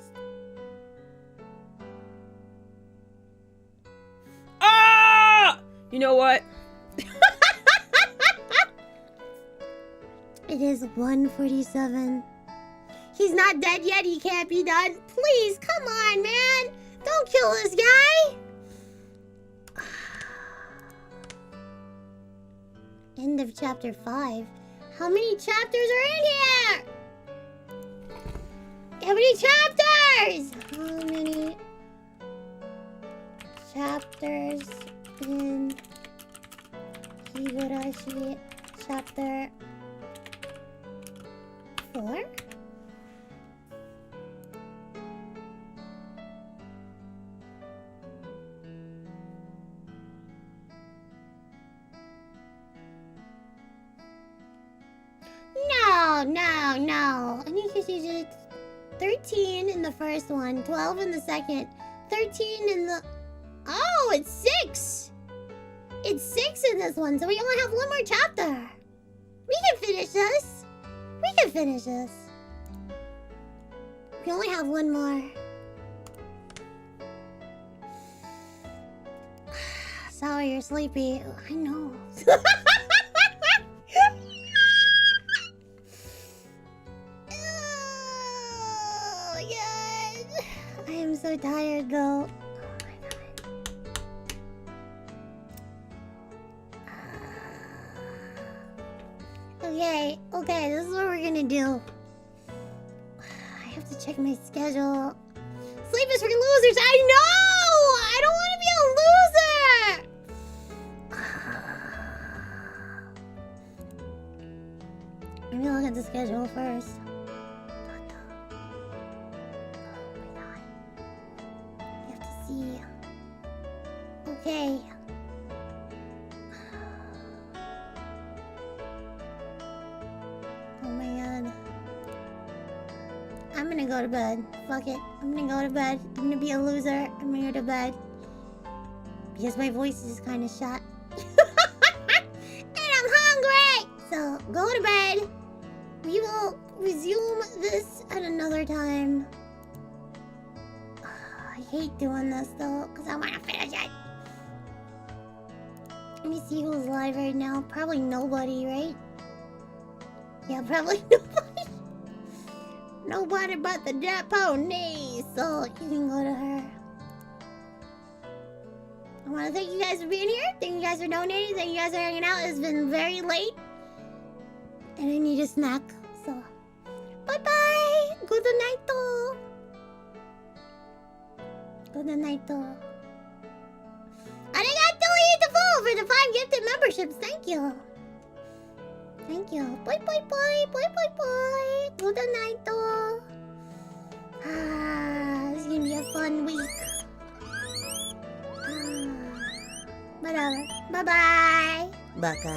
Ah! You know what? It is 1:47. He's not dead yet. He can't be done. Please, come on, man. Don't kill this guy. End of chapter 5. How many chapters are in here? How many chapters? How many chapters in Higurashi chapter 4? No. I think it's 13 in the first one, 12 in the second, 13 in the... Oh, it's 6! It's 6 in this one, so we only have one more chapter. We can finish this. We only have one more. Sorry, you're sleepy. I know. Oh my god. I am so tired though. Oh my god. Okay, this is what we're gonna do. I have to check my schedule. Sleep is for losers. I know! I don't want to be a loser! Let me look at the schedule first. Oh my god. You have to see. Okay. Oh my god. I'm gonna go to bed. Fuck it. I'm gonna go to bed. I'm gonna be a loser. I'm gonna go to bed. Because my voice is kind of shot. And I'm hungry! So, go to bed. We will resume this at another time. I hate doing this though, because I want to finish it. Let me see who's live right now. Probably nobody, right? Yeah, probably nobody. Nobody but the Jet Pony. So you can go to her. I want to thank you guys for being here. Thank you guys for donating. Thank you guys for hanging out. It's been very late. And I need a snack. So, bye-bye. Good night. Good night. Arigato Itafo for the 5 gifted memberships. Thank you. Thank you. Bye. Good night. This is gonna be a fun week. Whatever. Bye-bye. Baka.